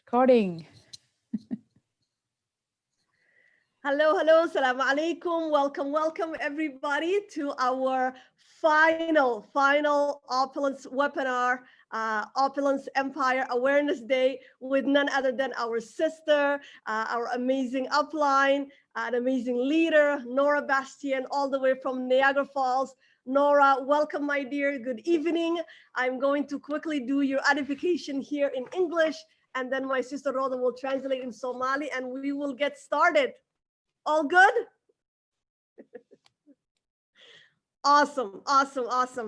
Recording. Hello, Assalamu alaikum. Welcome everybody to our final Opulence webinar, Opulence Empire Awareness Day with none other than our sister, our amazing upline, an amazing leader, Norah Bastien, all the way from Niagara Falls. Norah, welcome, my dear. Good evening. I'm going to quickly do your edification here in English, and then my sister Rhoda will translate in Somali, and we will get started. All good? Awesome.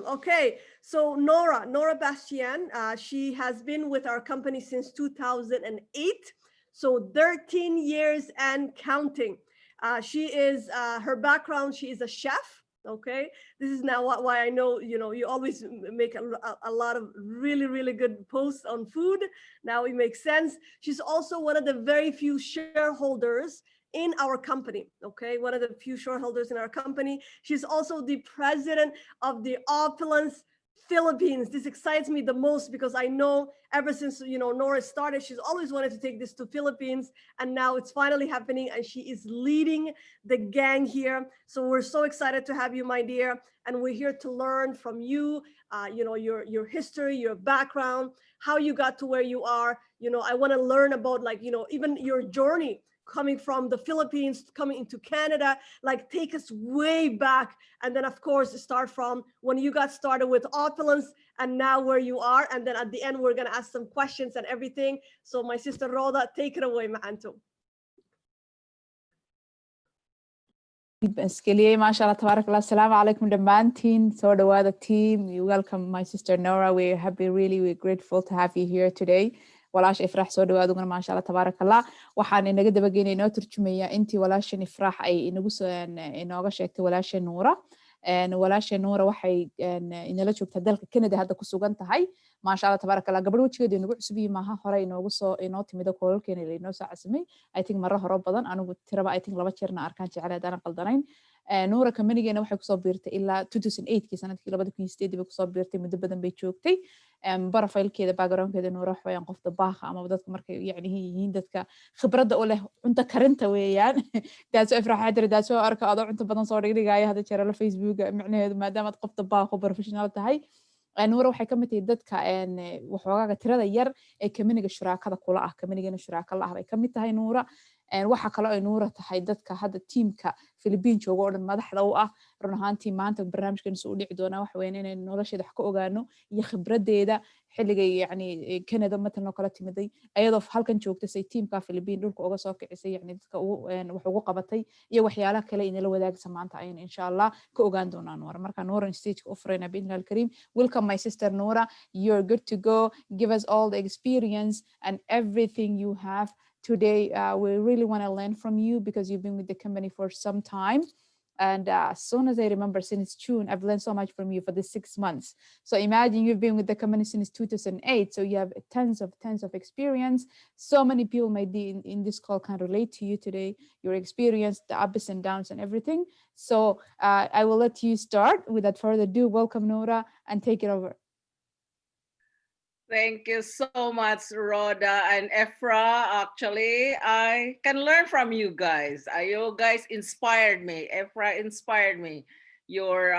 Okay, so Norah Bastien, she has been with our company since 2008, so 13 years and counting. She is, her background, she is a chef. Okay, this is now why I know, you always make a lot of really good posts on food. Now it makes sense. She's also one of the very few shareholders in our company, okay? One of the few shareholders in our company. She's also the president of the Opulence Philippines. This excites me the most because I know ever since, Norah started, she's always wanted to take this to Philippines, and now it's finally happening, and she is leading the gang here. So we're so excited to have you, my dear, and we're here to learn from you, your history, your background, how you got to where you are. I want to learn about, even your journey coming from the Philippines, coming into Canada, take us way back. And then of course, start from when you got started with Opulence and now where you are. And then at the end, we're gonna ask some questions and everything. So my sister Rhoda, take it away, Ma'anto. Skeliye, mashallah, tabarakallah. Assalamu alaikum dhammaantiin. Soo dhawaada team. You welcome my sister Norah. We're happy, we're grateful to have you here today. walaasha ifraax soo dhawaaduguna maasha Allah tabarakallah. Waxaan inaga dabageynay inoo turjumayaa intii walaashan ifraax ay inooga sheegtay walaasha Nuura. walaasha Nuura waxay inala joogtaa dalka Canada hadda ku sugan tahay. maasha Allah tabarakallah. gabadh wajigeedu inagu cusub yahay maaha, hore inoo timid koolkeena inoo soo casimay. I think marro hore badan anigu tiraba I think 2 jeerna arkaan jecel hadaan qaldanayn. Nuura kamanigeena waxay kusoo biirtay ilaa 2008 sanadkii 2008 bay kusoo biirtay, muddo badan bay joogtay. Barafaylkeeda backgroundkeeda Nuura wax weeyaan qof dabaaqa ama dadka markay yihiin dadka khibradda u leh cunto karinta weeyaan. Daasoo ifraax hadda daasoo arka adoo cunto badan soo dhigaya hada jeer la Facebook macnaheedu maadaama qof dabaaqo professional tahay. Nuura waxay ka mid tahay dadka waxoogaa tirada yar ee kamaniga shuraakada kula ah, kamanigeena shuraaka la ah bay ka mid tahay Nuura. waxa kale oo Nuura tahay dadka hadda teamka Philippines jooga oo dhan madaxda u ah. run ahaantii maanta barnaamijkan soo dhici doona wax weyn inay nolosheeda wax ka ogaano iyo khibradeeda xilligay Canada matalan kala timiday ayadoo halkan joogtay say teamka Philippines dhulka uga soo kicisay dadka wax ugu qabatay iyo waxyaalaha kale in la wadaagsan maanta ayaan insha Allah ka ogaan doonaa Nuura. marka Nuura stage ka ofrayna biidhnil kareem. Welcome my sister Nuura, you're good to go. Give us all the experience and everything you have today. We really want to learn from you because you've been with the company for some time. And as soon as I remember, since June, I've learned so much from you for the 6 months. So imagine you've been with the company since 2008. So you have tons of experience. So many people might be in this call can relate to you today, your experience, the ups and downs and everything. So I will let you start. Without further ado, welcome Norah and take it over. Thank you so much, Rhoda and Efra. Actually, I can learn from you guys. You guys inspired me. Efra inspired me. Your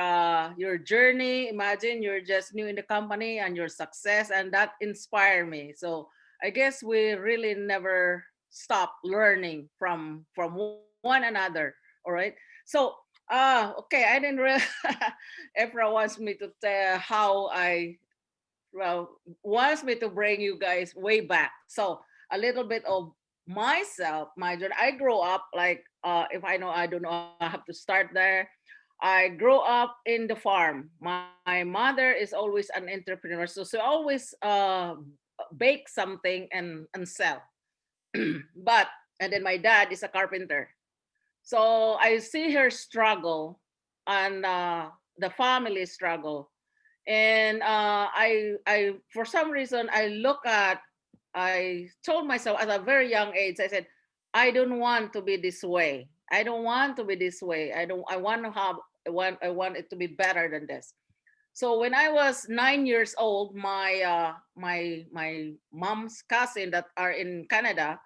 journey. Imagine you're just new in the company and your success, and that inspired me. So I guess we really never stop learning from one another. All right. So okay, I didn't really. Efra wants me to tell how wants me to bring you guys way back. So a little bit of myself, my journey. I grew up if I don't know, I have to start there. I grew up in the farm. My mother is always an entrepreneur, so she always bake something and sell. And then my dad is a carpenter, so I see her struggle and the family struggle. And I for some reason I told myself at a very young age, I said, I don't want to be this way. I don't want to be this way. I want it to be better than this. So when I was 9 years old, my mom's cousin that are in Canada,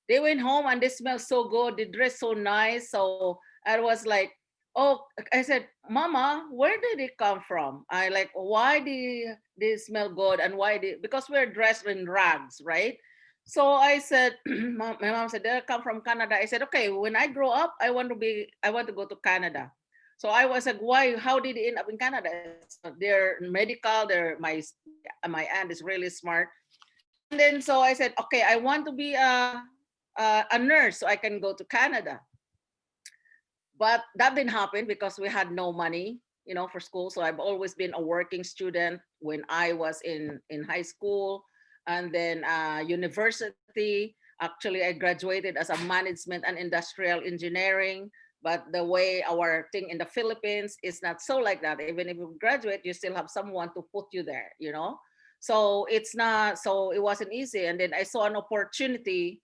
they went home and they smelled so good. They dressed so nice. So I was like, oh, I said, Mama, where did it come from? I like, why did they smell good and why did, because we're dressed in rags, right? So I said, my mom said, they come from Canada. I said, okay, when I grow up, I want to go to Canada. So I was like, why, how did they end up in Canada? They're medical, my aunt is really smart. And then so I said, okay, I want to be a nurse so I can go to Canada. But that didn't happen because we had no money, for school. So I've always been a working student when I was in high school, and then university. Actually, I graduated as a management and industrial engineering. But the way our thing in the Philippines is not so like that. Even if you graduate, you still have someone to put you there. So it's not, so it wasn't easy. And then I saw an opportunity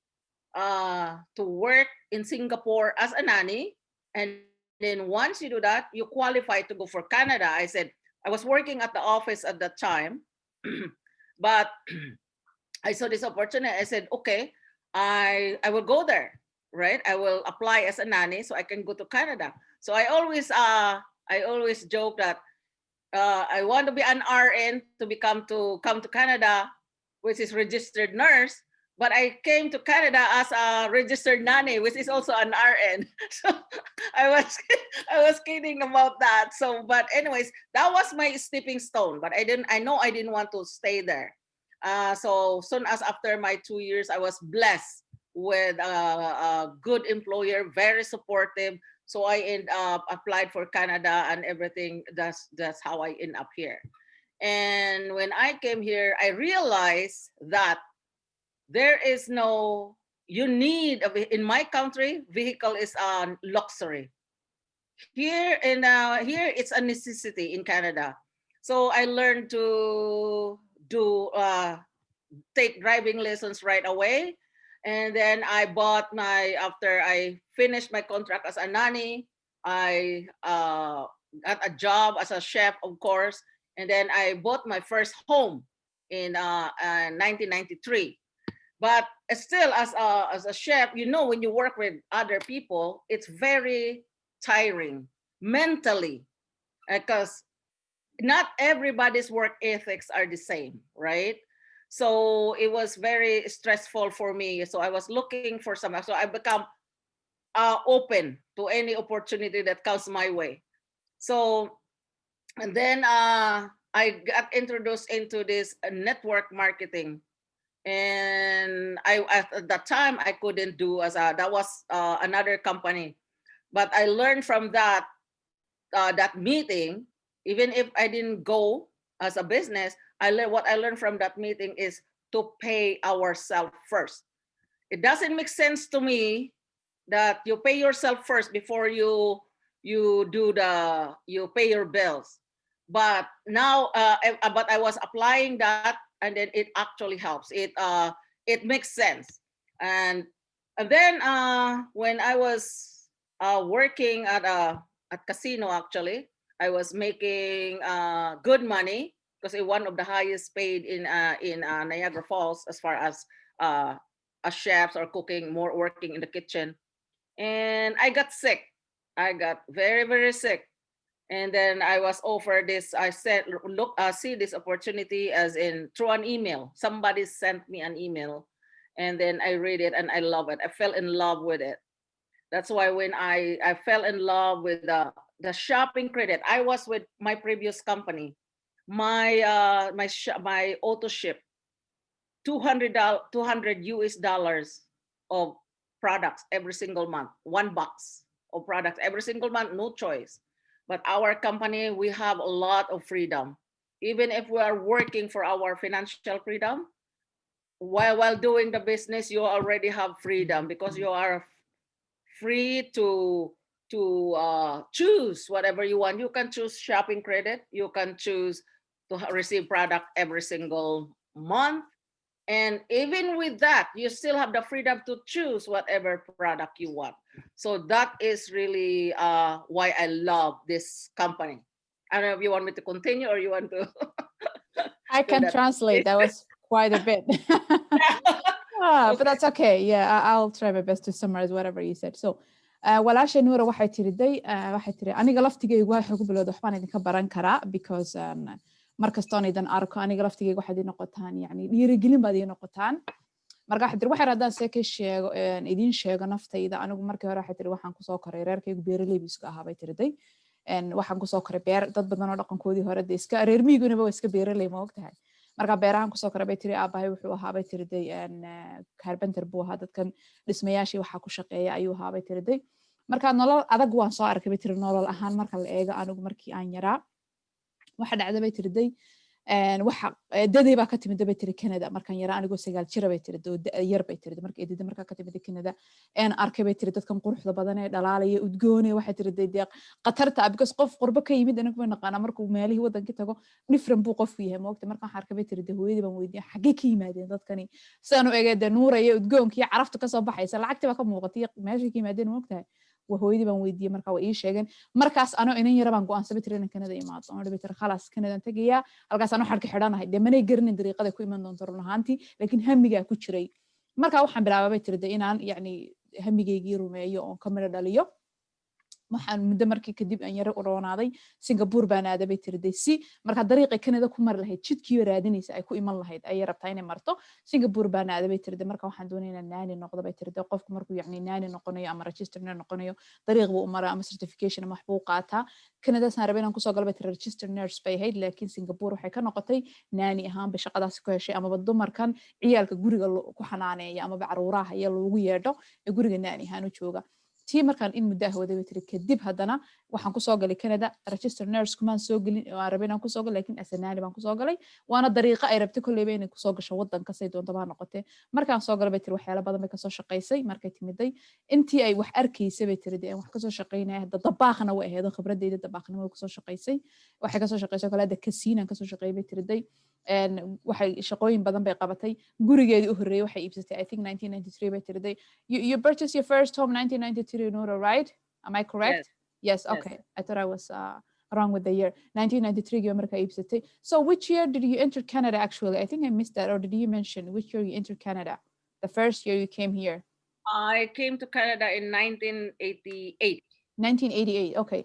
to work in Singapore as a nanny. And then once you do that, you qualify to go for Canada. I said, I was working at the office at that time, but I saw this opportunity. I said, okay, I will go there, right? I will apply as a nanny so I can go to Canada. So I always joke that I want to be an RN to come to Canada, which is registered nurse. But I came to Canada as a registered nanny, which is also an RN. So I was I was kidding about that. So, but anyways, that was my stepping stone. But I know I didn't want to stay there. So soon as after my 2 years, I was blessed with a good employer, very supportive. So I end up applied for Canada and everything. That's how I end up here. And when I came here, I realized that there is no, you need in my country, vehicle is a luxury. Here it's a necessity in Canada. So I learned to do take driving lessons right away. And then I bought after I finished my contract as a nanny, I got a job as a chef, of course. And then I bought my first home in 1993. But still, as a chef, when you work with other people, it's very tiring mentally, because not everybody's work ethics are the same, right? So it was very stressful for me. So I was looking for some. So I become open to any opportunity that comes my way. So, and then I got introduced into this network marketing. And at that time I couldn't do that was another company, but I learned from that meeting. Even if I didn't go as a business, what I learned from that meeting is to pay ourselves first. It doesn't make sense to me that you pay yourself first before you pay your bills. But now but I was applying that, and then it actually helps. It makes sense. And then when I was working at casino, actually I was making good money, because it's one of the highest paid in Niagara Falls, as far as chefs or cooking, more working in the kitchen. And I got sick. I got very, very sick. And then I was offered this. I said, look, see this opportunity as in through an email. Somebody sent me an email, and then I read it and I love it. I fell in love with it. That's why when I fell in love with the shopping credit, I was with my previous company. My auto ship 200 US dollars of products every single month, one box of products every single month, no choice. But our company, we have a lot of freedom. Even if we are working for our financial freedom, while doing the business, you already have freedom, because you are free to choose whatever you want. You can choose shopping credit. You can choose to receive product every single month. And even with that, you still have the freedom to choose whatever product you want. So that is really why I love this company. I don't know if you want me to continue or you want to. I do can that. translate. That was quite a bit. But Okay. that's okay. Yeah, I'll try my best to summarize whatever you said. So, walaashay Nuura waxay tiriday, waxay tiri aniga laftigaygu waxay ku bilowday waxbaan idinka baran karaa because markastoon idan arko aniga laftigaygu waxaad ii noqotaan yani dhiirigelin baad ii noqotaan. marka waxay tiri waxay haddaan see ka sheego idiin sheego naftayda anigu markii hore waxay tiri waxaan kusoo koray reerkaygu beeraley buu iska ahaa bay tiriday. waxaan kusoo koray beer dad badan oo dhaqankoodii hore dee iska reer miyigunaba waa iska beeraley ma ogtahay. marka beerahan kusoo koray bay tiri aabahay wuxuu ahaa bay tiriday carpenter buu ahaa dadkan dhismayaashii waxaa ku shaqeeya ayuu ahaa bay tiriday. marka nolol adag waan soo arkay bay tiri nolol ahaan marka la eego anigu markii aan yaraa waxa dhacday bay tiriday waxa daday baa ka timid bay tiri Canada markaan yaraa anigoo 9 jir bay tiri yar bay tiri markii eedada markaa ka timid Canada arkay bay tiri dadkan quruxda badan ee dhalaalaya udgoon waxay tiri deeq qatarta because qof qurbo ka yimid anigu ma naqaan markuu meelihii wadanka tago different buu qofku yahay ma ogta markaan arkay bay tiri hooyadii baan weydiiyay xagee ka yimaadeen dadkani sidaan u eegay Nuura iyo udgoonka iyo carafta ka soo baxaysa lacagtii baa ka muuqatay meeshii ka yimaadeen ma ogtahay وهويدي بان ويدي marka way ii sheegeen markaas ano inan yara baan go'aansaday tirin Canada imaado oo dhibay tir khalas Canada tagaya halkaas ano xarka xidhanahay demanay garnin dariiqada ku iman doonto run ahaantii laakiin hamiga ku jiray marka waxaan bilaabay tirada inaan yani hamigeygii rumeeyo oo kamera dhaliyo waxaan muddo markii kadib aan yara u roonaaday Singapore baan aaday bay tiriday si marka dariiqay Canada ku mar lahayd jidkii raadinaysa ay ku iman lahayd ay rabtaa inay marto Singapore baan aaday bay tiriday marka waxaan doonaynaa naani noqdo bay tiriday qofku markuu yani naani noqonayo ama register noqonayo dariiq buu maraa ama certification ama wax buu qaataa Canada saan rabay inaan ku soo galay bay tiriday register nurse bay ahayd laakiin Singapore waxay ka noqotay naani ahaan ba shaqadaas ku heshay ama dumarkan ciyaalka guriga ku xanaaneeya ama caruuraha ayaa loogu yeedho ee guriga naani ahaan u jooga tii markaan in muddo ah waday tiri kadib haddana waxaan ku soo galay Canada register nurse kumaan soo galin oo rabay inaan ku soo galay laakiin asanaani baan ku soo galay waana dariiqa ay rabtay kulleeyba inay ku soo gasho wadanka say doonto baa noqotay markaan soo galay bay tiri waxyaalo badan bay ka soo shaqaysay markay timiday intii ay wax arkaysay bay tiri wax ka soo shaqaynay dabaaqna way ahayd khibradeyda dabaaqnimo way ku soo shaqaysay waxay ka soo shaqaysay kala kasiinaan ka soo shaqaysay bay tiri waxay shaqooyin badan bay qabatay gurigeedii u horeeyay waxay iibsatay I think 1993 bay tiri you purchased your first home 1993 Nora right am I correct yes okay I thought I was wrong with the year 1993 gii markaa iibsatay so which year did you enter Canada actually I think I missed that or did you mention which year you entered Canada the first year you came here I came to Canada in 1988 1988 okay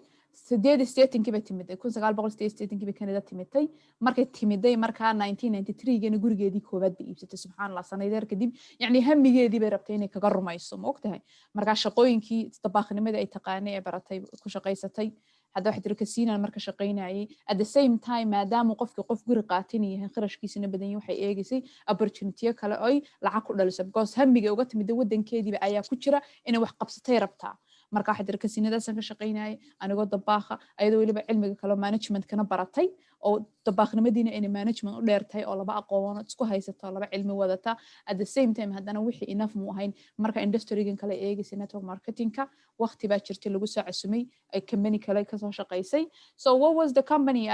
sideed sideetankii bay timiday 1988 bay Canada timiday markay timiday markaa 1993 geena gurigeedii koobaad bay iibsatay subxaanallah sanadeer kadib yani hamigeedii bay rabtay inay kaga rumayso ma ogtahay markaa shaqooyinkii dabaaqnimada ay taqaanay ee baratay ku shaqaysatay hadda waxay tiri kasiinaan marka shaqaynayay at the same time maadaama qofkii qof guri qaatin yahay qarashkiisana badan yahay waxay eegaysay opportunity kale oo lacag ku dhaliso because hamiga uga timiday wadankeedii ayaa ku jira inay wax qabsatay rabtaa marka waxa jirka sinadaasaan ka shaqaynayay anigoo dabaaqa ayadoo waliba cilmiga kale management kana baratay oo dabaaqnimadiina inay management u dheertay oo laba aqoon isku haysato laba cilmi wadata at the same time haddana wixii enough mu ahayn marka industry-gan kale eegaysa network marketing-ka waqti baa jirtay lagu soo casumay ay company kale ka soo shaqaysay so what was the company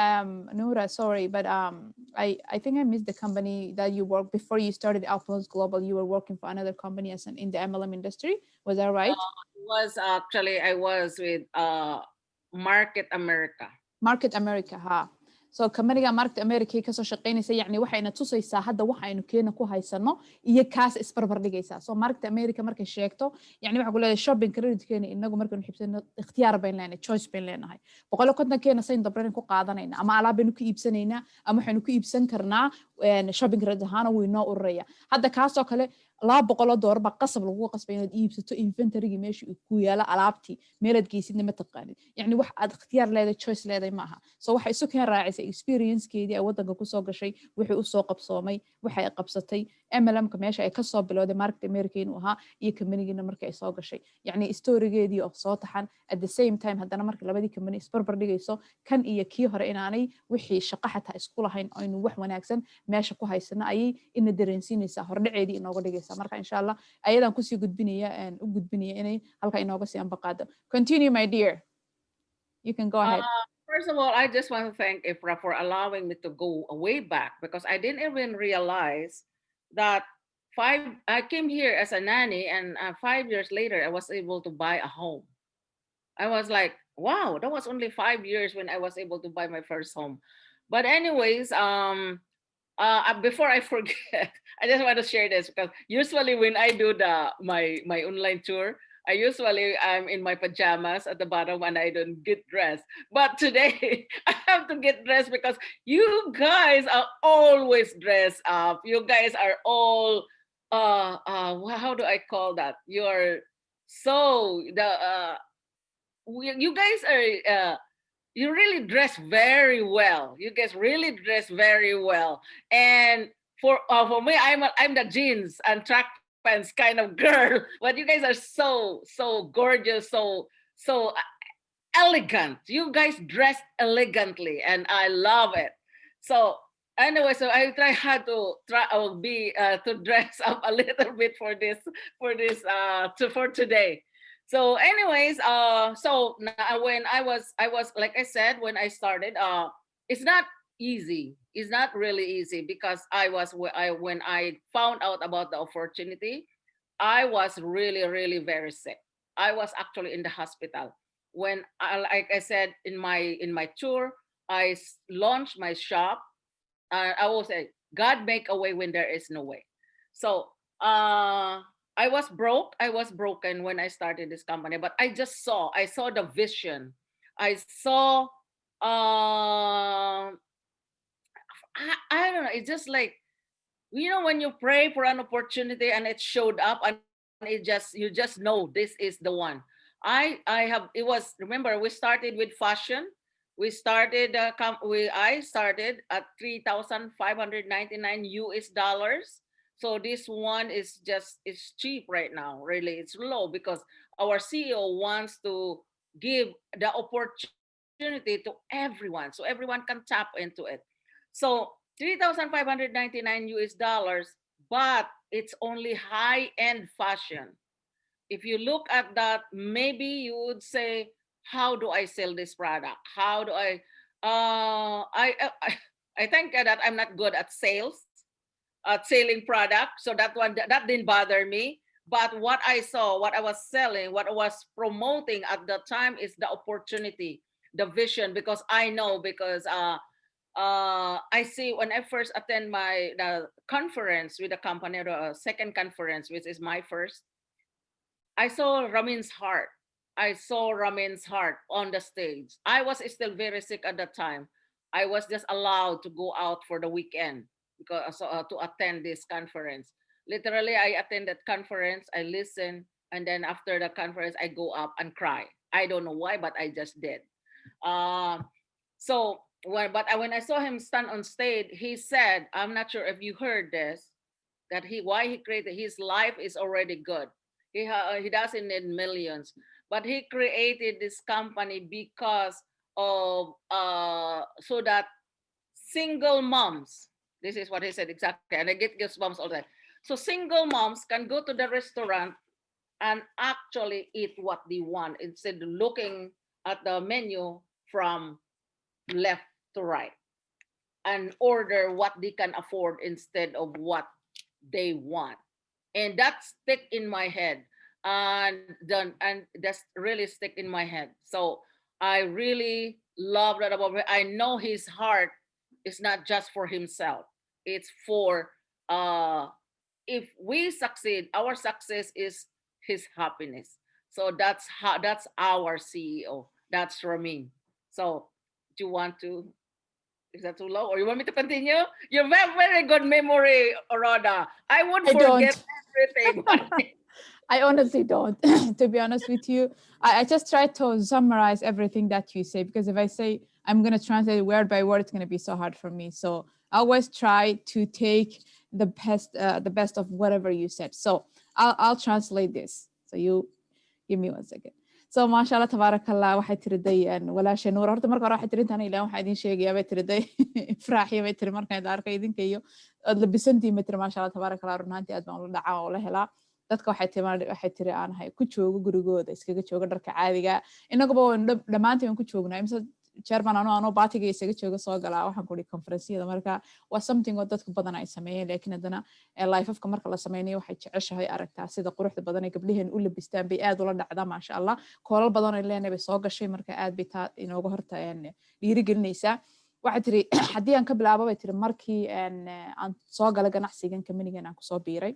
Nora sorry but I think I missed the company that you worked before you started Opulence Global you were working for another company as in the MLM industry was that right was actually I was with Market America ha so companyga Market America ka soo shaqeynaysa yani waxayna tusaysaa hadda waxaynu keena ku haysano iyo kaas isbarbar dhigaysaa so Market America markay sheegto yani waxa ku leeyahay shopping credit keena inagu markaynu xibsano ikhtiyaar bayn leenahay choice bayn leenahay boqol konton keena sayn dabran ku qaadanayna ama alaabaynu ku iibsanayna ama waxaynu ku iibsan karnaa shopping credit ahaan way noo ururaya hadda kaas oo kale $200 ba qasab lagu qasbay inaad iibsato inventory-gi meeshii ku yaala alaabtii meelad geysidna ma taqaanid yani wax aad ikhtiyaar leedahay choice leedahay maaha so waxa isu keen raacisay experience-keedii ay wadanka ku soo gashay wixii u soo qabsoomay waxa ay qabsatay MLM-ka meesha ay ka soo bilowday Market America inuu ahaa iyo company-giina markii ay soo gashay yani story-geedii oo soo taxan at the same time haddana markii labadii company isbarbar dhigayso kan iyo kii hore inaanay wixii shaqo xataa isku lahayn oo inuu wax wanaagsan meesha ku haysana ayay ina dareensiinaysaa hordhaceedii inooga dhigaysaa marka insha Allah ayadan ku sii gudbinaya u gudbinaya inay halka inooga sii ambaqaado continue my dear you can go ahead first of all I just want to thank Ifra for allowing me to go way back because I didn't even realize that I came here as a nanny and 5 years later I was able to buy a home I was like Wow, that was only 5 years when I was able to buy my first home. But anyways, before I forget, I just want to share this because usually when I do my online tour, I'm in my pajamas at the bottom and I don't get dressed. But today I have to get dressed because you guys are always dressed up. You guys are all how do I call that? You're so the you guys are you really dress very well. You guys really dress very well. And for me, I'm the jeans and track pants kind of girl. But you guys are so gorgeous, so elegant. You guys dress elegantly, and I love it. So anyway, so I had to try be to dress up a little bit for today. So anyways, so now when I was like I said when I started, it's not easy. It's not really easy because when I found out about the opportunity, I was really very sick. I was actually in the hospital when like I said in my tour, launched my shop. I will say God make a way when there is no way. So I was broke. I was broken when I started this company, but I saw the vision. I saw I don't know. It's just like when you pray for an opportunity and it showed up and you just know this is the one. It was remember we started with fashion. We started I started at 3,599 US dollars. So this one is cheap right now. Really, it's low because our CEO wants to give the opportunity to everyone so everyone can tap into it. So 3,599 US dollars, but it's only high-end fashion. If you look at that, maybe you would say, how do I sell this product? How do I think that I'm not good at sales, at selling product. So that didn't bother me. But what I saw, what I was selling, what I was promoting at the time is the opportunity, the vision, because I know because I see when I first attend the conference with the company, the second conference, which is my first, I saw Ramin's heart. I saw Ramin's heart on the stage. I was still very sick at that time. I was just allowed to go out for the weekend because to attend this conference. Literally, I attended conference, I listened, and then after the conference, I go up and cry. I don't know why, but I just did. Um, so when I saw him stand on stage, he said, "I'm not sure if you heard this, that why he created his life is already good. He doesn't need millions, but he created this company because of so that single moms." This is what he said exactly, and I get goosebumps all the time. So single moms can go to the restaurant and actually eat what they want instead of looking at the menu from left to right and order what they can afford instead of what they want. And that stick in my head. And that's really stick in my head. So I really love that about him. I know his heart is not just for himself. It's for if we succeed, our success is his happiness. So that's our CEO. That's Ramin. So do you want to is that too low? Or you want me to continue? You have very good memory, Rhoda. I would I forget don't. everything. I honestly don't, to be honest with you. I just try to summarize everything that you say, because if I say I'm going to translate word by word, it's going to be so hard for me. So I always try to take the best of whatever you said. So I'll translate this. So you give me 1 second. So mashallah tabarakallah waxay tiri dayan walaashay Nuur horta marka hore waxay tiri intaan ilaa waxaa idin sheegaya bay tiri day ifraaxiya bay tiri markaan idin arkay idinka iyo ad labisantii ma tiri mashallah tabarakallah runtii aad baan ula dhacaa oo la helaa dadka waxay tiri aan ahay ku joogo gurigooda iskaga jooga dharka caadiga inaguba dhammaantiin ku joognaa imse chairman anoo baatiga isaga jooga soo galaa waxaan ku iri conference-yada marka waa something oo dadku badan ay sameeyeen laakiin haddana life afka marka la sameynayo waxay jeceshahay aragtaa sida quruxda badan ee gabdhaheen u labistaan bay aad ula dhacdaa maasha Allah koolal badan oo leenay bay soo gashay marka aad bay taa inooga horta dhiirigelinaysaa waxay tiri haddii aan ka bilaabo bay tiri markii aan soo galay ganacsigan kamanigan aan kusoo biiray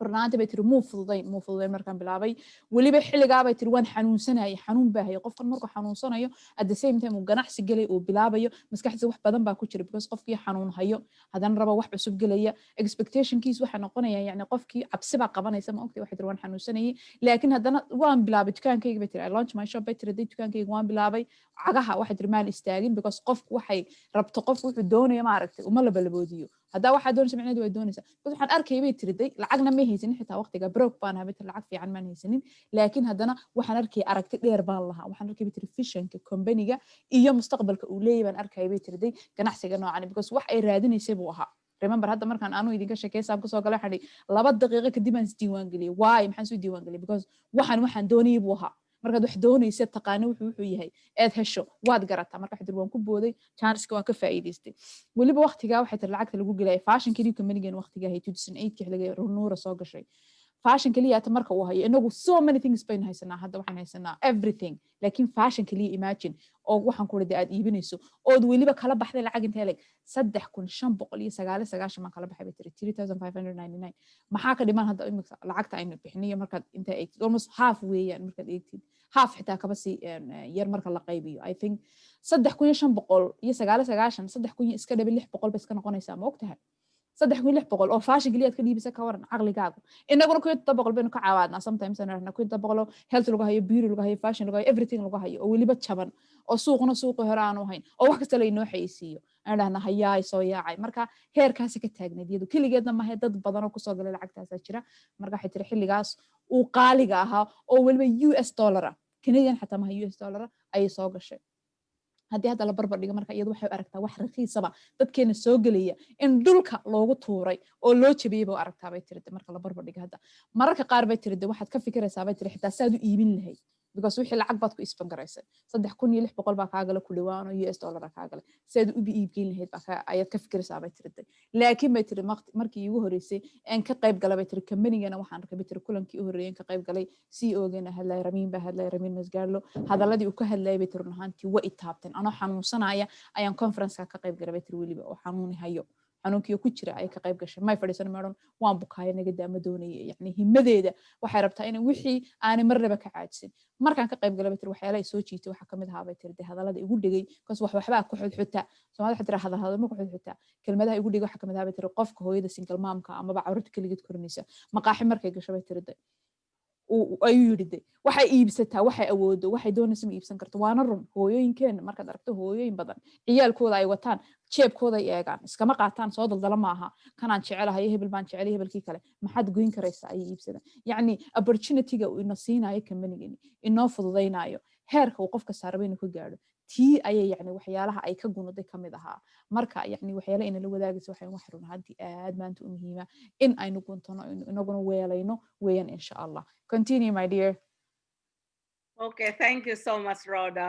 برنامج بيتر مو فضي مركان بلابي واللي بحلق عبي تر وان حنون سنة حنون باهي قف مركو حنون سنة يو at the same time وجناح سجلي وبلابي مسكحة زوح بدن باكوتشر بس قف كي حنون هيو هذا نربا واحد بسوق جلية expectation كيس واحد نقنا يعني قف كي عبسبع قبنا يسمى أوكي واحد روان حنون سنة لكن هذا وان بلابي تكان كي بيتر I launch my shop بيتر دي تكان كي وان بلابي عجها واحد رمال استاجين بس قف وحي ربط قف واحد دوني ما عرفت وما لبلبوديو هذا واحد دون سمعنا دو دونيسا بس waxaan arkay bay tiriday lacagna ma haysanin xitaa waqtiga broke baan habay lacag fiican ma haysanin laakiin hadana waxaan arkay aragti dheer baan lahaa waxaan arkay bay visionka company-ga iyo mustaqbalka uu leeyahay baan arkay bay tiriday ganacsiga noocan because wax ay raadinaysay buu ahaa remember hadda markaan aanu idinka sheekaysan ku soo galay xadhi 2 daqiiqo kadib aan isdiiwaan galiyay why maxaan soo diiwaan galiyay because waxaan doonayay buu ahaa markaad wax doonaysa taqaano wuxuu yahay aad hesho waad garataa marka xadir waan ku booday chance-ka waan ka faa'iideystay waliba waqtiga waxay tir lacagta lagu galay fashion kaliya company-gan waqtiga hay 2008 xilliga Norah soo gashay fashion kaliya ta marka uu hayo inagu so many things bayn haysanaa hadda waxaan haysanaa everything laakiin fashion kaliya imagine oo waxaan ku leeyahay aad iibinayso oo waliba kala baxday lacag intee leeg 3599 ma kala baxay bay tiri 3599 maxaa ka dhiman hadda imika lacagta aynu bixinayo marka inta eegtid almost half weeyaan marka eegtid half xitaa kaba si yar marka la qaybiyo I think 3599 3000 iska dhabe 600 ba iska noqonaysaa ma ogtahay 3600 oo fashion kaliya ka dhiibisa ka waran aqligaagu inaguna ku 700 baynu ka caawadnaa sometimes ana ku 700 health lagu hayo beauty lagu hayo fashion lagu hayo everything lagu hayo oo waliba jaban oo suuqna suuq hore aan u hayn oo wax kasta la inoo xayisiyo aan dhahna hayaay soo yaacay marka heerkaas ka taagneed iyadu kaligeedna ma hay dad badan oo ku soo galay lacagtaas jira marka waxay tiri xilligaas uu qaaliga ahaa oo waliba US dollar Canadian xataa ma US dollar ay soo gashay haddii hadda la barbar dhigo marka iyadu waxay aragtaa wax raqiisaba dadkeena soo galaya in dhulka loogu tuuray oo loo jabiyay baa aragtaa bay tirade marka la barbar dhigo hadda mararka qaar bay tirade waxaad ka fikiraysaa bay tiri xitaa saad u iibin lahayd because wixii lacag baad ku isban garaysay 3600 baa kaaga la ku dhawaan oo US dollar kaaga la saad u iibin lahayd baa ayaad ka fikiraysaa bay tirade laakiin bay tiri markii ugu horeysay aan ka qayb galay bay tiri company-gana waxaan arkay bay tiri kulankii ugu horeeyay ka qayb galay CEO-gana hadlay Ramiin Masgaarlo hadaladii uu ka hadlay bay tiri ahaantii way taabteen anoo xanuunsanaya ayaan conference-ka ka qayb galay bay tiri waliba oo xanuuni hayo xanuunkii ku jira ay ka qayb gashay may fadhiisan meeran waan bukaay naga daama doonayay yani himadeeda waxay rabtaa in wixii aan marnaba ka caajin markaan ka qayb galay bay tiri waxyaalaha ay soo jiitay waxa kamid ahaa bay tiri hadalada igu dhigay kaas waxba ku xudxuta Soomaalida waxa tiri hadalada ma ku xudxuta kelmadaha igu dhigay waxa kamid ahaa bay tiri qofka hooyada single mom-ka ama carruurta kaligeed korinaysa maqaaxi markay gashay bay tiri ayuu yidhi waxay iibsataa waxay awoodo waxay doonaysaa ma iibsan karto waana run hooyooyinkeena markaad aragto hooyooyin badan ciyaalkooda ay wataan jeebkooda ay eegaan iskama qaataan soo daldala maaha kanaan jecelahay hebel baan jecel hebelkii kale maxaad goyn karaysaa ay iibsadaan yacni opportunity-ga uu ina siinayo company-gani inoo fududaynayo heerka uu qofka saaraba inuu ka gaadho tii ayay yacni waxyaalaha ay ka gunuday kamid ahaa marka yacni waxyaalaha ina la wadaagaysa waxay wax run ahaantii aad maanta u muhiima in aynu guntano inaguna weelayno weeyaan insha Allah continue my dear. Okay, thank you so much, Rhoda.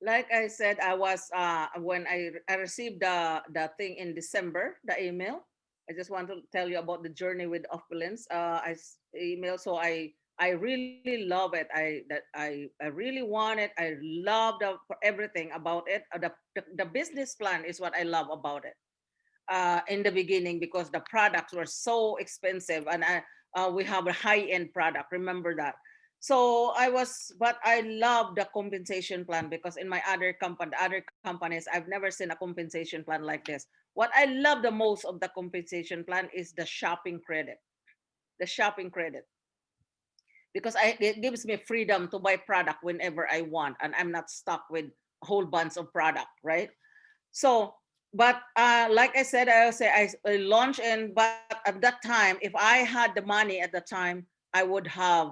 Like I said, I was when I received the thing in December, the email. I just want to tell you about the journey with Opulence. I email, so I really love it. I really want it. I love everything about it. The business plan is what I love about it. In the beginning, because the products were so expensive, and we have a high-end product. Remember that. So but I love the compensation plan because in my other companies, I've never seen a compensation plan like this. What I love the most of the compensation plan is the shopping credit. The shopping credit. Because it gives me freedom to buy product whenever I want, and I'm not stuck with a whole bunch of product, right? So, but like I said, I launched but at that time, if I had the money at the time, I would have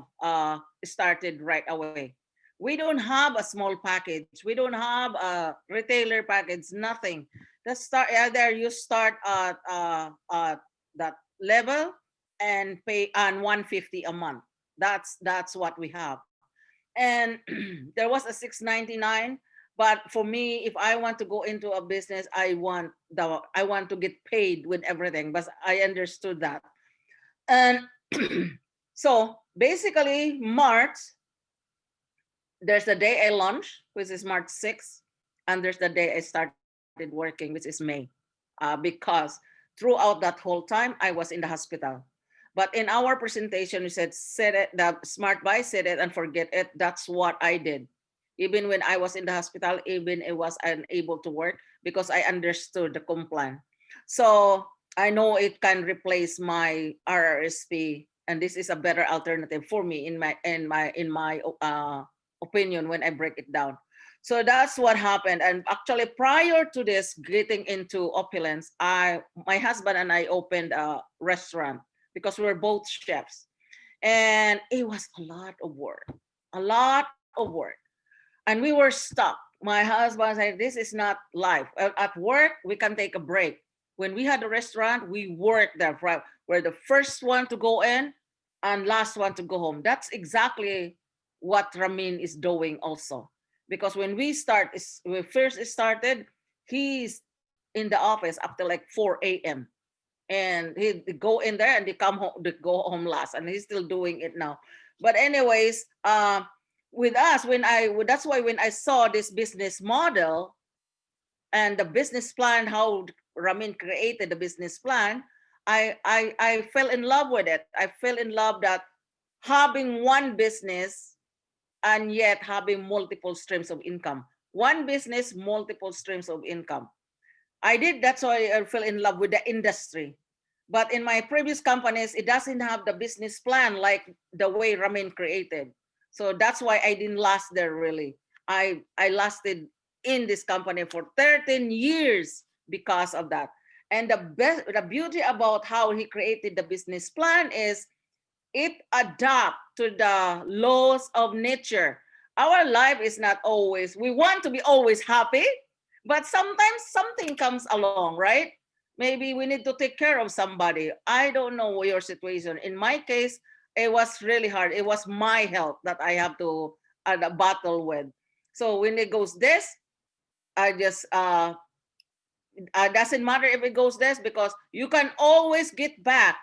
started right away. We don't have a small package. We don't have a retailer package, nothing. Either you start at that level and pay on $150 a month. That's what we have. and there was a 699. But for me, if I want to go into a business, I want to get paid with everything. But I understood that. And so basically March, there's the day I launch, which is March 6th, and there's the day I started working, which is May, because throughout that whole time I was in the hospital. But in our presentation, we said, set it, the smart buy, set it and forget it. That's what I did. Even when I was in the hospital, even I was unable to work, because I understood the complaint. So I know it can replace my RRSP, and this is a better alternative for me in my opinion when I break it down. So that's what happened. And actually, prior to this, getting into Opulence, my husband and I opened a restaurant because we're both chefs, and it was a lot of work, a lot of work, and we were stuck. My husband said, "This is not life. At work, we can take a break. When we had a restaurant, we worked there. We're the first one to go in and last one to go home." That's exactly what Ramin is doing also. Because when we first started, he's in the office up to like 4 a.m. And he'd go in there and they go home last, and he's still doing it now. But anyways, with us, that's why when I saw this business model and the business plan, how Ramin created the business plan, I fell in love with it. I fell in love that having one business and yet having multiple streams of income. One business, multiple streams of income. That's why I fell in love with the industry. But in my previous companies, it doesn't have the business plan like the way Ramin created. So that's why I didn't last there really. I lasted in this company for 13 years because of that. And the beauty about how he created the business plan is it adapts to the laws of nature. Our life is not always, we want to be always happy, but sometimes something comes along, right? Maybe we need to take care of somebody. I don't know your situation. In my case, it was really hard. It was my health that I have to battle with. So when it goes this, I just doesn't matter if it goes this, because you can always get back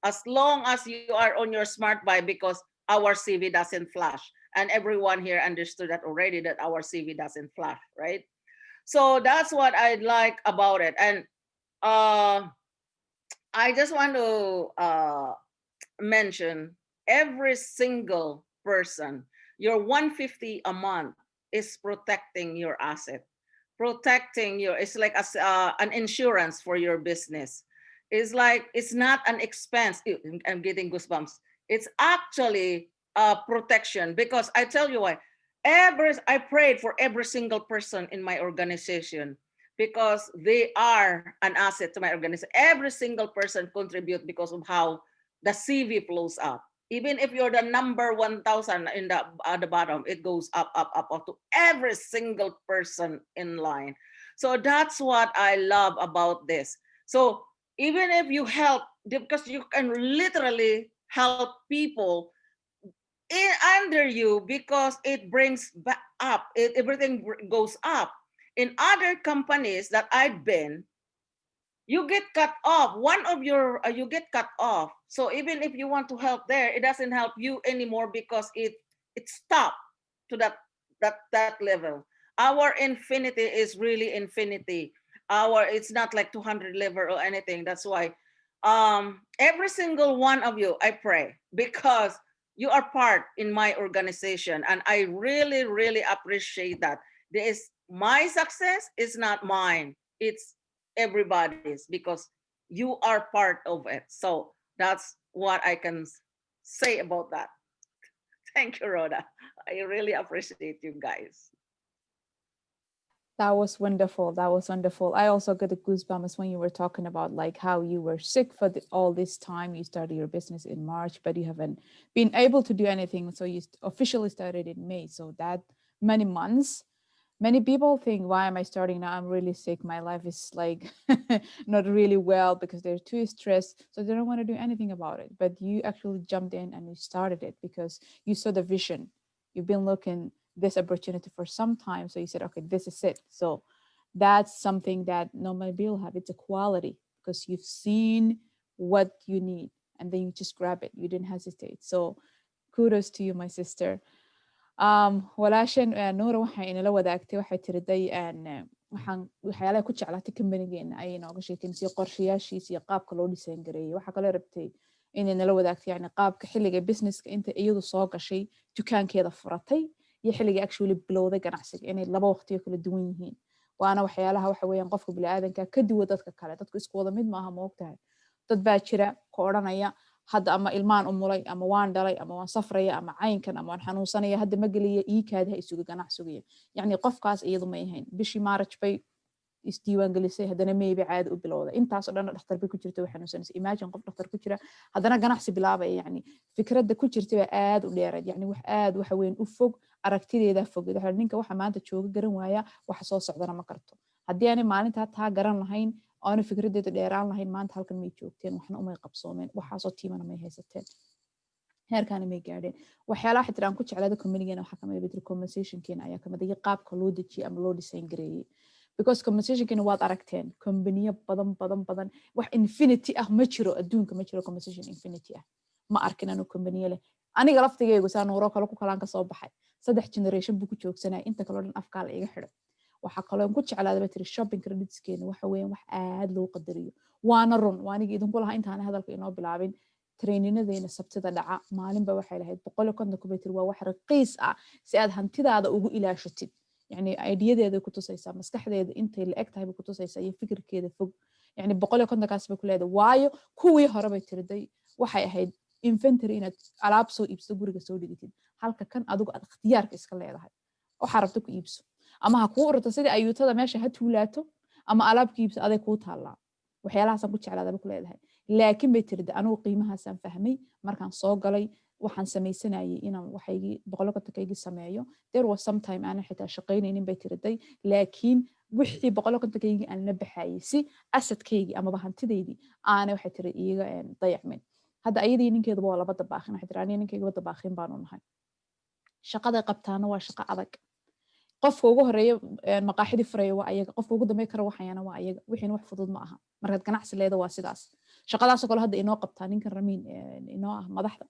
as long as you are on your smart buy, because our CV doesn't flash. And everyone here understood that already, that our CV doesn't flash, right? So that's what I like about it. And I just want to mention every single person, your 150 a month is protecting your asset, it's like an insurance for your business. It's like, it's not an expense. Ew, I'm getting goosebumps. It's actually a protection, because I tell you why. I prayed for every single person in my organization, because they are an asset to my organization. Every single person contribute because of how the CV flows up. Even if you're the number 1,000 in at the bottom, it goes up, up, up, up to every single person in line. So that's what I love about this. So even if you help, because you can literally help people under you, because it brings back up, everything goes up. In other companies that I've been, you get cut off. You get cut off. So even if you want to help there, it doesn't help you anymore, because it stopped to that level. Our infinity is really infinity. It's not like 200 level or anything. That's why every single one of you, I pray, because you are part in my organization, and I really, really appreciate that. My success is not mine. It's everybody's, because you are part of it. So that's what I can say about that. Thank you, Rhoda. I really appreciate you guys. That was wonderful. That was wonderful. I also got the goosebumps when you were talking about like how you were sick for all this time. You started your business in March, but you haven't been able to do anything. So you officially started in May. So that many months. Many people think, why am I starting now? I'm really sick. My life is like not really well, because they're too stressed. So they don't want to do anything about it. But you actually jumped in and you started it because you saw the vision. you've been looking this opportunity for some time, so you said, okay, this is it. So that's something that nobody will have. It's a quality because you've seen what you need and then you just grab it. You didn't hesitate. So kudos to you, my sister. walaashan Noora waxay inala wadaagtay, waxay tiriday waxaan waxyaalaha ku jeclaatay company-geena ayay nooga sheekeysay qorshayaashiisa iyo qaabka loo design gareeyay. waxa kale rabtay inay nala wadaagtay yani qaabka xilliga businesska inta iyadu soo gashay dukaankeeda furatay iyo xilliga actually bilowday ganacsiga inay laba waqtiyo kala duwan yihiin. waana waxyaalaha waxa weeyaan qofka bini'aadanka ka duwa dadka kale. dadku isku wada mid maaha, ma ogtahay. dad baa jira ka odhanaya hadda ama ilmaan umulay ama waan dhalay ama waan safraya ama caynkan ama waan xanuunsanaya hadda ma geliya iikaada ha isugu ganacsiga. yacni qofkaas iyadu may ahayn. bishii March bay isdiiwaan gelisay, haddana maybe caadi u bilowday. intaasoo dhan dhakhtar bay ku jirta way xanuunsanaysa. imagine qof dhakhtar ku jira haddana ganacsi bilaabaya. yacni fikradda ku jirta baa aad u dheerayd. yacni wax aad waxa weyn u fog, aragtideeda fog. waxa ninka waxa maanta jooga garan waaya waxa soo socdana ma karto. haddii aanay maalintaa taa garan lahayn aanu fikradeedu dheeraan lahayn maanta halkan may joogteen, waxna umay qabsoomeen, waxaasoo tiimana may haysateen, heerkaana may gaadheen. waxyaalaha xitaa aan ku jeclaada company-geena waxaa kamid ah compensation-keena ayaa kamid ah qaabka loo dejiyay ama loo design gareeyay. because compensation-keena waad aragteen company-yo badan wax infinity ah ma jiro adduunka, ma jiro compensation infinity ah. ma arkin anuu company leh. aniga laftigeygu saa Nooro kale ku kalaan ka soo baxay 3 generation buu ku joogsanaya, inta kaloo dhan afkaa la iga xidhay. waxaa kaloo ku jeclaada batiri shopping creditskeena waxa weeyaan wax aad loo qadariyo. waana run, waanigi idinku lahaa intaan hadalka inoo bilaabin traininnadeena sabtida dhaca maalinba waxay lahayd 150 batiri. waa wax raqiis ah si aad hantidaada ugu ilaashatid. yacni ideyadeeda ku tusaysaa, maskaxdeeda intay la eg tahay ku tusaysaa iyo fikirkeeda fog. yacni 150 kaas bay ku leedahay. waayo kuwii hore bay tiriday waxay ahayd inventory inaad alaab soo iibso guriga soo dhigitid, halka kan adigu aad ikhtiyaarka iska leedahay. waxaa rabta ku iibso ama ha kuu ururto sidii ayuutada meesha ha tuulaato ama alaabka iibso aday kuu taallaa. waxyaalahaasaan ku jeclaadaba ku leedahay. laakiin bay tirida anigu qiimahaasaan fahmay markaan soo galay. waxaan samaysanayay inaan waxaygii 150kaygii sameeyo. there was sometime aanan xitaa shaqaynaynin bay tiriday, laakiin wixii 150kaygii aan la baxayay si asadkaygii amaba hantidaydii aanay waxay tiri iyaga dayacmin. hadda ayadii ninkeeduba waa laba dabaaqin. waxay tiri aniga ninkeyga dabaaqin baanu nahay. shaqaday qabtaana waa shaqo adag. qofka ugu horeeya maqaaxidii furaya waa ayaga, qofka ugu dambeey kara waxayana waa ayaga. wixiina wax fudud ma aha. markaad ganacsi leeda waa sidaas. shaqadaasoo kale hadda inoo qabtaa ninkan Ramiin inoo ah madaxda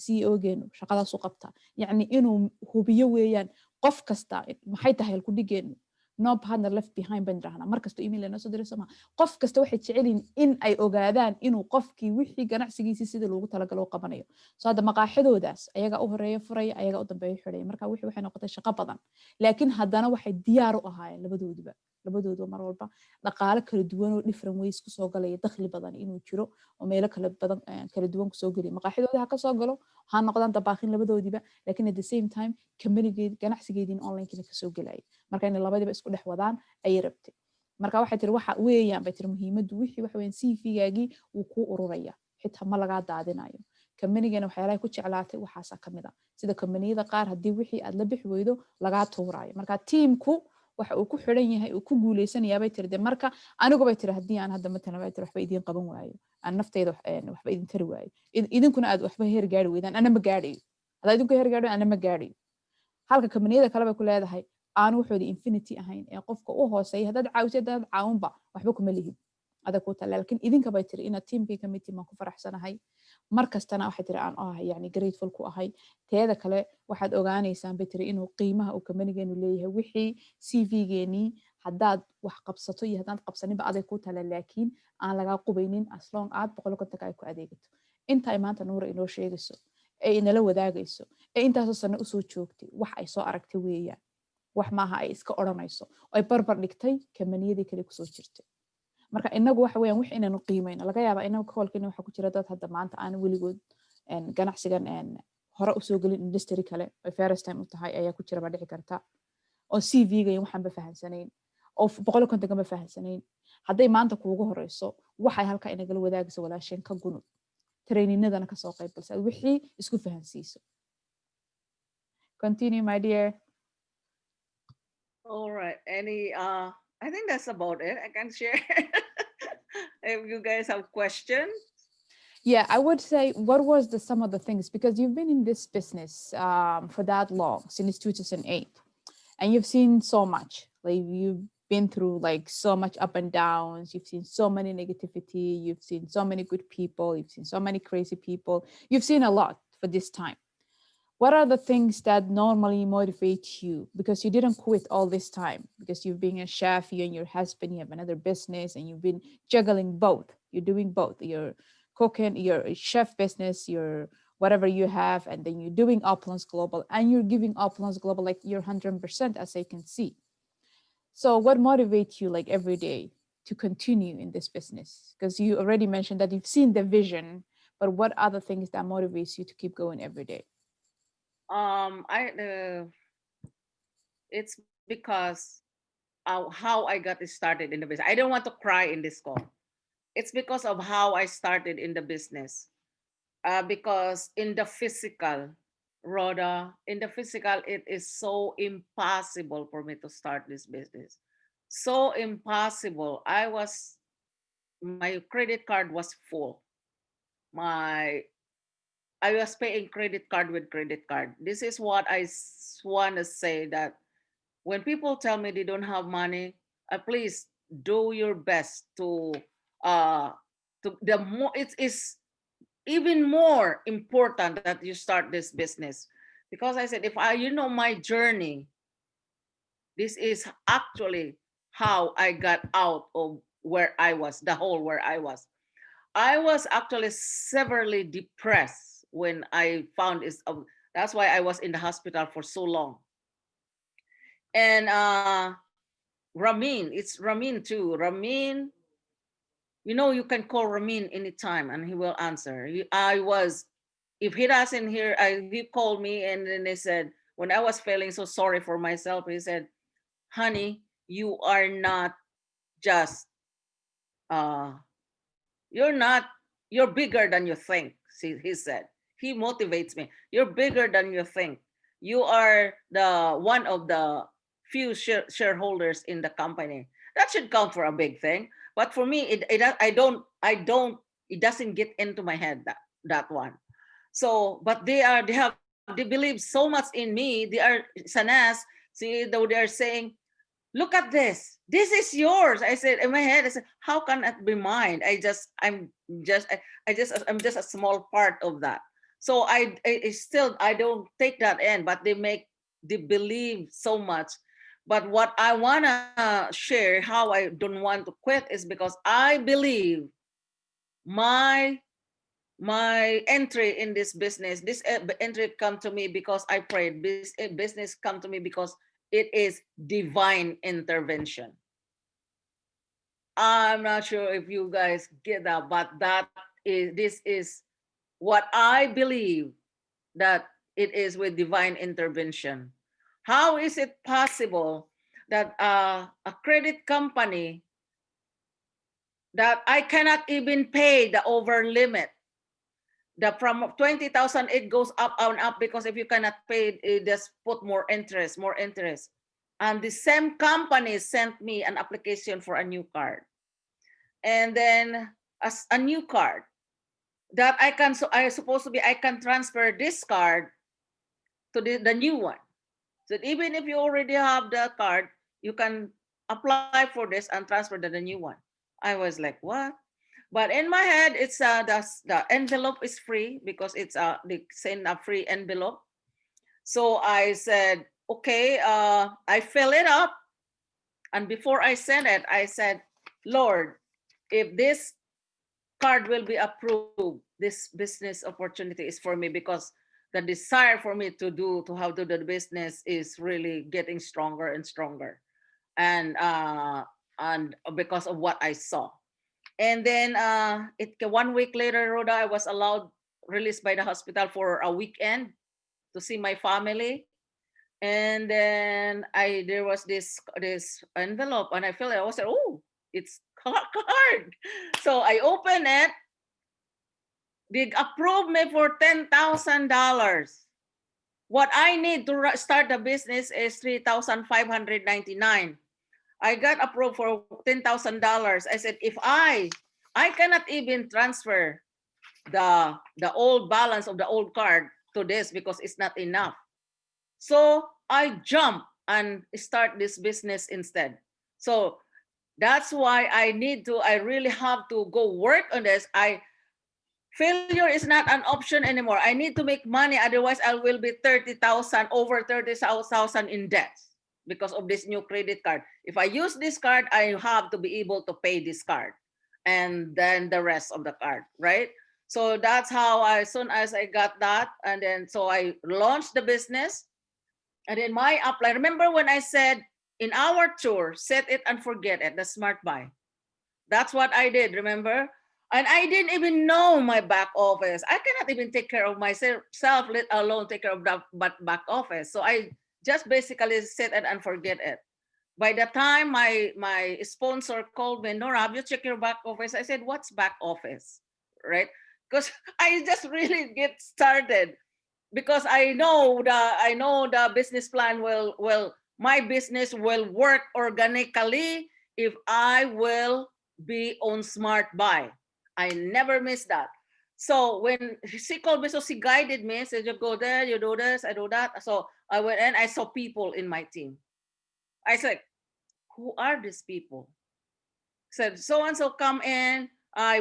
CEO-geenu shaqadaasuu qabtaa. yacni inuu hubiyo weeyaan qof kasta maxay tahay halku dhigeenu. no partner left behind baan idhahnaa markasta email noo soo diray sooma. qof kasta waxay jecelyiin in ay ogaadaan inuu qofkii wixii ganacsigiisii sida loogu talagalo u qabanayo. so hadda maqaaxidoodaas ayaga u horeeya furaya, ayaga u dambeeya xidhaya. marka wixii waxay noqotay shaqo badan, laakiin haddana waxay diyaar u ahaayeen labadooduba mar walba dhaqaale kala duwan oo different ways kusoo galaya, dakhli badan inuu jiro oo meelo kala duwan kusoo gelaya. maqaaxidooda ha ka soo galo, ha noqdaan dabaaqin labadoodiba, laakiin at the same time company-geed ganacsigeediin online-kiina kasoo gelaya. marka inay labadiba isku dhex wadaan ayay rabtay. marka waxay tiri waxa weeyaan bay tiri muhiimaddu wixii waxa weeyaan CV-gaagii wuu kuu ururaya, xitaa ma lagaa daadinayo. company-geena waxyaalaha ku jeclaatay waxaasaa kamid ah. sida company-yada qaar haddii wixii aad la bixi weydo lagaa tuuraayo. marka tiimku waxa uu ku xiran yahay uu ku guuleysanayaa bay tiri. marka anigu bay tiri haddii aan hadda matalan bay tiri waxba idiin qaban waayo, aan naftayda waxba idin tari waayo, idinkuna aad waxba heer gaari weydaan, ana ma gaadhayo. haddaa idinku heer gaadho ana ma gaadhayo. halka company-yada kale bay ku leedahay aan waxoodii infinity ahayn ee qofka u hooseeya haddaad caawiso haddaad caawinba waxba kuma lihid adag ku taala. laakiin idinka bay tiri inaad tiimkii ka mid tihiin baan ku faraxsanahay. markastana waxay tiri aan ahay yani grateful ku ahay. teeda kale waxaad ogaanaysaan bay tiri inuu qiimaha uu company-geenu leeyahay. wixii CV-geenii haddaad wax qabsato iyo haddaad qabsaninba aday ku taala, laakiin aan lagaa qubaynin as long aad 150 ay ku adeegato. inta ay maanta Noora inoo sheegayso ee inala wadaagayso ee intaasoo sano usoo joogtay wax ay soo aragtay weeyaan. wax maaha ay iska odhanayso oo ay barbar dhigtay company-yadii kale kusoo jirtay. marka inagu waxa weeyaan wax inaanu qiimayno laga yaabaa inagu koolkeena waxa ku jira dad hadda maanta aan weligood ganacsigan hore usoo gelin industry kale oo first time u tahay ayaa ku jira ba dhici karta oo CV-ga waxaan ba fahansanayn oo 150 ma fahansanayn. hadday maanta kuugu horeyso waxay halka inagala wadaagayso walaasheen ka gunud traininadana ka soo qayb galsa wixii isku fahansiiso. Continue my dear. All right. I think that's about it. I can share if you guys have questions. Yeah, I would say, what was some of the things, because you've been in this business for that long, since 2008, and you've seen so much. Like, you've been through like so much up and downs. You've seen so many negativity. You've seen so many good people. You've seen so many crazy people. You've seen a lot for this time. What are the things that normally motivate you? Because you didn't quit all this time, because you've been a chef, you and your husband, you have another business, and you've been juggling both. You're doing both. You're cooking, your chef business, your whatever you have, and then you're doing Opulence Global, and you're giving Opulence Global like your 100%, as I can see. So what motivates you like every day to continue in this business? Because you already mentioned that you've seen the vision, but what other things that motivates you to keep going every day? I It's because how I got started in the business. I don't want to cry in this call. It's because of how I started in the business. Because in the physical, Rhoda, in the physical, it is so impossible for me to start this business. So impossible. My credit card was full. My I was paying credit card with credit card. This is what I want to say, that when people tell me they don't have money, please do your best uh the more it is even more important that you start this business, because I said, if I my journey, this is actually how I got out of where I was, the hole where I was. I was actually severely depressed when I found it. That's why I was in the hospital for so long. And Ramin, it's Ramin too. Ramin, you can call Ramin anytime and he will answer. If he doesn't hear, he called me and then they said, when I was feeling so sorry for myself, he said, honey, you are not just, uh, you're not, you're bigger than you think, he said. He motivates me. You're bigger than you think. You are the one of the few shareholders in the company. That should count for a big thing. But for me, it doesn't get into my head, that one. So, but they believe so much in me. They are sanas. See, though they are saying, look at this, this is yours. I said in my head, I said, how can it be mine? I'm just a small part of that. So I don't take that in, but they believe so much. But what I want to share, how I don't want to quit, is because I believe my entry in this entry come to me because I prayed. This business come to me because it is divine intervention. I'm not sure if you guys get that, but this is what I believe, that it is with divine intervention. How is it possible that a credit company that I cannot even pay the over limit, from 20,000 it goes up and up, because if you cannot pay it just put more interest, and the same company sent me an application for a new card, and then as a new card that I can transfer this card to the new one. So even if you already have the card, you can apply for this and transfer to the new one. I was like, what? But in my head, it's the envelope is free, because it's they send a free envelope. So I said, okay, I fill it up, and before I sent it, I said, Lord, if this card will be approved, this business opportunity is for me, because the desire for me to how to do the business is really getting stronger and stronger, and because of what I saw. And then 1 week later, Rhoda, I was allowed released by the hospital for a weekend to see my family. And then there was this envelope, and I felt it. I was like, oh, it's card. So I opened it. They approved me for $10,000. What I need to start the business is $3,599. I got approved for $10,000. I said, if I cannot even transfer the old balance of the old card to this because it's not enough. So I jump and start this business instead. So that's why I really have to go work on this. Failure is not an option anymore. I need to make money, otherwise I will be 30,000, over 30,000 in debt because of this new credit card. If I use this card, I have to be able to pay this card and then the rest of the card, right? So that's how as soon as I got that, and then so I launched the business. And then my apply, remember when I said in our tour, set it and forget it, the smart buy. That's what I did, remember? And I didn't even know my back office. I cannot even take care of myself, let alone take care of the back office. So I just basically set it and forget it. By the time my sponsor called me, Norah, have you checked your back office? I said, what's back office, right? Because I just really get started because I know the business plan will my business will work organically if I will be on smart buy. I never miss that. So when she called me, so she guided me, said you go there, you do this, I do that. So I went and I saw people in my team. I said, who are these people? Said so and so come in.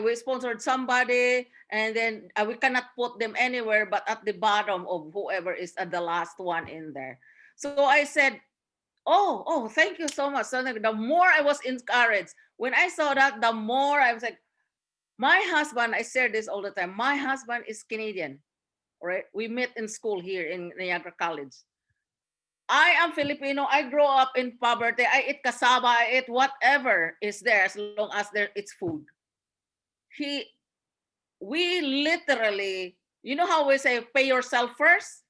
We sponsored somebody, and then we cannot put them anywhere but at the bottom of whoever is at the last one in there. So I said, oh, thank you so much. So the more I was encouraged, when I saw that, the more I was like, my husband, I share this all the time. My husband is Canadian, right? We met in school here in Niagara College. I am Filipino. I grow up in poverty. I eat cassava. I eat whatever is there as long as it's food. We literally, you know how we say, pay yourself first?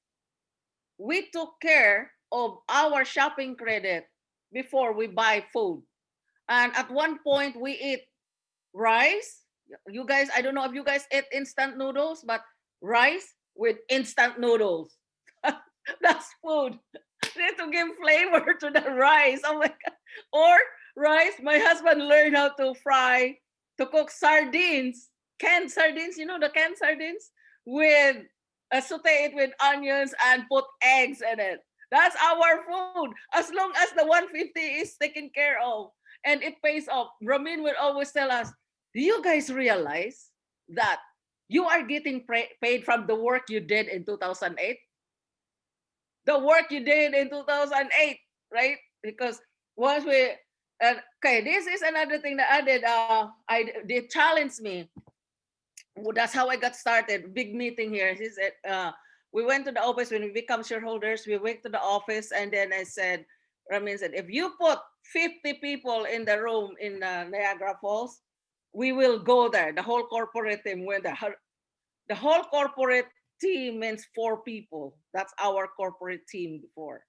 We took care of our shopping credit before we buy food. And at one point, we eat rice. You guys, I don't know if you guys ate instant noodles, but rice with instant noodles. That's food. Need to give flavor to the rice. Oh my God. Or rice, my husband learned how to cook sardines, canned sardines, you know the canned sardines? With, saute it with onions and put eggs in it. That's our food. As long as the 150 is taken care of and it pays off. Ramin will always tell us, do you guys realize that you are getting paid from the work you did in 2008? The work you did in 2008, right? Because once we, okay, this is another thing that I did. They challenged me. That's how I got started. Big meeting here. He said, we went to the office when we become shareholders. We went to the office, and then I said, Ramin said, if you put 50 people in the room in Niagara Falls, we will go there. The whole corporate team went there. The whole corporate team means 4 people. That's our corporate team before.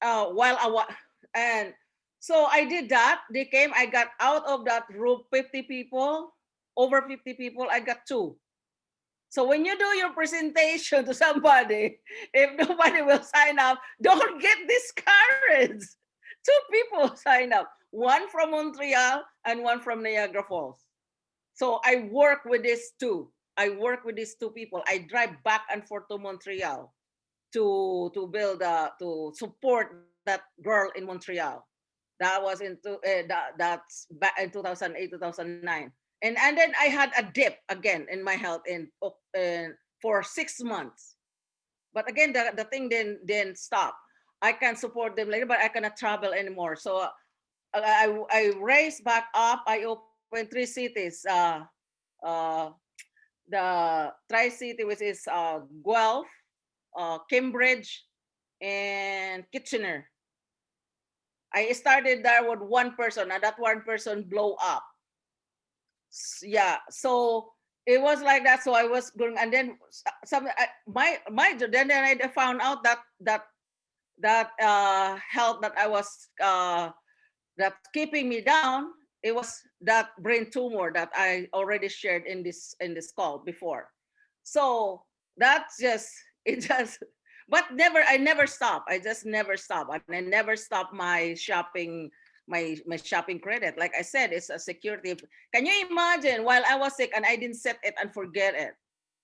And so I did that. They came. I got out of that room 50 people, over 50 people. I got 2. So when you do your presentation to somebody, if nobody will sign up, don't get discouraged. 2 people sign up. One from Montreal and one from Niagara Falls. So I work with these 2. I work with these 2 people. I drive back and forth to Montreal to build to support that girl in Montreal. That was that's back in 2008, 2009. And then I had a dip again in my health for 6 months. But again, the thing then stop. I can support them later, but I cannot travel anymore. So I raised back up. I opened 3 cities. The Tri-City, which is Guelph, Cambridge, and Kitchener. I started there with 1 person, and that 1 person blow up. Yeah, so it was like that. So I was going, and then then I found out that health that I was that keeping me down. It was that brain tumor that I already shared in this call before. So that's just it just but I never stop. I just never stop. And I never stop my shopping my shopping credit. Like I said, it's a security. Can you imagine while I was sick and I didn't set it and forget it?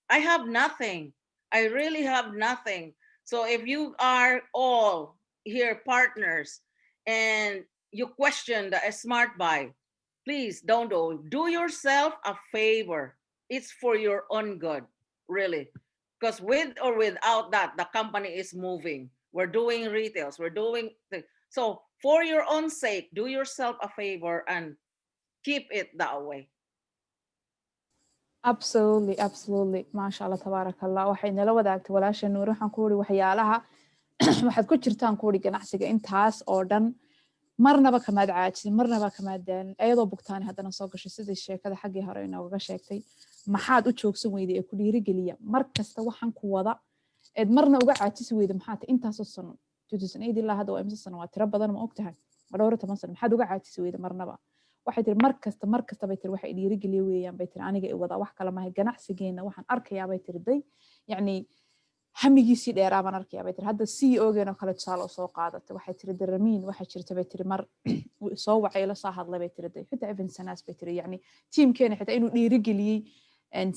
I have nothing. I really have nothing. So if you are all here partners and you question the smart buy, please don't do yourself a favor. It's for your own good, really. Because with or without that, the company is moving. We're doing retails. We're doing so for your own sake, do yourself a favor and keep it that way. absolutely maasha allah tabaaraka allah waxay nala wadaagtay walaasha nuur waxaan ku wari waxyaalaha waxaad ku jirtaan ku wari ganacsiga intaas oo dhan marnaba kamaad caajin marnaba kamaad daalin ayadoo bugtaan haddana soo gashay sidii sheekada xaggii hore inooga sheegtay maxaad u joogsan weyday ee ku dhiirigeliya mar kasta waxaan ku wada eed marna uga caajisi weyda maxaad intaasoo sano 2008 ilaa hadda waa imse sano waa tiro badan ma ogtahay waa dhowr 10 sano maxaad uga caajisi weyda marnaba waxay tiri mar kasta bay tiri waxay dhiirigeliya weeyaan bay tiri aniga wada wax kala maahay ganacsigeena waxaan arkayaa bay tiri day yacni hamigiisii dheeraa baan arkayaa bay tiri hadda CEO-geena kale tusaale soo qaadatay waxay tiri daramiin waxay jirta bay tiri mar soo wacay la soo hadlay bay tiri day xitaa even sanaas bay tiri yacni tiimkeena xitaa inuu dhiirigeliyey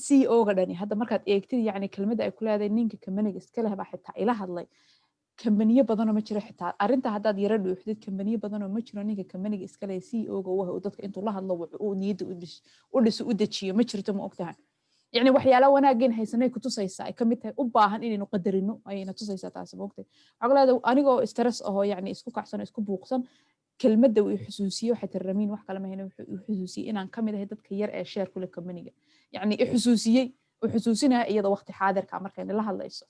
CEO-ga dhani hadda markaad eegtid yacni kelmadda ay ku leedahay ninka kambaniga iska leh baa xitaa ila hadlay kambaniyo badanoo ma jiro xitaa arrinta haddaad yara dhuuxdid kambaniyo badanoo ma jiro ninka kambaniga iska leh CEO-ga uu dadka intuu la hadlo uu niyadda u dejiyo ma jirto ma ogtahay يعني وحيالا wanaageen haysanay ku tusaysaa ay kamid tahay u baahan inaynu qadarino ayna tusaysaa taas moogtay aqlaada anigoo stress ah yani isku kacsan isku buuqsan kelmadda uu xusuusiyo waxa tiramiin wax kale ma hayno uu xusuusiyo inaan kamid ahay dadka yar ee share kula company-ga yani xusuusinaa iyada waqti xaadirka markay la hadlayso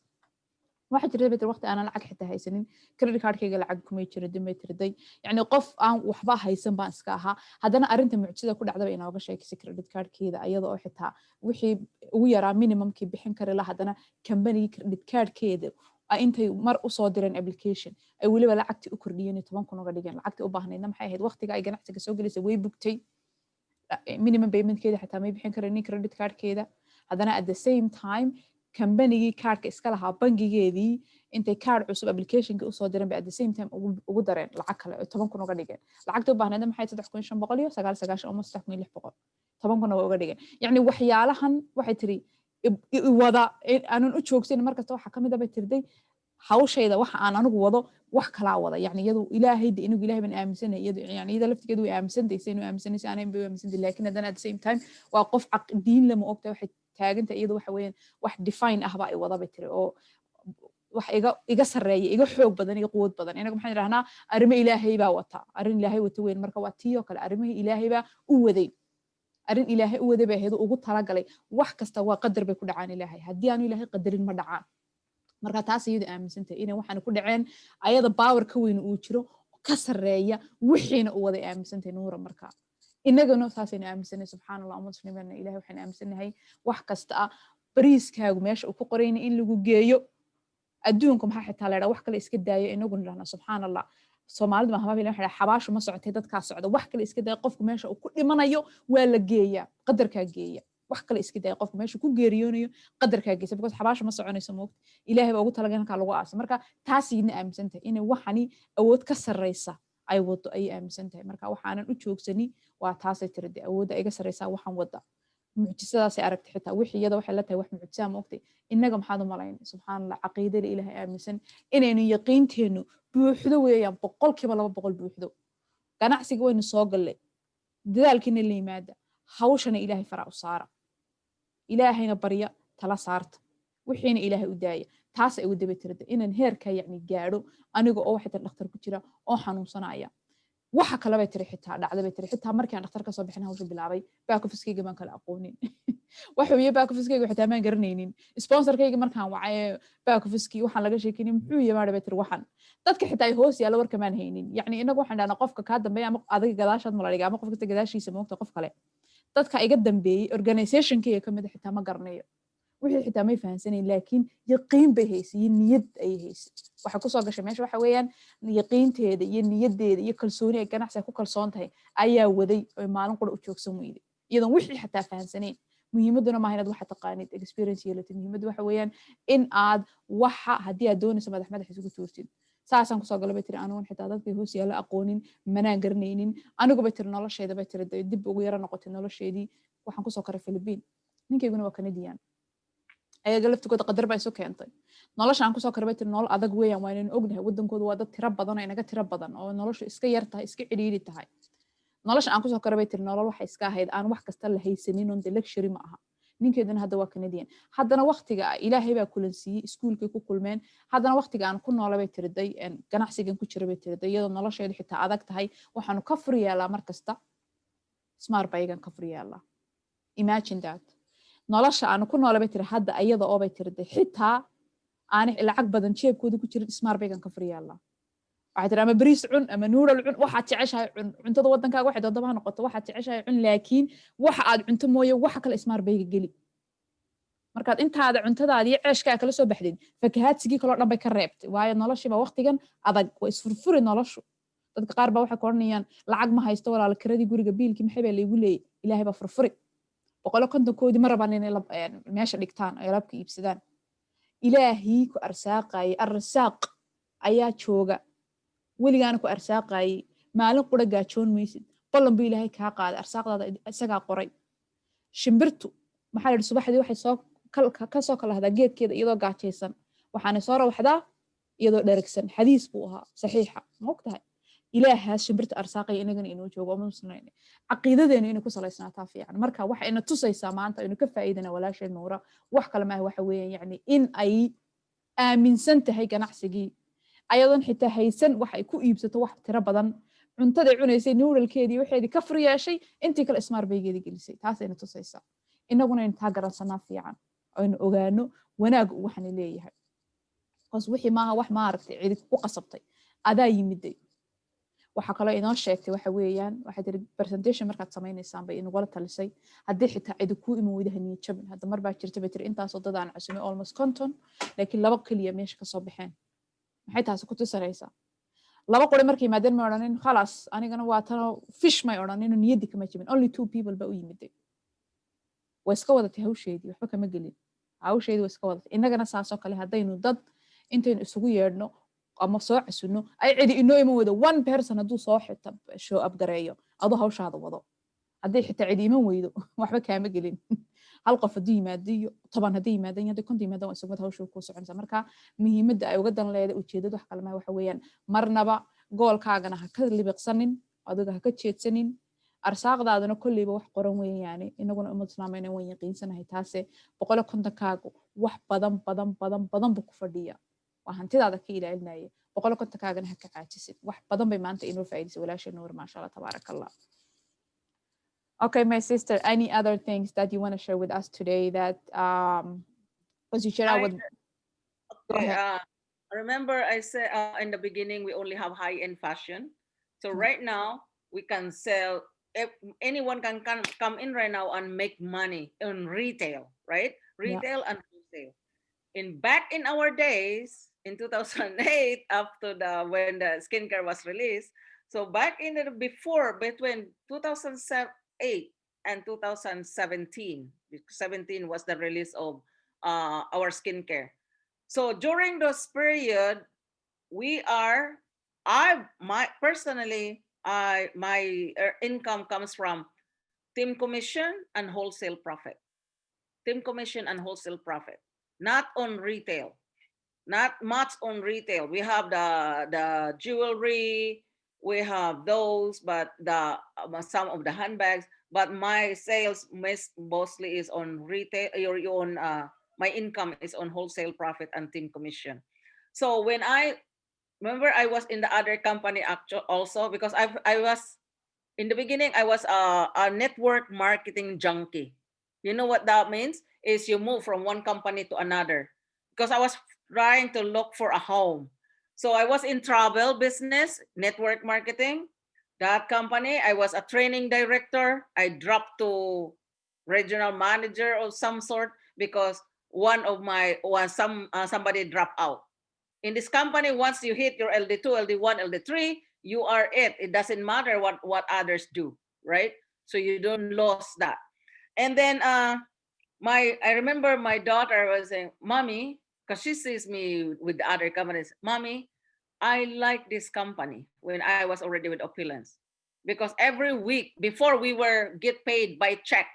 waxa jirta beter waqti aan lacag xitaa haysanin credit card-kayga lacag kuma jiro dimay tirday yani qof aan waxba haysan baan iska ahaa haddana arrinta mucjisada ku dhacday inooga sheekay credit card-keeda iyadoo xitaa wixii ugu yaraa minimumkii bixin kari la haddana company credit card-keeda intay mar u soo direen application ay waliba lacagtii u kordhiyeen 10 kun uga dhigeen lacagtii u baahnaydna maxay ahayd waqtiga ay ganacsiga soo gelisay way bugtay minimum payment-keeda xitaa may bixin karin credit card-keeda haddana at the same time company cardka iska lahaa bangigeedii intay card cusub application-ka u soo direen at the same time ugu dareen lacag kale 10 kun uga dhigeen lacagta u baahnaydna maxay 3500 iyo 999 ama 3600 10 kun uga dhigeen yani waxyaalahan waxay tiri wada aanan u joogsan markasta waxa kamid ah bay tirday hawshayda waxa aan anigu wado wax kala wada yani iyadu ilaahay inuu ilaahay ban aaminsanay yani iyada laftigeedu way aaminsantaysay inuu aaminsanaysa aanay bay aaminsantahay laakiin haddana at the same time waa qof diin lama ogta waxay taaganta iyadu waxa weeyaan wax define ah baa ay wada bay tiri oo wax iga sareeya iga xoog badan iyo quwad badan inaga maxaan rahnaa arrimo ilaahay baa wata arrin ilaahay wata weyn marka waa tiyo kale arrimaha ilaahay baa u waday arrin ilaahay u waday baa heedo ugu talagalay wax kasta waa qadar bay ku dhacaan ilaahay haddii aanu ilaahay qadarin ma dhacaan marka taas iyadu aaminsantahay inay waxaan ku dhaceen ayada power ka weyn uu jiro ka sareeya wixiina u wada aaminsantahay nuura marka inagana taasayna aaminsanay subxaanallah muslimiina ilaahay waxaan aaminsanahay wax kasta bariiskaagu meesha uu ku qorayna in lagu geeyo adduunku maxaa xitaa leeyahay wax kale iska daayo inagu nidhaahna subxaanallah Soomaalida ma habaa ilaahay xabaashu ma socotay dadka socda wax kale iska daayo qofku meesha uu ku dhimanayo waa la geeyaa qadarka geeya wax kale iska daayo qofku meesha ku geeriyoonayo qadarka geeysa because xabaashu ma soconayso moogta ilaahay baa ugu talagalay halka lagu aaso marka taasina aaminsantahay inay waxani awood ka sareysa ay wado ay aaminsantahay marka waxaanan u joogsani waa taasay tirade awoodda iga sareysa waxaan wada mucjisadaas ay aragtay xitaa wixii iyada waxay la tahay wax mucjisa ma ogtay inaga maxaad u malaynay subxaanallah caqiidada ilaahay aaminsan inaynu yaqiinteenu buuxdo weeyaan 200% buuxdo ganacsiga waynu soo galay dadaalkiina la yimaada hawshana ilaahay fara u saara ilaahayna barya tala saarta wixiina ilaahay u daaya taas ay u daba tirada inaan heerka yacni gaadho aniga oo waxa dhakhtar ku jira oo xanuunsanaya waxa kale bay tiri xitaa dhacday bay tiri xitaa markii aan dhakhtar ka soo bixin hawsha bilaabay back office-kayga baan kala aqoonin waxa weeye back office-kayga xitaa maan garanaynin sponsor-kayga markaan wacay back office-kii waxaan laga sheekinay muxuu yahay bay tiri waxan dadka xitaa ay hoos yaala warka maan haynin yacni inagu waxaan dhahnaa qofka ka dambeeya ama adiga gadaashaad ma la dhigaa ama qofka gadaashiisa moogta qof kale dadka iga dambeeyay organization-kayga kamid xitaa ma garanayo wixii xitaa may fahansaneen laakiin yaqiin bay haysay niyad ay haysay waxa ku soo gashay meesha waxa weeyaan yaqiinteeda iyo niyadeeda iyo kalsooni ay ganacsiga ku kalsoon tahay ayaa waday oo maalin qura u joogsan weyday iyadan wixii xitaa fahansaneen muhiimaduna ma inaad waxa taqaanid experience yeelatid muhiimadu waxa weeyaan in aad waxa hadii aad doonayso madax isugu tuurtid saasaan kusoo galay bay tiri anigoon xitaa dadkii hoos yaalla aqoonin manaan garanaynin anigu bay tiri nolosheeda bay tiri dib ugu yara noqotay nolosheedii waxaan kusoo koray Philippine ninkayguna waa Canadian ayaga laftigooda qadar baa isu keentay nolosha aan kusoo koray bay tiri nolol adag weeyaan waa inaan ognahay wadankooda waa dad tiro badan oo inaga tiro badan oo noloshu iska yar tahay iska cidhiidhi tahay nolosha aan kusoo koray bay tiri nolol waxay iska ahayd aan wax kasta la haysanin on the luxury ma aha ninkeeduna hadda waa Canadian haddana waqtiga ilaahay baa kulansiiyey iskuulkay ku kulmeen haddana waqtiga aan ku noolay bay tiriday ganacsigan ku jira bay tiriday iyadoo nolosheedu xitaa adag tahay waxaanu ka fur yeelaa mar kasta smart baygan ka fur yeelaa imagine that nolosha aan ku noolay bay tiri hadda iyada oo bay tiriday xitaa aan lacag badan jeebkooda ku jirin smart baygan ka fur yeelaa waxay tiri ama bariis cun ama noodle cun waxaad jeceshahay cun cuntada wadankaaga waxay doodaba ha noqoto waxaad jeceshahay cun laakiin waxa aad cunto mooye waxa kale smart bayga geli markaad intaada cuntadaada iyo ceeshkaa kala soo baxdeen fakahaadsigii kaloo dhan bay ka reebtay waayo noloshiiba waqtigan adag waa isfurfuri noloshu dadka qaar baa waxay koranayaan lacag ma haysto walaal kiradii guriga biilkii maxay baa laygu leeyay ilaahay baa furfuri 150 ma rabaan inay meesha dhigtaan ay labka iibsadaan ilaahii ku arsaaqayay arsaaq ayaa jooga weligaana ku arsaaqayay maalin qura gaajoon maysid ballan buu ilaahay kaa qaaday arsaaqdaada isagaa qoray shimbirtu maxaa la yidhi subaxdii waxay soo ka soo kala hadaa geedkeeda iyadoo gaajaysan waxaana soo rawaxdaa iyadoo dheragsan xadiis buu ahaa saxiixa ma ogtahay ilaahaas shimbirta arsaaqaya inagana inuu joogo oma musnayn caqiidadeena inay ku salaysnaataa fiican marka waxa ina tusaysaa maanta inuu ka faa'iidana walaashay Nuura wax kale ma waxa weeyaan yacni in ay aaminsan tahay ganacsigii ayadoon xitaa haysan wax ay ku iibsato wax tiro badan cuntada ay cunaysay noodlekeedii waxeedii ka fur yeeshay intii kale smart baygeedii gelisay taasayna tusaysaa inaguna in taa garansanaa fiican aynu ogaano wanaag waxaan leeyahay qos wixii maaha wax ma aragtay cid ku qasabtay adaa yimiday waxa kale inoo sheegtay waxa weeyaan waxa tiri presentation markaad sameeynaysan bay inagula talisay haddii xitaa cid ku iman weydaha niyad jabin hadda mar baa jirta bay tiri intaas oo dad aan cusumay almost conton laakiin laba kaliya meesha ka soo baxeen maxay taas ku tusanaysaa laba qori markay maadeen ma oranin khalaas anigana waa tan fish may oranin niyadii kama jabin only 2 people ba u yimiday way iska wadatay hawsheedii waxba kama gelin hawsheedii way iska wadatay inagana saasoo kale haddaynu dad intaynu isugu yeedhno ama soo casuno ay cidi inoo iman wado one person hadduu soo xita show up gareeyo adoo hawshaada wado haddii xitaa cidi iman weydo waxba kaama gelin hal qof hadduu yimaadiyo 10 haddii yimaadaan haddii 50 yimaadaan waa isagoo hawshu ku soconaysa marka muhiimadda ay uga dan leedahay ujeedadu wax kale ma waxa weeyaan marnaba goolkaagana ha ka libiqsanin adiga ha ka jeedsanin arsaaqdaadana kulliba wax qoran weeyaan inaguna umad islaameyna waan yaqiinsanahay taase 150kaagu wax badan buu ku fadhiyaa waa hantidaada ka ilaalinaya 150kaagana ha ka caajisid wax badan bay maanta inoo faa'iideyso walaashay Nuur ma sha Allah tabarakallah. Okay, my sister, any other things that you want to share with us today that was you share out with okay, remember I said in the beginning we only have high-end fashion. So right now we can sell, if anyone can come in right now and make money in retail, right? Retail and wholesale. Back in our days in 2008, after when the skincare was released, so back in the between 2008 and 2017, 17 was the release of our skincare. So during this period, my income comes from team commission and wholesale profit. Team commission and wholesale profit, not on retail, not much on retail. We have the jewelry, we have those, but some of the handbags. But my sales mostly is on retail. My income is on wholesale profit and team commission. So when I remember, I was in the other company also because I was in the beginning. I was a network marketing junkie. You know what that means? Is you move from one company to another because I was trying to look for a home. So I was in travel business, network marketing. That company, I was a training director. I dropped to regional manager of some sort because somebody dropped out. In this company, once you hit your LD2, LD1, LD3, you are it. It doesn't matter what others do, right? So you don't lose that. And then I remember my daughter was saying, "Mommy," because she sees me with the other companies, "Mommy, I like this company when I was already with Opulence, because every week before we were get paid by check,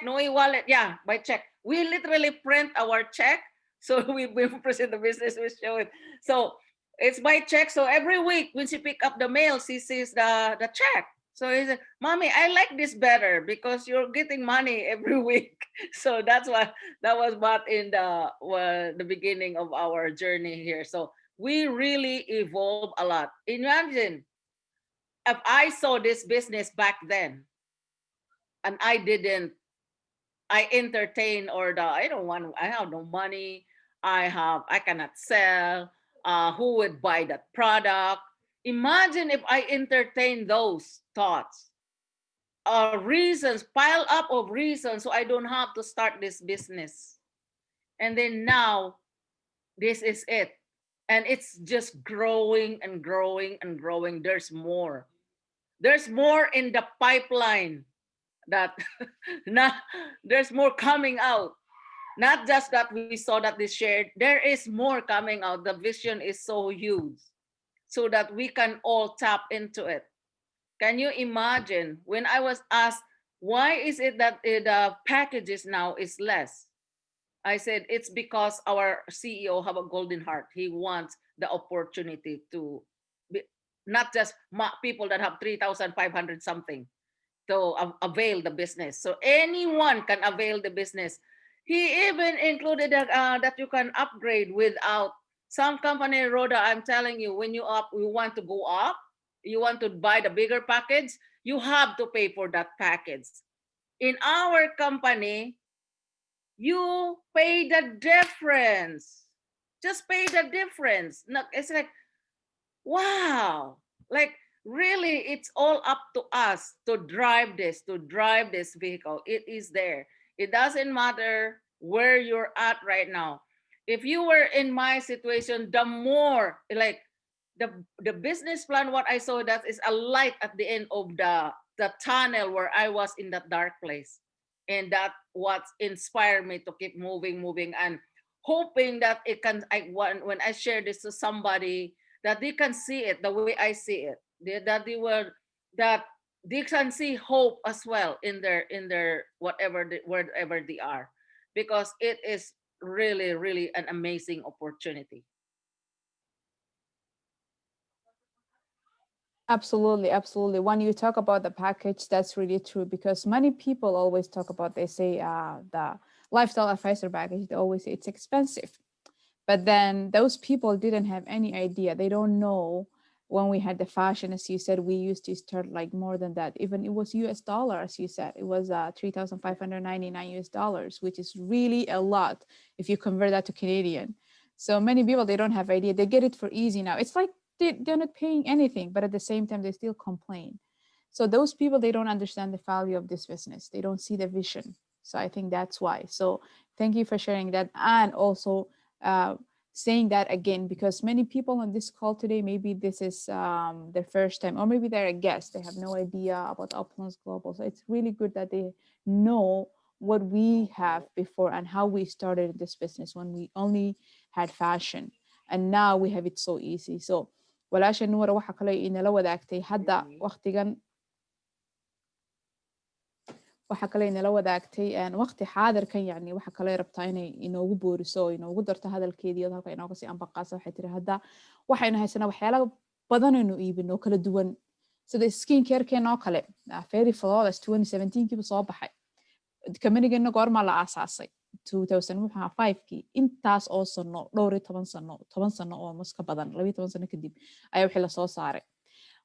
no e-wallet, yeah, by check. We literally print our check. So we present the business, we show it. So it's by check. So every week when she pick up the mail, she sees the check. So he said, Mommy, I like this better because you're getting money every week. So that was what in the beginning of our journey here. So we really evolved a lot. Imagine if I saw this business back then and I entertain, or I have no money, I cannot sell, who would buy that product? Imagine if I entertain those thoughts, reasons, pile up of reasons, so I don't have to start this business. And then now, this is it. And it's just growing and growing and growing. There's more. There's more in the pipeline that now there's more coming out. Not just that we saw that this shared, there is more coming out. The vision is so huge so that we can all tap into it. Can you imagine when I was asked, why is it that the packages now is less? I said, it's because our CEO have a golden heart. He wants the opportunity to be, not just people that have 3,500 something to avail the business. So anyone can avail the business. He even included that you can upgrade without some company, Rhoda, I'm telling you, when you want to go up, you want to buy the bigger package, you have to pay for that package. In our company, you pay the difference. Just pay the difference. It's like, wow. Like, really, it's all up to us to drive this vehicle. It is there. It doesn't matter where you're at right now. If you were in my situation, the more, like, the business plan, what I saw, that is a light at the end of the tunnel where I was in that dark place. And that what inspired me to keep moving, and hoping that it can, when I share this to somebody, that they can see it the way I see it, that they can see hope as well in their wherever they are, because it is really, really an amazing opportunity. Absolutely, absolutely. When you talk about the package, that's really true, because many people always talk about, they say the lifestyle advisor package, they always say it's expensive. But then those people didn't have any idea. They don't know when we had the fashion, as you said, we used to start like more than that. Even it was US dollar, as you said, it was 3,599 US dollars, which is really a lot if you convert that to Canadian. So many people, they don't have idea. They get it for easy now. It's like they're not paying anything, but at the same time, they still complain. So those people, they don't understand the value of this business. They don't see the vision. So I think that's why. So thank you for sharing that. And also saying that again, because many people on this call today, maybe this is their first time, or maybe they're a guest. They have no idea about Opulence Global. So it's really good that they know what we have before and how we started this business when we only had fashion. And now we have it so easy. So walaasha Noora waxa kale inala wadaagtay hadda waqtigan waxa kale inala wadaagtay waqti xaadirkan, yani waxa kale rabtaa inay inoogu booriso oo inoogu darto hadalkeedii oo halka inooga sii anbaqaasa. Waxay tiri hadda waxaynu haysanaa waxyaalo badan aynu iibino kala duwan, sida skin care-keena oo kale. Fairy Flawless 2017-kiiba soo baxay. Kamanigeena goormaa la aasaasay 2005-kii. Intaas oo sano, dhowr iyo 10 sano oo muska badan, 12 sano kadib ayaa wixii la soo saaray.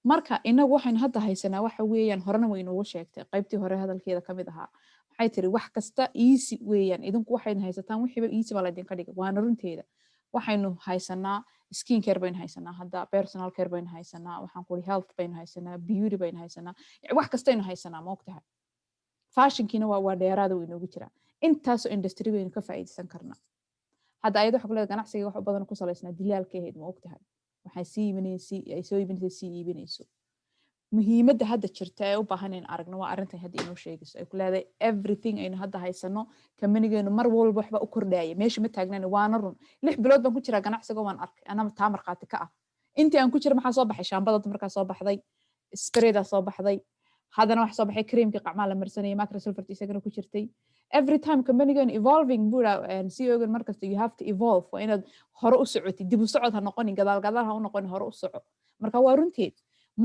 Marka inagu waxaynu hadda haysanaa waxa weeyaan, horena way inoogu sheegtay qaybtii hore hadalkeeda ka mid ahaa. Waxay tiri wax kasta easy weeyaan, idinku waxaynu haysataan wixiiba easy baa laydinka dhigay. Waana runteeda. Waxaynu haysanaa skin care baynu haysanaa, hadda personal care baynu haysanaa, waxaan ku health baynu haysanaa, beauty baynu haysanaa, wax kastaynu haysanaa, ma ogtahay. Fashionkiina waa dheeraada way inoogu jiraa. Intaasoo industry baynu ka faa'iideysan karnaa. Hadda ayadu waxa kale ganacsiga wax badan ku salaysnaa dilaalkeed, ma ogtahay. Waxay sii iibinayso, ay soo iibinayso, sii iibinayso. muhiimadda hadda jirta ee u baahan in aragno waa arrintan hadda inoo sheegayso ay ku leedahay everything aynu hadda haysano kamanigeenu mar walba waxba u kordhaya meesha ma taagnaan waana run 6 bilood baan ku jiraa ganacsiga waan arkay anama taa markhaati ka ah intii aan ku jira maxaa soo baxay shaambada markaa soo baxday sprayda soo baxday haddana wax soo baxay creamkii qacmaha la marsanayay microsulfate isagana ku jirtay every time kamanigeenu evolving buura CEO-gan markasta you have to evolve waa inaad hore u socotid dib u socod ha noqonin gadaal gadaal ha u noqonin hore u soco marka waa runteed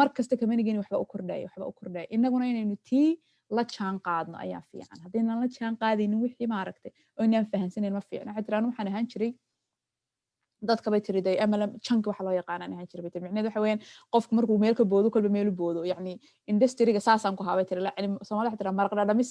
markasta kamanigeeni waxba u kordhaya inaguna inaynu tii la jaan qaadno ayaa fiican haddaynan la jaan qaadaynin wixii maaragtay oo inaan fahansanayn ma fiicna waxay tiraan waxaan ahaan jiray dadka bay tiri day MLM chunk waxa loo yaqaan ahaan jiray bay tiri micnaheedu waxa weeyaan qofku markuu meel ka boodo kolba meel u boodo yani industry-ga saasaan ku haabay tiri la Soomaaliya tira maraq dhadhamis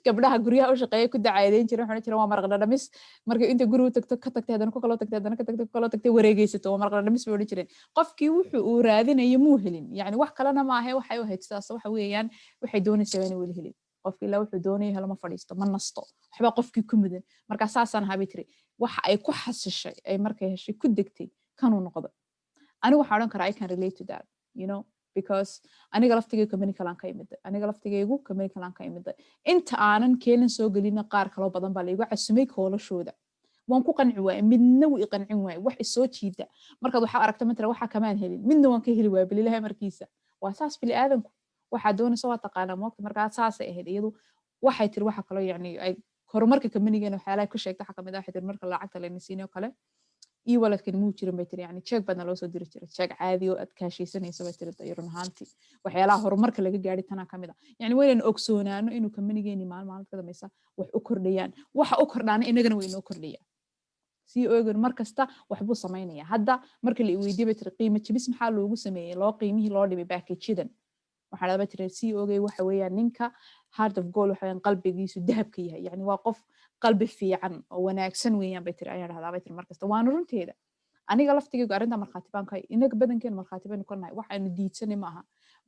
gabdhaha guryaha u shaqeeya ku dacaydeyn jiray waxaan jiray waa maraq dhadhamis markay inta guriga tagto ka tagtay hadana ku kala tagtay hadana ka tagtay ku kala tagtay wareegaysato waa maraq dhadhamis bay odhan jireen qofkii wuxuu uu raadinayo muu helin yani wax kalena ma ahe waxay u hayd sidaas waxa weeyaan waxay doonaysaa inay weli helin qofkii ilaa wuxuu doonayo helo ma fadhiisto ma nasto waxba qofkii ku mudan marka saasaan habi tiri waxa ay ku xasishay ay markay heshay ku degtay kanuu noqdo anigu waxaan odhan karaa I can relate to that you know because aniga laftigaygu company kalaan ka imid aniga laftigaygu company kalaan ka imid inta aanan keenan soo gelin qaar kale badan baa la igu casumay koolashooda waan ku qanci waay midna wuu i qancin waay wax isoo jiida markaad waxa aragta matra waxa kamaan helin midna waan ka heli waay bililahay markiisa waa saas bili aadanku waxa doonaysa waa taqaana moogta markaa saas ay ahayd iyadu waxay tiri waxa kale yani ay horumarka kamanigeena waxyaalaha ku sheegta waxa kamid ah waxay tiri marka lacagta la nasiinay kale iyo waladkan muu jirin bay tiri yani check badna loo soo diri jiray check caadi oo aad kaashaysanayso bay tiri dayron ahaantii waxyaalaha horumarka laga gaari tana kamid ah yani waynan ogsoonaano inuu kamanigeeni maalmaha ka dambaysa wax u kordhayaan waxa u kordhaana inagana way inoo kordhayaan CEO-gan markasta waxbuu sameynaya hadda marka la weydiiyay bay tiri qiimo jibis maxaa loogu sameeyay loo qiimihii loo dhibay package-dan waxaa la tiri CEO-gay waxa weeyaan ninka heart of gold waxa weeyaan qalbigiisu dahabka yahay yani waa qof qalbi fiican oo wanaagsan weeyaan bay tiri ayaan dhahdaa bay tiri markasta waana runteeda aniga laftigaygu arrinta markhaati baan ka inaga badankeen markhaati baynu ka nahay waxaynu diidsanay maaha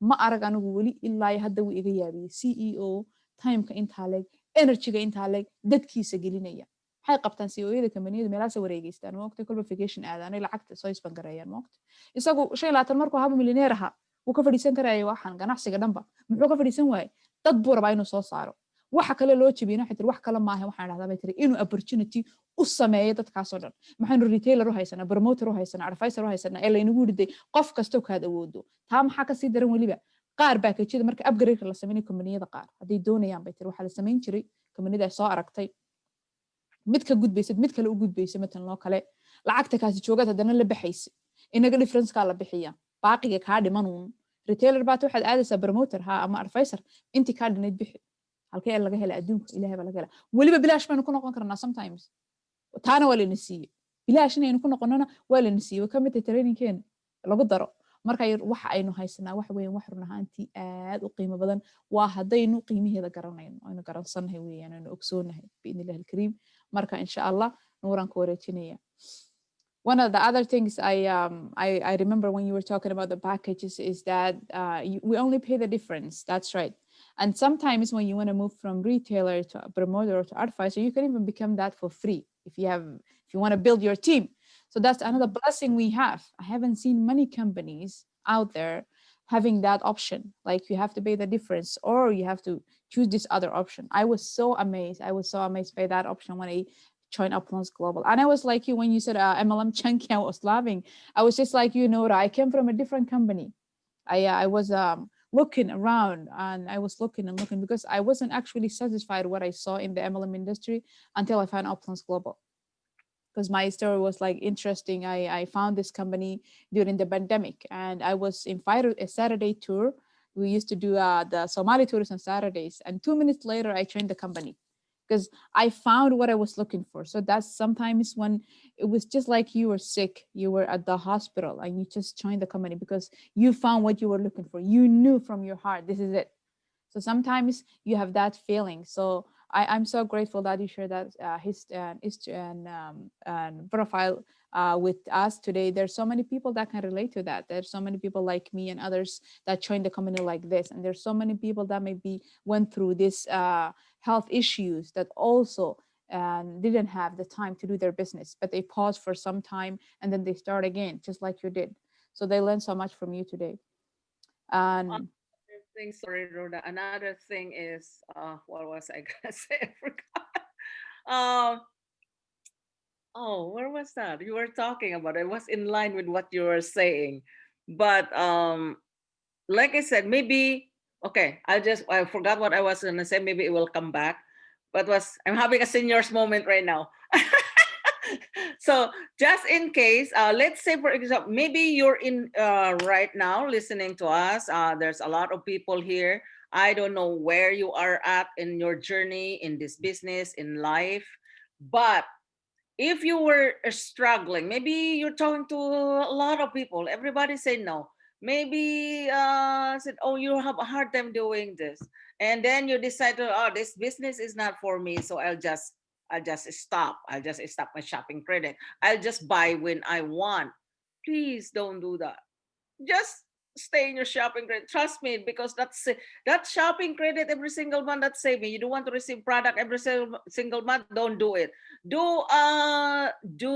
ma arag anigu weli ilaa hadda wuu iga yaabiyey CEO timeka intaa leeg energy-ga intaa leeg dadkiisa gelinaya waxay qabtaan CEO-yada kambaniyada meelahaas wareegeystaan moogtay kolba vacation aadaanay lacagta soo isbangareeyaan moogta isagu 25 markuu haba milyaneer ahaa wuu ka fadhiisan karaya waxaan ganacsiga dhanba muxuu ka fadhiisan waayay dad buu rabaa inuu soo saaro waxa kale loo jabiyay waxay tiri wax kale maaha waxaan dhahdaa bay tiri inuu opportunity u sameeyo dadkaasoo dhan maxaynu retailer u haysanaa promoter u haysanaa advisor u haysanaa ee laynagu riday qof kastoo kaad awoodo taa maxaa kasii daran weliba qaar package-da marka upgrade la sameeyay kambaniyada qaar hadday doonayaan bay tiri waxaa la sameyn jiray kambaniyada soo aragtay mid ka gudbaysid mid kale u gudbaysa matan loo kale lacagta kaasi joogad haddana la baxaysa inaga difference-ka la bixiya baaqiga kaa dhimanuun retailer baad waxaad aadaysaa promoter ha ama advisor intii kaa dhinayd bixi halkee laga hela adduunka ilaahay baa laga hela weliba bilaash baynu ku noqon karnaa sometimes taana waa layna siiyey bilaash inaynu ku noqonana waa layna siiyey ka mid trainingkeena lagu daro marka waxa aynu haysanaa wax weeyaan wax run ahaantii aad u qiimo badan waa haddaynu qiimaheeda garanayno aynu garansanahay weeyaan aynu ogsoonahay biidnillahi alkariim marka insha allah nuuran ku wareejinaya one of the other things I remember when you were talking about the packages is that we only pay the difference. That's right. And sometimes when you want to move from retailer to a promoter or to advisor, you can even become that for free if you want to build your team. So that's another blessing we have. I haven't seen many companies out there having that option. Like you have to pay the difference or you have to choose this other option. I was so amazed. I was so amazed by that option when I joined Opulence Global. And I was like you when you said MLM chunky, I was laughing. I was just like you, Norah. I came from a different company. I was looking around and I was looking and looking because I wasn't actually satisfied what I saw in the MLM industry until I found Opulence Global. Because my story was like interesting. I found this company during the pandemic and I was invited a Saturday tour. We used to do the Somali tours on Saturdays. And 2 minutes later, I joined the company. Because I found what I was looking for. So that's sometimes when it was just like you were sick, you were at the hospital and you just joined the company because you found what you were looking for. You knew from your heart, this is it. So sometimes you have that feeling. So I'm so grateful that you shared that and profile with us today. There's so many people that can relate to that. There's so many people like me and others that joined the company like this. And there's so many people that maybe went through this health issues that also didn't have the time to do their business, but they pause for some time and then they start again, just like you did. So they learned so much from you today. And Thing, sorry, Rhoda. Another thing is, what was I gonna say? I forgot. Um, oh, where was that? You were talking about it. Was in line with what you were saying, but like I said, maybe okay. I forgot what I was gonna say. Maybe it will come back. But I'm having a seniors moment right now. So just in case, let's say for example, maybe you're in right now listening to us. There's a lot of people here. I don't know where you are at in your journey in this business, in life, but if you were struggling, maybe you're talking to a lot of people, everybody say no. Maybe said, oh, you have a hard time doing this. And then you decide to, oh, this business is not for me. So I'll just stop. I'll just stop my shopping credit. I'll just buy when I want. Please don't do that. Just stay in your shopping credit. Trust me, because that shopping credit every single month, that's saving. You don't want to receive product every single month, don't do it. Do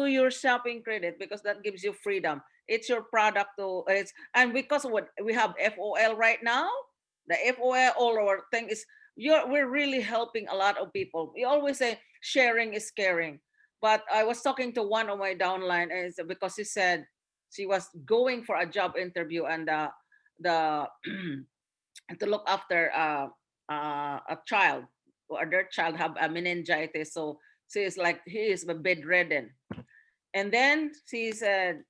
your shopping credit because that gives you freedom. It's your product to it's and because what we have FOL right now, the FOL all our thing is we're really helping a lot of people. We always say sharing is caring. But I was talking to one of my downline and because he said she was going for a job interview and the to look after a child or their child have a meningitis, so she is like he is bedridden. And then she said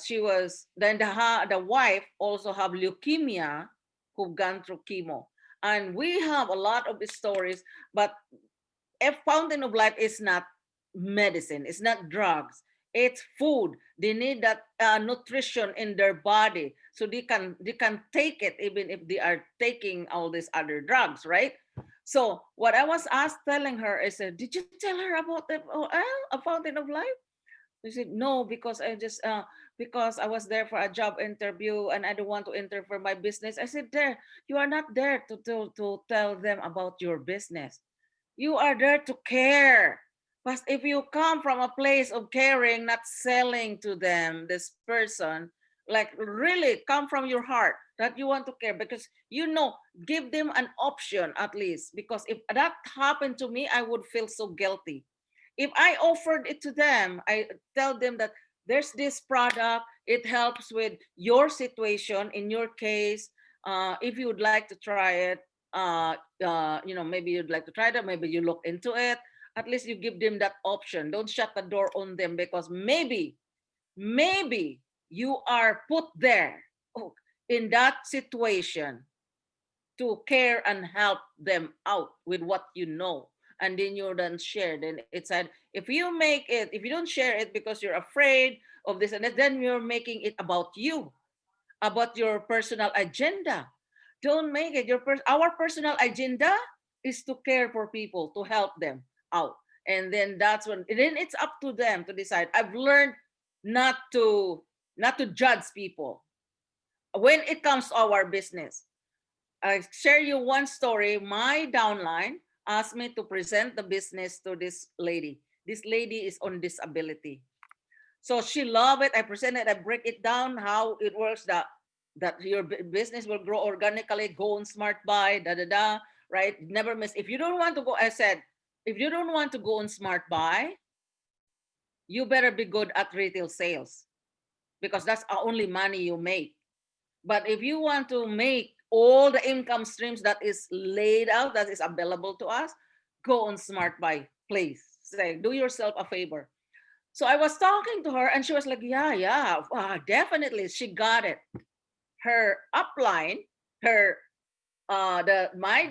she was then the wife also have leukemia who've gone through chemo, and we have a lot of stories. But a fountain of life is not medicine, it's not drugs, it's food. They need that nutrition in their body so they can take it even if they are taking all these other drugs, right? So what I was asked telling her is, did you tell her about the a fountain of life? She said no, because I just because I was there for a job interview and I don't want to interfere for my business. I said, there, you are not there to tell them about your business. You are there to care. But if you come from a place of caring, not selling to them, this person, like really come from your heart that you want to care, because give them an option at least. Because if that happened to me, I would feel so guilty. If I offered it to them, I tell them that there's this product, it helps with your situation. In your case, if you would like to try it, maybe you'd like to try that, maybe you look into it. At least you give them that option. Don't shut the door on them, because maybe you are put there in that situation to care and help them out with what you know. And then you don't share. Then it said, if you don't share it because you're afraid of this and that, then you're making it about you, about your personal agenda. Don't make it our personal agenda is to care for people, to help them out. And then then it's up to them to decide. I've learned not to judge people when it comes to our business. I share you one story. My downline asked me to present the business to this lady. This lady is on disability. So she loved it. I presented, I break it down how it works, that your business will grow organically, go on smart buy, right? Never miss. If you don't want to go, I said, if you don't want to go on smart buy, you better be good at retail sales, because that's the only money you make. But if you want to make all the income streams that is laid out, that is available to us, go on smart buy, please. Say, do yourself a favor. So I was talking to her and she was like, yeah, definitely. She got it. Her upline, my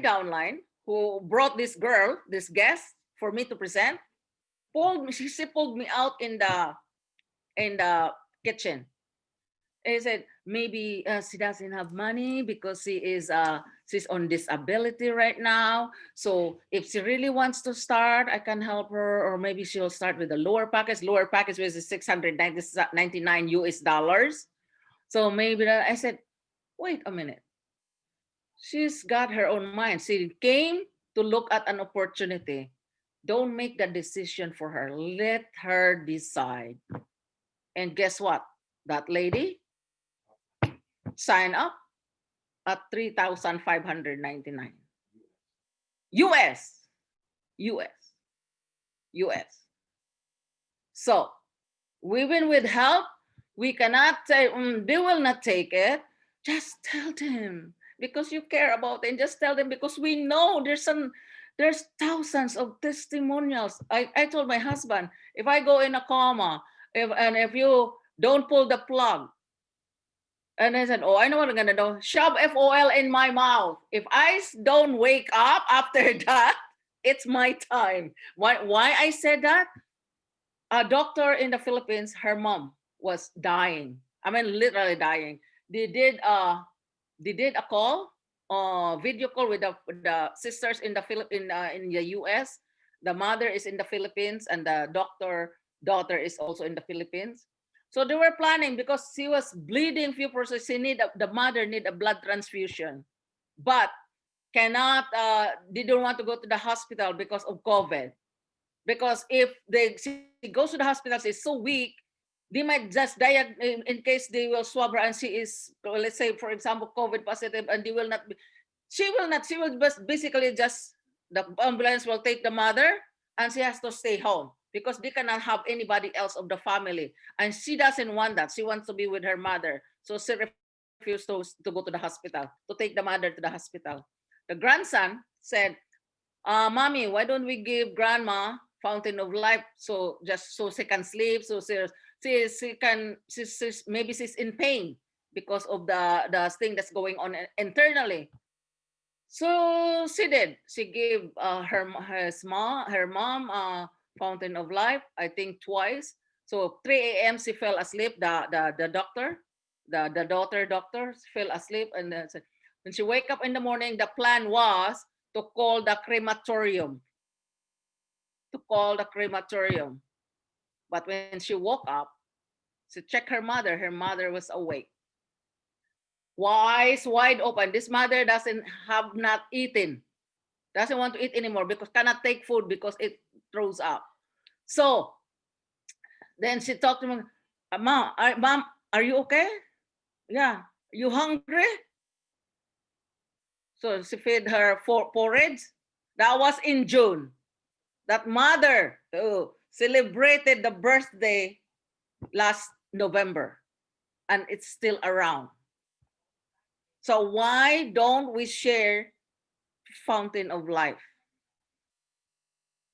downline, who brought this girl, this guest for me to present, she pulled me out in the kitchen. And he said, maybe she doesn't have money because she's on disability right now. So if she really wants to start, I can help her, or maybe she'll start with a lower package. Lower package was $699 US. So maybe I said, wait a minute. She's got her own mind. She came to look at an opportunity. Don't make the decision for her. Let her decide. And guess what? That lady sign up at 3,599. US, US, US. So even with help, we cannot say they will not take it. Just tell them because you care about it. And just tell them because we know there's thousands of testimonials. I told my husband, if I go in a coma, if you don't pull the plug, and I said, oh, I know what I'm gonna do. Shove FOL in my mouth. If I don't wake up after that, it's my time. Why I said that? A doctor in the Philippines, her mom was dying. I mean, literally dying. They did a call, video call with the sisters in the in the US. The mother is in the Philippines, and the daughter is also in the Philippines. So they were planning because she was bleeding few percent. The mother need a blood transfusion, but cannot. They don't want to go to the hospital because of COVID. Because if she goes to the hospital, she's so weak, they might just die in case they will swab her and she is, let's say, for example, COVID positive, and they will not be, she will basically just, the ambulance will take the mother and she has to stay home because they cannot have anybody else of the family. And she doesn't want that. She wants to be with her mother. So she refused to go to the hospital, to take the mother to the hospital. The grandson said, mommy, why don't we give grandma fountain of life so just so she can sleep, so she can maybe she's in pain because of the thing that's going on internally. So she did. She gave her mom fountain of life, I think twice. So 3 a.m. she fell asleep. The doctor, the daughter doctor fell asleep, and then when she wake up in the morning, the plan was to call the crematorium. To call the crematorium. But when she woke up, she checked her mother. Her mother was awake. Eyes wide open. This mother doesn't have not eaten. Doesn't want to eat anymore because cannot take food because it throws up. So then she talked to me, Mom, are you okay? Yeah. You hungry? So she fed her porridge. That was in June. That mother celebrated the birthday last November, and it's still around. So why don't we share fountain of life?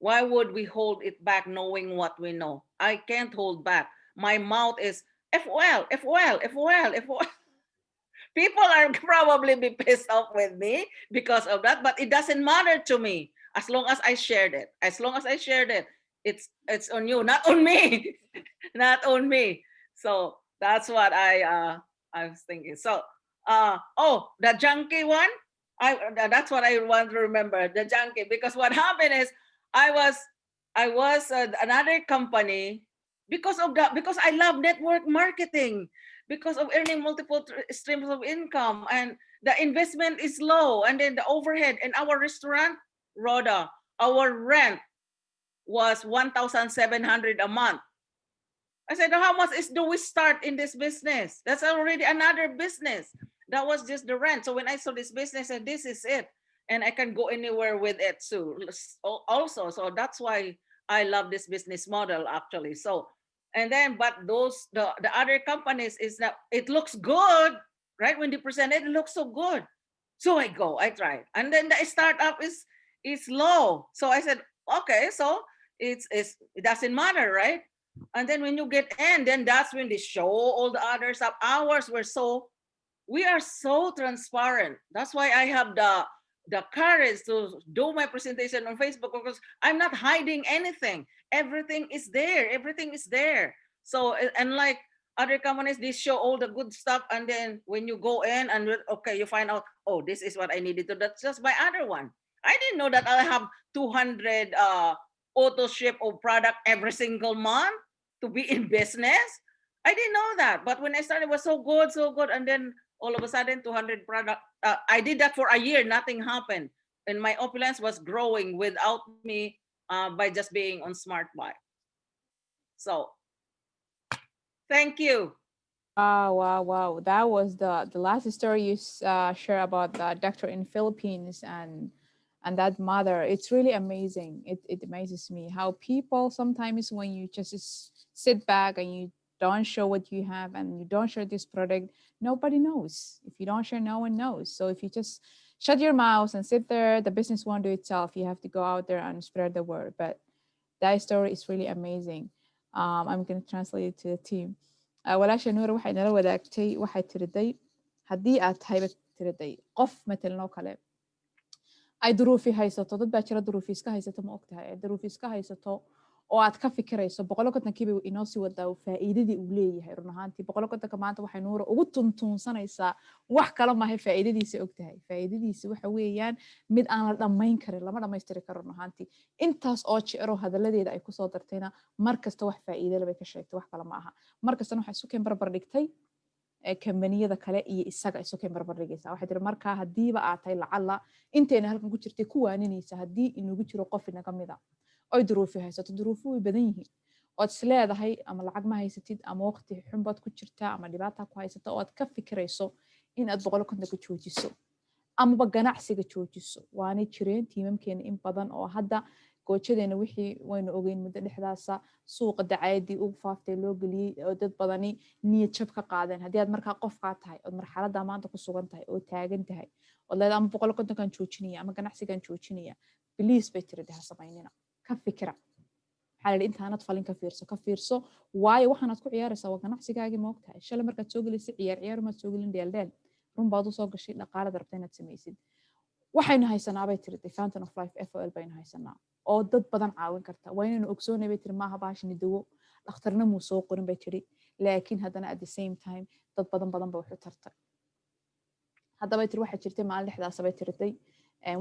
Why would we hold it back knowing what we know? I can't hold back. My mouth is FOL, FOL, FOL, FOL. People are probably be pissed off with me because of that, but it doesn't matter to me as long as I shared it. As long as I shared it, it's on you, not on me, not on me. So that's what I was thinking. So the junkie one, that's what I want to remember, the junkie, because what happened is I was another company because I love network marketing, because of earning multiple streams of income, and the investment is low, and then the overhead in our restaurant, Rhoda, our rent was 1,700 a month. I said, how much do we start in this business? That's already another business. That was just the rent. So when I saw this business, I said, this is it. And I can go anywhere with it too. Also, so that's why I love this business model actually. So, and then, but the other companies is that it looks good, right? When they present it, it looks so good. So I try. And then the startup is low. So I said, okay, so it doesn't matter, right? And then when you get in, then that's when they show all the other stuff. We are so transparent. That's why I have the courage to do my presentation on Facebook, because I'm not hiding anything. Everything is there. Everything is there. So, and like other companies, they show all the good stuff. And then when you go in and okay, you find out, oh, this is what I needed to, that's just my other one. I didn't know that I have 200 auto ship of product every single month to be in business. I didn't know that. But when I started, it was so good, so good. And then all of a sudden 200 product. I did that for a year, nothing happened. And my opulence was growing without me by just being on Smart Buy. So thank you. Wow. That was the last story you share about the doctor in Philippines and that mother. It's really amazing. It amazes me how people sometimes when you just sit back and you don't show what you have and you don't share this product, nobody knows. If you don't share, no one knows. So if you just shut your mouth and sit there, the business won't do itself. You have to go out there and spread the word. But that story is really amazing. I'm going to translate it to the team. walaasha nuura waxay nala wadaagtay waxay tiriday haddii aad tahayba tiriday qof matalan oo kale ay duruufi haysato dad baa jira duruufi iska haysato ma ogtahay ay duruufi iska haysato oo aad ka fikirayso boqolo kontonkiiba inoo sii wadaa faa'iidadii uu leeyahay run ahaantii boqolo kontonka maanta waxay nuura ugu tuntuunsanaysaa wax kale maahay faa'iidadiisa ogtahay faa'iidadiisa waxa weeyaan mid aan la dhammayn karin lama dhammaystiri karo run ahaantii intaas oo jecero hadalladeeda ay kusoo dartayna mar kasta wax faa'iido leh bay ka sheegtay wax kale ma aha mar kastana waxay isu keen barbar dhigtay kambaniyada kale iyo isaga isu keen barbar dhigaysaa waxay tiri markaa haddiiba aad tahay lacalla intayna halkan ku jirtay ku waaninaysa haddii inugu jiro qof inaga mid a oy duruufi haysato duruufu way badan yihiin ood is leedahay ama lacag ma haysatid ama waqti xun baad ku jirtaa ama dhibaata ku haysata oo aad ka fikirayso in aad boqolo konton ku joojiso amaba ganacsiga joojiso waanay jireen tiimamkeena in badan oo hadda goojadeena wixii waynu ogeyn muddo dhexdaasa suuqa dacaayadii ugu faaftay loo geliyey oo dad badani niyad jab ka qaadeen haddii aad markaa qofkaa tahay ood marxaladda maanta ku sugan tahay oo taagan tahay ood leedahay ama boqolo kontonkan joojinaya ama ganacsigan joojinaya biliis bay tiri daha samaynina ka fikira maxaa la yidhi intaanad falin ka fiirso waayo waxaanaad ku ciyaaraysaa waa ganacsigaagii ma ogtahay shalay markaad soo gelisay ciyaar maad soo gelin dheeldheel run baad u soo gashay dhaqaalada rabta inaad samaysid waxaynu haysanaa bay tiri fountain of life FOL baynu haysanaa oo dad badan caawin karta waa inaynu ogsoonay bay tiri maaha baashani dawo dhakhtarna muu soo qorin bay tiri laakiin haddana at the same time dad badan ba wuxu tartay haddaba tiri waxaa jirtay maalin dhexdaasa bay tiriday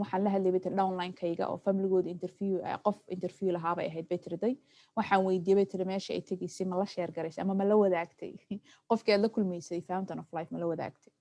waxaan la hadlay bay tiri downline-kayga oo familygooda qof interview lahaa bay ahayd bay tiriday waxaan weydiiyey bay tiri meesha ay tegaysay ma la sheer garaysay ama ma la wadaagtay qofkii aad la kulmaysay fountain of life ma la wadaagtay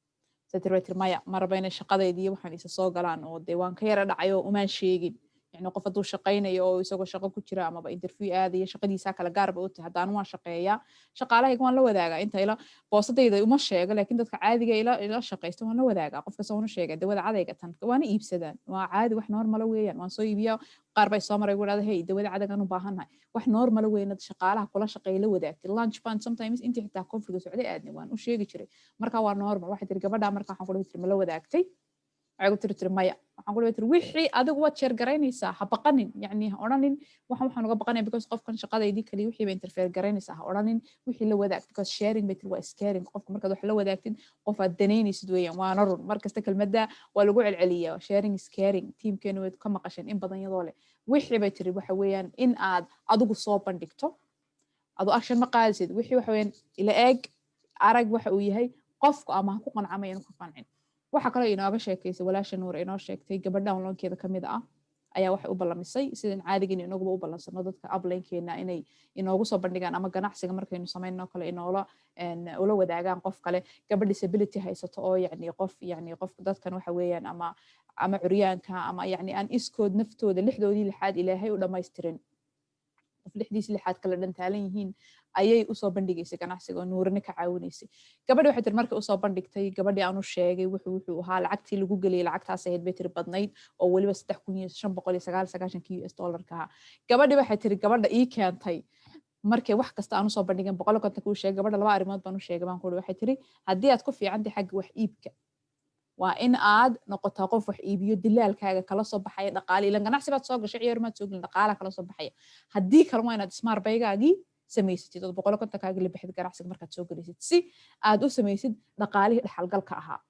satiri bay tiri maya ma raba inay shaqadeedii waxaan isa soo galaan oo dee waan ka yara dhacay oo umaan sheegin يعني qof haduu shaqaynayo oo isagoo shaqo ku jira ama interview aadaya shaqadiisa kala gaarba u tahay hadaan waan shaqeeyaa shaqaalahayga waan la wadaagaa inta ila boosadayda uma sheego laakiin dadka caadiga ila shaqaysto waan la wadaagaa qofka soo una sheegay dawada cadayga tan waana iibsadaan waa caadi wax normal weeyaan waan soo iibiyaa qaar bay soo maray wadaad hey dawada cadagan u baahanahay wax normal weeyaan shaqaalaha kula shaqeey la wadaagtay lunch fund sometimes intii xitaa konfliga socday aadni waan u sheegi jiray marka waa normal waxa tir gabadha marka waxaan ku leeyahay ma la wadaagtay ayagu tiri maya waxaan ku leeyahay wixii adigu waad share garaynaysaa ha baqanin yani ha oranin waxaan uga baqanay because qofkan shaqadeedii kaliya wixii bay interfere garaynaysaa ha oranin wixii la wadaag because sharing bay tiri waa scaring qofka markaad wax la wadaagtid qof aad danaynaysid weeyaan waana run markasta kelmadda waa lagu celceliyaa sharing is caring teamkeenu way ka maqasheen in badan iyadoo leh wixii bay tiri waxa weeyaan in aad adigu soo bandhigto adu action ma qaadisid wixii waxa weeyaan ila eeg arag waxa uu yahay qofku ama ha ku qancamay inuu ku qancin waxa kale inooga sheekaysay walaasha nuur inoo sheegtay gabadha onloonkeeda ka mid ah ayaa waxay u ballamisay sidaan caadigan inooguba u ballansano dadka upline-keena inay inoogu soo bandhigaan ama ganacsiga markaynu samayno kale inoola ula wadaagaan qof kale gabadh disability haysato oo yani qof dadkan waxa weeyaan ama curyaanka ama yani aan iskood naftooda lixdoodii lixaad ilaahay u dhammaystirin qof lixdiis lixaad kala dhantaalan yihiin ayay usoo bandhigaysay ganacsiga oo nuurina ka caawinaysay gabadhi waxay tiri markay usoo bandhigtay gabadhii aan u sheegay wuxuu ahaa lacagtii lagu geliyay lacagtaas ahayd bay tiri badnayd oo weliba $3,590 ahaa gabadhi waxay tiri gabadha ii keentay markay wax kasta aan usoo bandhigin $150 u sheegay gabadha 2 arrimood baan u sheegay baan ku waxay tiri haddii aad ku fiicantahay xagga wax iibka waa in aad noqotaa qof wax iibiyo dilaalkaaga kala soo baxaya dhaqaale ilan ganacsi baad soo gashay ciyaar maad soo gelin dhaqaala kala soo baxaya haddii kale waa inaad smart baygaagii samaysatid oo $150 la bixid ganacsiga markaad soo gelisid si aad u samaysid dhaqaalihii dhaxalgalka ahaa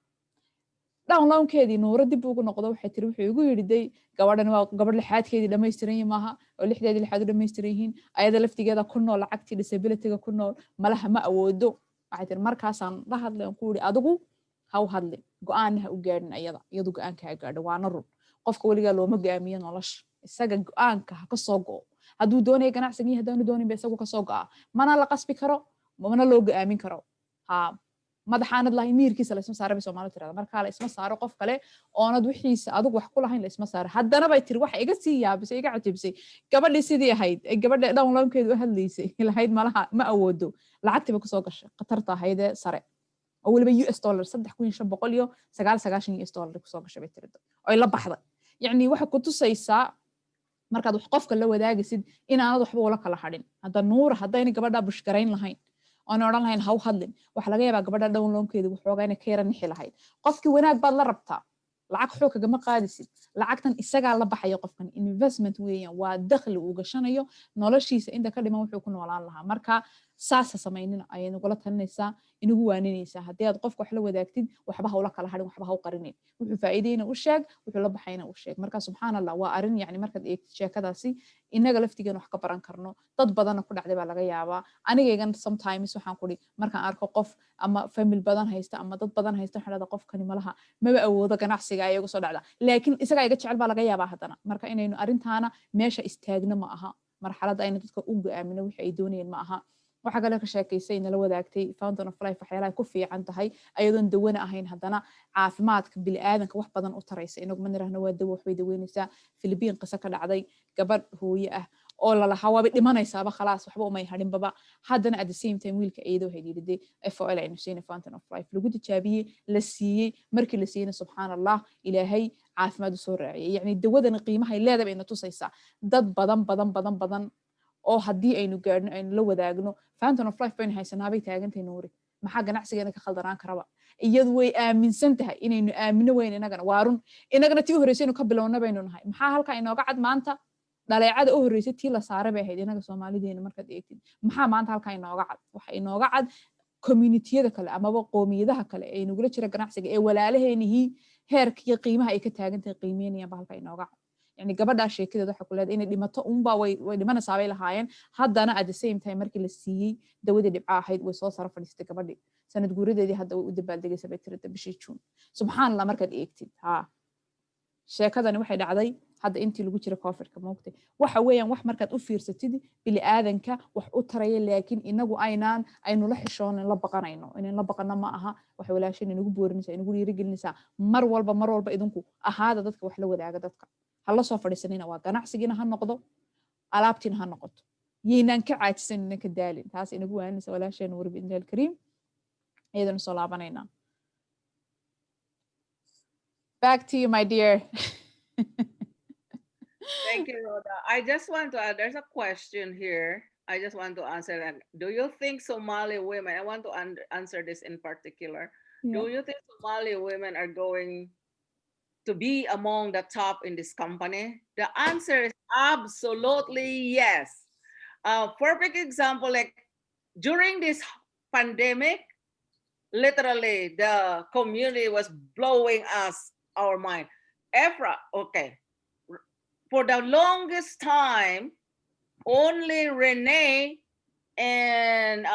downlownkeedii nuura dib ugu noqdo waxay tiri wuxuu igu yidhi gabadhan waa gabadh lixaadkeedii dhammaystiran yihiin maaha oo lixdeedii lixaad u dhammaystiran yihiin ayada laftigeeda ku nool lacagtii disabilityga ku nool malaha ma awoodo waxay tiri markaasaan la hadlay aan ku yidhi adigu ha u hadlin go-aanna ha u gaadhin iyadu go-aanka ha gaadho waana run qofka weligaa looma go-aamiyo nolosha isaga go-aanka ha ka soo go'o hadduu doonaya ganacsigii haddaanu doonin ba isagu ka soo go'a mana la qasbi karo mana loo go-aamin karo ha madaxaanad lahayn miirkiisa la isma saaro bay Soomaalidu tirahdaa marka la isma saaro qof kale oonad wixiisa adigu wax ku lahayn la isma saaro haddana bay tiri waxa iga sii yaabisay iga cajabisay gabadhii sidii ahayd gabadha downloadkeedu u hadlaysay lahayd malaha ma awoodo lacagtiba kusoo gashay qatarta ahaydee sare oo waliba US dollar 3,599 US dollar kusoo gashay bay tiri oo la baxday yacni waxa ku tusaysaa markaad wax qofka la wadaagaysid inaanad waxba ula kala hadhin hadda Nuura haddayna gabadha bushgarayn lahayn oon odhan lahayn ha u hadlin waxa laga yaabaa gabadha downloadkeedu waxoogaa inay ka yara nixi lahayd qofkii wanaag baad la rabtaa lacag xoog kagama qaadisid lacagtan isagaa la baxaya qofkan investment weeyaan waa dakhli uu gashanayo noloshiisa inta ka dhiman wuxuu ku noolaan lahaa marka saasa samaynina ayay nagula talinaysaa inagu waaninaysaa haddii aad qofka wax la wadaagtid waxba ha ula kala hadhin waxba ha u qarinin wuxuu faa'iideyna u sheeg wuxuu la baxayna u sheeg marka subxaan allah waa arrin yacni markaad eegtid sheekadaasi inaga laftigeena wax ka baran karno dad badanna ku dhacday baa laga yaabaa anigaygan sometimes waxaan kudhi markaan arko qof ama famil badan haysta ama dad badan haysta waxaan dhahdaa qofkani malaha maba awoodo ganacsiga ayagu soo dhacda laakiin isagaa iga jecel baa laga yaabaa haddana marka inaynu arrintaana meesha istaagno ma aha marxaladda ayna dadka u go'aamino wixii ay doonayeen ma aha waxa kale ka sheekaysay nala wadaagtay fountain of life waxyaalaha ku fiican tahay ayadoon dawana ahayn haddana caafimaadka bini'aadanka wax badan u taraysa inagu ma nirahno waa dawo waxbay daweynaysaa Filibiin qiso ka dhacday gabadh hooye ah oo lalahaa waaba dhimanaysaaba khalaas waxba umay hadhinbaba haddana at the same time wiilka eedo waxay yidhi FOL aynu siinay fountain of life lagu tijaabiyey la siiyey markii la siiyeyna subxaan allah ilaahay caafimaad u soo raaciyay yacni dawadana qiimahay leedaba ina tusaysaa dad badan oo haddii aynu gaadhno aynu la wadaagno fountain of life baynu haysanaabay taagantay Nuuri maxaa ganacsigeena ka khaldanaan karaba iyadu way aaminsan tahay inaynu aamino weyn inagana waa run inagana tii u horreysay inuu ka bilowna baynu nahay maxaa halkaa inooga cad maanta dhaleecada u horreysay tii la saaray bay ahayd inaga Soomaalideena markaad eegtid maxaa maanta halkaa inooga cad waxa inooga cad communitiyada kale amaba qoomiyadaha kale ee nugula jira ganacsiga ee walaalaheenihii heerka iyo qiimaha ay ka taagantahay qiimeynayaan ba halkaa inooga cad يعني gabadha sheekadeeda waxa ku leedahay inay dhimato unba way dhimanaysaa bay lahaayeen haddana at the same time markii la siiyey dawadii dhibca ahayd way soo sara fadhiistay gabadhii sanad guuradeedii hadda way u dabaaldegaysa bay tirada bishii June subxaan allah markaad eegtid sheekadani waxay dhacday hadda intii lagu jira covidka moogtay waxa weeyaan wax markaad u fiirsatid bili aadanka wax u taraya laakiin inagu aynu la xishoonin la baqanayno inaan la baqano ma aha wax walaashin inagu boorinaysa inagu dhiirigelinaysa mar walba idinku ahaada dadka wax la wadaaga dadka hala soo fadhiisanina waa ganacsigiina ha noqdo alaabtiina ha noqoto yeynaan ka caajisanina ka daalin taas inagu waaninaysa walaasheena warbi indal kariim iyadana soo laabanayna back to you my dear Thank you, Rhoda. I just want to add, there's a question here. I just want to answer that. Do you think Somali women, I want to answer this in particular. Yeah. Do you think Somali women are going to be among the top in this company? The answer is absolutely yes. Perfect example, like during this pandemic, literally the community was blowing us our mind. Okay. For the longest time, only Renee and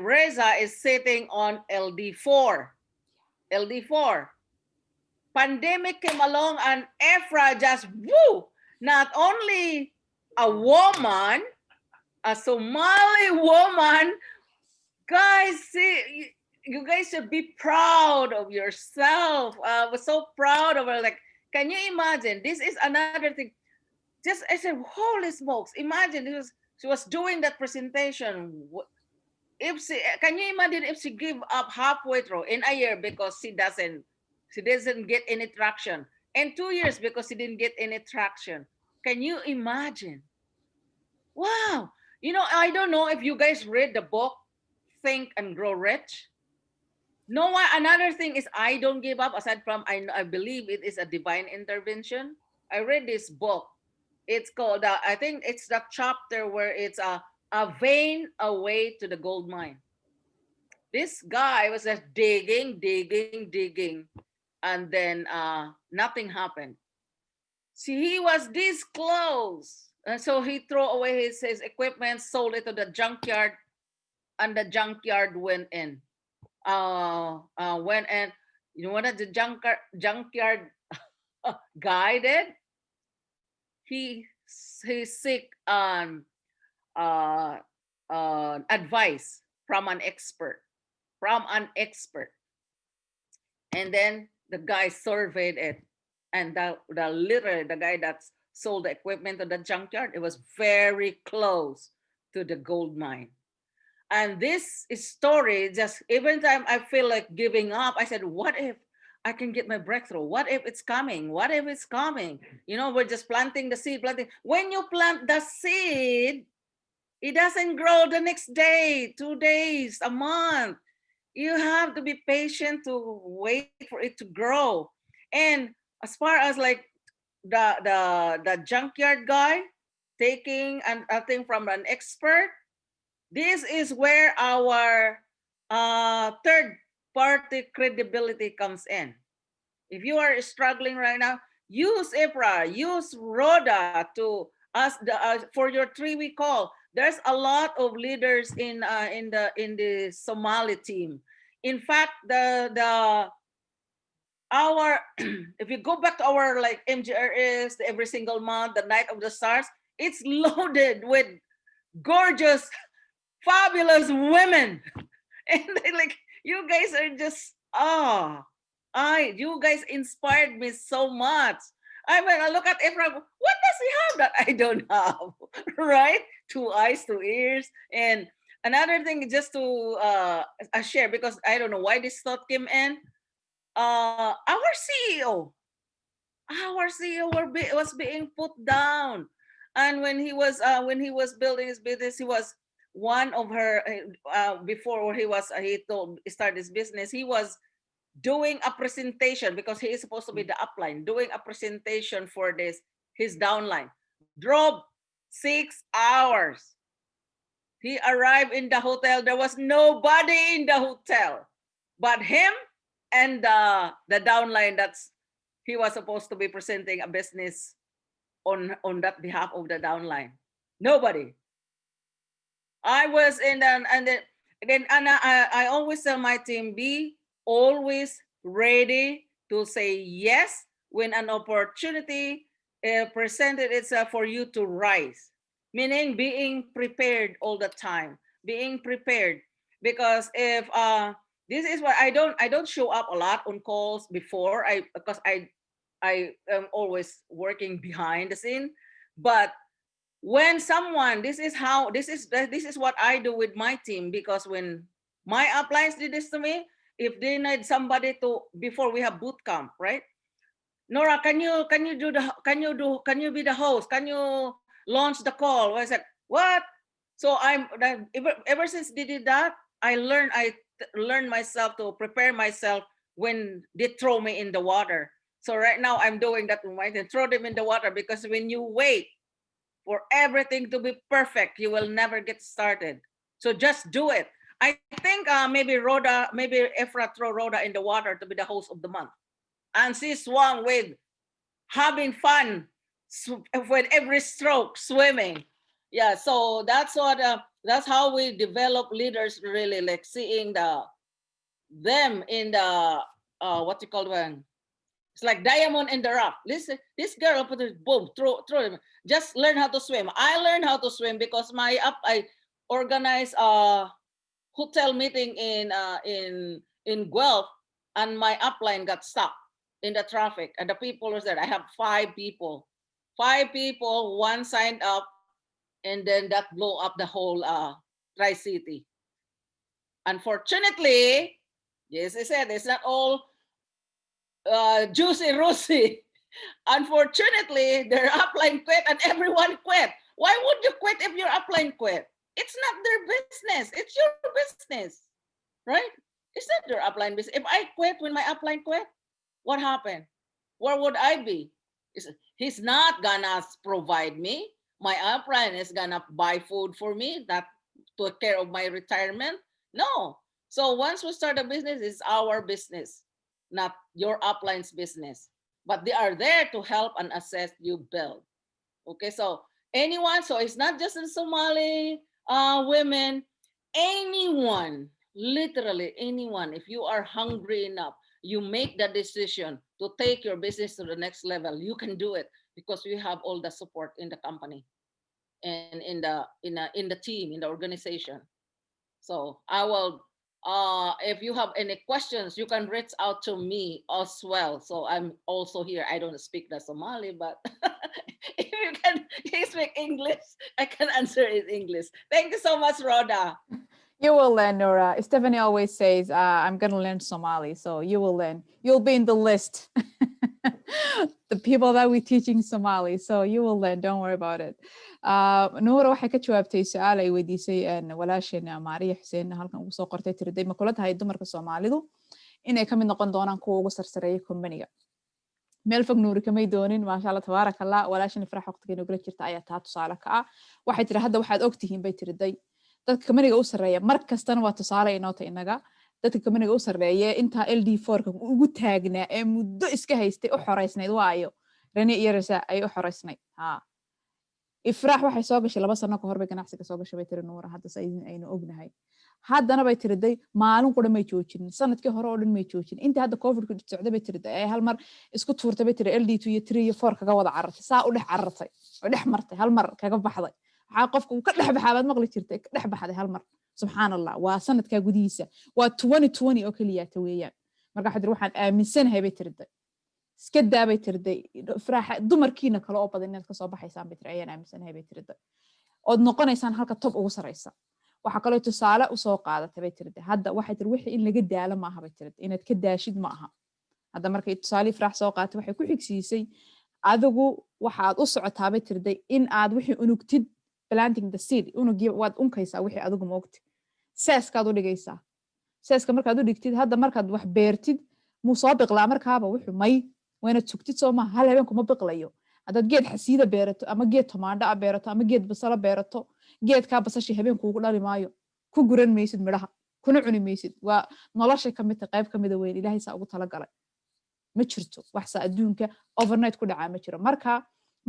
Reza is sitting on LD4. LD4. Pandemic came along and Efra just woo! Not only a woman, a Somali woman, guys, see, you guys should be proud of yourself. I was so proud of her. Like, can you imagine? This is another thing. Just I said, holy smokes! Imagine she was doing that presentation. Can you imagine if she give up halfway through in a year because she doesn't get any traction, in 2 years because she didn't get any traction? Can you imagine? Wow! You know, I don't know if you guys read the book Think and Grow Rich. No one. Another thing is I don't give up. Aside from I believe it is a divine intervention. I read this book. It's called. I think it's the chapter where it's a vein away to the gold mine. This guy was just digging, and then nothing happened. See, he was this close, and so he threw away his equipment, sold it to the junkyard, and the junkyard went in. When and you know what the junkyard guy did? He seek advice from an expert. from an expert. And then the guy surveyed it. And the literally the guy that sold the equipment to the junkyard, it was very close to the gold mine. And this story, just every time I feel like giving up, I said, what if I can get my breakthrough? What if it's coming? What if it's coming? You know, we're just planting the seed, planting. When you plant the seed, it doesn't grow the next day, 2 days, a month. You have to be patient to wait for it to grow. And as far as like the junkyard guy taking a thing from an expert, this is where our third party credibility comes in. If you are struggling right now, use IPRA, use Rhoda to ask for your 3-week call. There's a lot of leaders in the Somali team. In fact, our if you go back to our like MGRS every single month, the Night of the Stars, it's loaded with gorgeous, fabulous women. And they like, you guys are just you guys inspired me so much. I mean, I look at Ephraim, what does he have that I don't have? Right? 2 eyes, 2 ears. And another thing, just to share, because I don't know why this thought came in. Our CEO, was being put down, and when he was building his business, he was one of her before he told start his business. He was doing a presentation because he is supposed to be the upline, doing a presentation for his downline. Drove 6 hours. He arrived in the hotel. There was nobody in the hotel but him and the downline. He was supposed to be presenting a business on that behalf of the downline. Nobody. I was in I always tell my team, be always ready to say yes when an opportunity presented itself for you to rise. Meaning being prepared all the time. Being prepared. Because if this is what I don't show up a lot on calls before, because I am always working behind the scene. But when someone, this is what I do with my team, because when my uplines did this to me, if they need somebody to, before we have boot camp, right? Norah, can you be the host? Can you launch the call? I said, what? So ever since they did that, I learned myself to prepare myself when they throw me in the water. So right now I'm doing that with my team, throw them in the water, because when you wait for everything to be perfect, you will never get started. So just do it. I think maybe Efra throw Rhoda in the water to be the host of the month. And she swam with having fun with every stroke, swimming. Yeah, so that's how we develop leaders, really, like seeing them in the what you call when it's like diamond in the rough. Listen, this girl put it, boom, throw them. Just learn how to swim. I learned how to swim because I organized a hotel meeting in Guelph, and my upline got stuck in the traffic, and the people was there. I have 5 people. 5 people, one signed up, and then that blew up the whole Tri-City. Unfortunately, yes, I said it's not all juicy rosy. Unfortunately, their upline quit and everyone quit. Why would you quit if your upline quit? It's not their business. It's your business, right? It's not their upline business. If I quit when my upline quit, what happened? Where would I be? He's not gonna provide me. My upline is gonna buy food for me, not to take care of my retirement. No. So once we start a business, it's our business, not your upline's business. But they are there to help and assist you build. Okay, so anyone, so it's not just in Somali women, anyone, literally anyone, if you are hungry enough, you make the decision to take your business to the next level, you can do it because we have all the support in the company and in the team, in the organization. So I will If you have any questions, you can reach out to me as well. So I'm also here. I don't speak the Somali, but if you can speak English, I can answer in English. Thank you so much, Rhoda. You will learn, Norah. Stephanie always says, I'm going to learn Somali. So you will learn. You'll be in the list. The people that we're teaching Somali. So you will learn. Don't worry about it. Norah waxay ka jawaabtay su'aal ay weydiisay walaasheena Maariya Xuseen halkan ugu soo qortay tiriday ma kula tahay dumarka Soomaalidu inay ka mid noqon doonaan kuwa ugu sarsareeya company-ga. meel fog nuuri kamay doonin maasha Allah tabaaraka Allah walaashin ifraax waqtigeena ugula jirta ayaa taa tusaale ka ah waxay tiri hadda waxaad ogtihiin bay tiriday dadka company-ga u sareeya mar kastana waa tusaale inoo ta inaga dadka company-ga u sareeya inta LD4ka ugu taagnaa ee muddo iska haystay u xoreysnayd waayo rani iyo rasa ay u xoreysnayd ifraax waxay soo gashay 2 sano ka hor bay ganacsiga soo gashay bay tiri Nuura hadda saydin aynu ognahay haddana bay tiriday maalin qura may joojin sanadkii hore oo dhan may joojin inta hadda covid-ku socday bay tiriday ay hal mar isku tuurtay bay tiri LD2 iyo 3 iyo 4 kaga wada carartay saa u dhex carartay oo dhex martay hal mar kaga baxday waxa qofku uu ka dhex baxaabad maqli jirtay ka dhex baxday hal mar subxaanallah waa sanadka gudihiisa waa 2020 oo kaliya ta weeyaan marka xadir waxaan aaminsanahay bay tiriday iska daabay tirday ifraaxa dumarkiina kale oo badan inaad ka soo baxaysaan bay tiray ayaan aaminsanahay bay tirday ood noqonaysaan halka top ugu sareysa waxa kale tusaale u soo qaadatay bay tirday hadda waxay tir wixii in laga daalo ma aha bay tirday inaad ka daashid ma aha hadda markay tusaale ifraax soo qaadatay waxay ku xigsiisay adigu waxaad u socotaa bay tirday in aad wixii unugtid planting the seed unugii waad unkaysaa wixii adigu moogtid seeskaad u dhigaysaa seeska markaad u dhigtid hadda markaad wax beertid muu soo biqlaa markaaba wuxuu may wayna tugtid soo maaha hal habeen kuma biqlayo haddaad geed xasiida beerato ama geed tomaandho a beerato ama geed basalo beerato geedkaa basashii habeen kuugu dhali maayo ku guran maysid midhaha kuna cuni maysid waa nolosha ka mid qayb ka mida weyn ilaahay saa ugu talagalay ma jirto wax saa adduunka overnight ku dhacaa ma jiro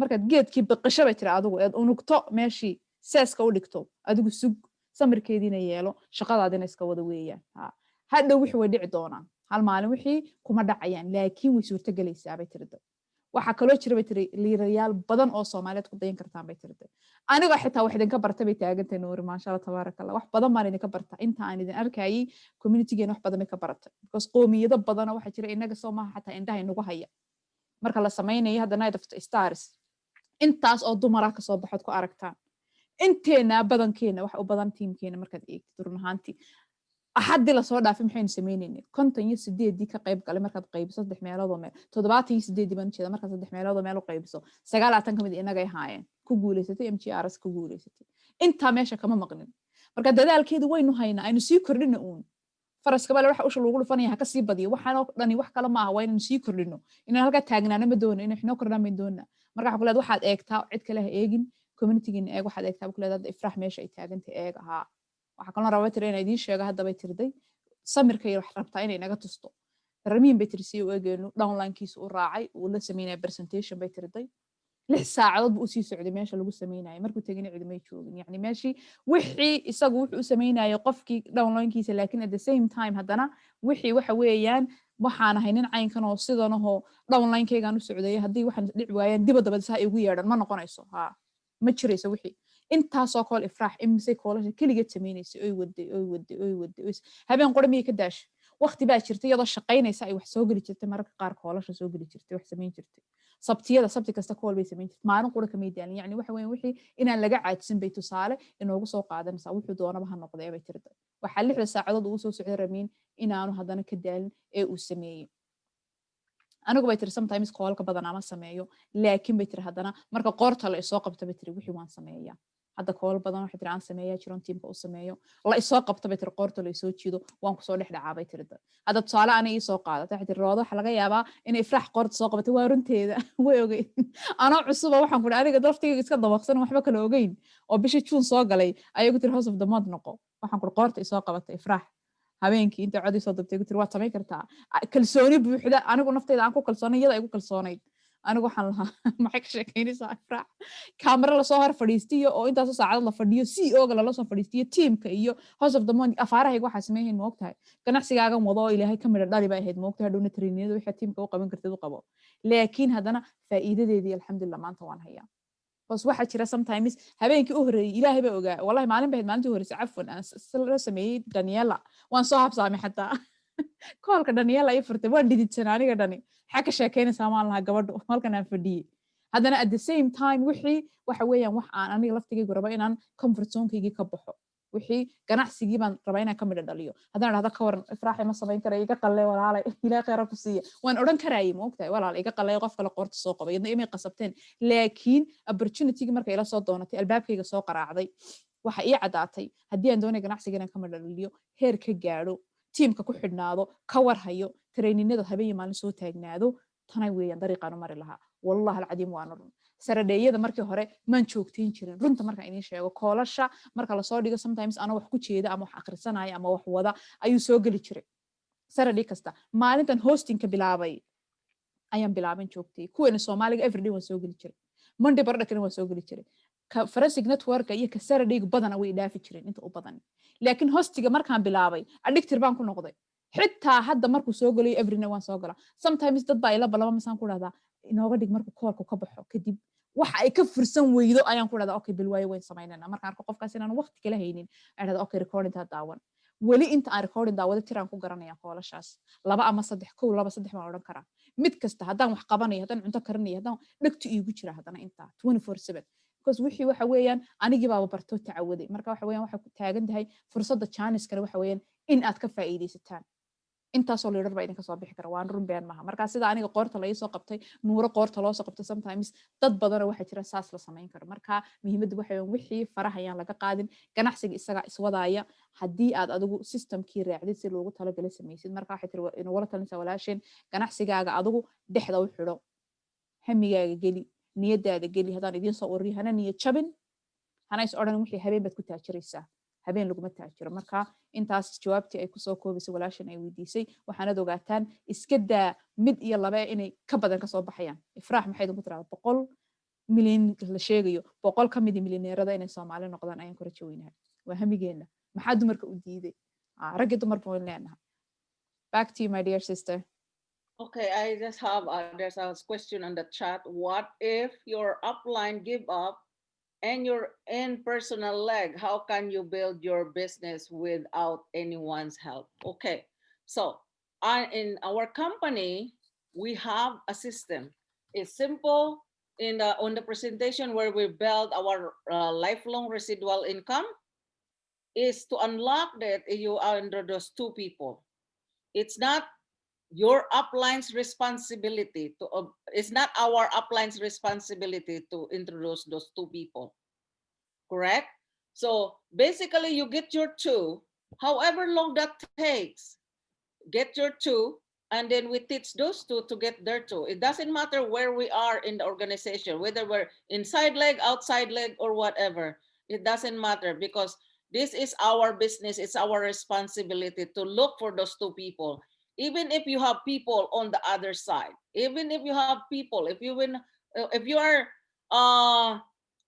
markaad geedkii biqasho bay tiri adigu eed unugto meeshii seeska u dhigto adigu sug samirkeediina yeelo shaqadaadina iska wada weeyaan hadhow wixii way dhici doonaan hal maalin wixii kuma dhacayaan laakiin way suurto galaysaa bay tirida waxa kaloo jira bay tiri liirayaal badan oo Soomaaliyeed ku dayan kartaan bay tirida aniga xitaa wax idinka bartay bay taagantay Nuuri maasha Allah tabaarakallah wax badan baan idinka barta inta aan idin arkayay community-geena wax badan bay ka baratay because qoomiyado badan waxa jira inaga Soomaha xataa indhaha inagu haya marka la sameeyay hadda Night of the Stars intaas oo dumar ah ka soo baxad ku aragtaan inteena badankeena wax u badan teamkeena markaad eegtid run ahaantii axadii la soo dhaafay maxaynu sameeynayna 58 ka qayb galay markaad qaybiso 3 meelood oo meel 78 baan jeeda markaad 3 meelood oo meel u qaybiso 90 kamid inaga ahaayeen ku guuleysatay MGRS ku guuleysatay inta meesha kama maqnin marka dadaalkeedu waynu haynaa aynu sii kordhino uun faraska bal waxa ushul ugu dhufanaya ka sii badiyo waxaan oo dhani wax kale ma aha waa inaynu sii kordhino inaan halka taagnaana ma doono inaan xino kordhana ma doono marka waxa kale waxaad eegtaa cid kale ha eegin community-geena eeg waxaad eegtaa kale dad ifraax meesha ay taagantay eeg ahaa waxa kaloo rabaa tireen ay idin sheega hadda bay tirday samirka iyo wax rabtaa inay naga tusto ramiin bay tirsiyo eegeenu downline-kiisa u raacay uu la sameeyay presentation bay tirday 6 saacadood buu sii socday meesha lagu sameeyay markuu tagay cid ma joogin yani meeshii wixii isagu wuxuu sameeyay qofkii downline-kiisa laakiin at the same time haddana wixii waxa weeyaan waxaan ahay nin caynkan oo sidan oo downline-kaygan u socday hadii waxaan dhic waayeen dibadaba saa igu yeedhan ma noqonayso ma jirayso wixii intaasoo kale ifraax imise koolasha kaligeed sameynaysa oy waday habeen qormiyay ka daash waqti baa jirtay iyadoo shaqaynaysa ay wax soo geli jirtay mararka qaar koolasha soo geli jirtay wax sameyn jirtay sabti kasta kool bay sameyn jirtay maalin qura kamay daalin yani waxa weyn wixii inaan laga caajin bay tusaale inoogu soo qaadanaysa wuxuu doonaba ha noqday bay tirada waxa 6 saacadood uu soo socday ramiin inaanu hadana ka daalin ee uu sameeyay anigu bay tiri sometimes koolka badan ama sameeyo laakiin bay tiri hadana marka qoorta la soo qabto bay tiri wixii waan sameeyaa hadda kool badan waxa tiri aan sameeyaa jiroon teamka u sameeyo la soo qabto bay tiri qoorta la soo jiido waan ku soo dhex dhacaa bay tiri hadda tusaale aan ii soo qaadato waxa tiri roodo waxa laga yaabaa in ifraax qoorta soo qabato waa runteeda way ogeyn ana cusub waxaan ku aniga daftayga iska dabaqsan waxba kala ogeyn oo bishii June soo galay ayagu tiri house of the month noqo waxaan ku qoorta soo qabatay ifraax habeenkii inta codii soo dabtay tiri waa sameyn kartaa kalsooni buuxda anigu naftayda aan ku kalsoonay iyada ay ku kalsoonayd anigu waxaan lahaa maxay ka sheekeynaysaa ifraax kaamira la soo hor fadhiistiyo oo intaas saacad la fadhiyo CEO ga la soo fadhiistiyo teamka iyo house of the month afaarahayga waxa sameeyeen ma ogtahay ganacsigaaga wado oo ilaahay kamid dhali bay ahayd ma ogtahay hadhowna trainiyada wixii teamka u qaban kartid u qabo laakiin hadana faa'iidadeedii alxamdulillah maanta waan hayaa bas waxa jira sometimes habeenkii u horeeyay ilaahay baa ogaa wallahi maalin bayd maalintii horeysay cafwan aan la sameeyay Daniela waan soo habsaamay xataa koolka Daniela ay furtay waan dhididsan aniga dhani waxa ka sheekeynaysaa maan laha gabadhu halkan aan fadhiyay haddana at the same time wixii waxa weeyaan wax aan aniga laftigaygu raba inaan comfort zone-kaygii ka baxo wixii ganacsigii baan rabaa inaan ka midho dhaliyo haddaan dhahdo ka waran ifraaxi ma samayn kara iga qallee walaalay ilaa khayra ku siiya waan odhan karaayay ma ogtahay walaal iga qallee qof kale qoorta soo qabay yadna imay qasabteen laakiin opportunity-gi markay ila soo doonatay albaabkayga soo qaraacday waxa ii caddaatay haddii aan doonay ganacsiga inaan ka midho dhaliyo heer ka gaadho tiimka ku xidhnaado ka warhayo traininada habeen maalin soo taagnaado tanay weeyaan dariiqaan u mari lahaa wallahi alcadiim waan run saradheeyada markii hore maan joogtiin jirin runta markaan idiin sheego koolasha marka la soo dhigo sometimes ana wax ku jeeda ama wax akhrisanaya ama wax wada ayuu soo geli jiray saradhii kasta maalintan hostingka bilaabay ayaan bilaaban joogtay kuweena Soomaaliga everyday waan soo geli jiray Monday barda kale waan soo geli jiray ka Forensic Network iyo ka saradhaygu badan way dhaafi jireen inta u badan laakiin hostiga markaan bilaabay addicted baan ku noqday xitaa hadda markuu soo galayo everyday waan soo galaa sometimes dad baa ila balama masaan ku dhahdaa inooga dhig markuu koolku ka baxo kadib waxa ay ka fursan weydo ayaan ku dhahdaa okay bilwaayo waan sameynaa markaan arko qofkaas inaan waqti kala haynin aan dhahdaa okay recording ta daawan weli inta aan recording daawada tiraan ku garanaya koolashaas 2 ama 3 2 2 3 baan odhan karaa mid kasta haddaan wax qabanayo haddaan cunto karinayo haddaan dhagtu iigu jira haddana inta 24/7 because wixii waxa weeyaan anigii baa barto tacawaday marka waxa weeyaan waxa ku taagan tahay fursadda chance kale waxa weeyaan in aad ka faa'iideysataan intaasoo leader baa idinka soo bixi kara waan run been maaha marka sida aniga qoorta la soo qabtay nuuro qoorta loo soo qabtay sometimes dad badan waxa jira saas la sameyn karo marka muhiimaddu waxa weeyaan wixii farahayaan laga qaadin ganacsiga isaga iswadaaya haddii aad adigu systemkii raacdid si loogu talagalay sameeysid marka waxa tiri in wala talinta walaasheen ganacsigaaga adigu dhexda u xidho hamigaaga geli niyadaada geli hadaan idin soo ururiyo hana niyad jabin hana is odhan wixii habeen baad ku taajiraysaa habeen laguma taajiro marka intaas jawaabtii ay ku soo koobisay walaashan ay weydiisay waxaanad ogaataan iska daa mid iyo laba inay ka badan ka soo baxayaan ifraax maxay idinku tiraahdaa 100 milyan la sheegayo 100 ka mid milyaneerada inay Soomaali noqdaan ayaan ku rajaynahay waa hamigeena maxaa dumarka u diiday rag iyo dumar baan leenahay back to you my dear sister. Okay, I just have there's a question on the chat. What if your upline give up and you're in personal leg? How can you build your business without anyone's help? Okay, so in our company, we have a system. It's simple. On the presentation where we build our lifelong residual income is to unlock that you are under those 2 people. It's not your upline's responsibility to it's not our upline's responsibility to introduce those 2 people, correct? So basically you get your 2, however long that takes, get your 2, and then we teach those 2 to get their 2. It doesn't matter where we are in the organization, whether we're inside leg, outside leg, or whatever. It doesn't matter because this is our business. It's our responsibility to look for those 2 people. Even if you have people on the other side, even if you have people, if you are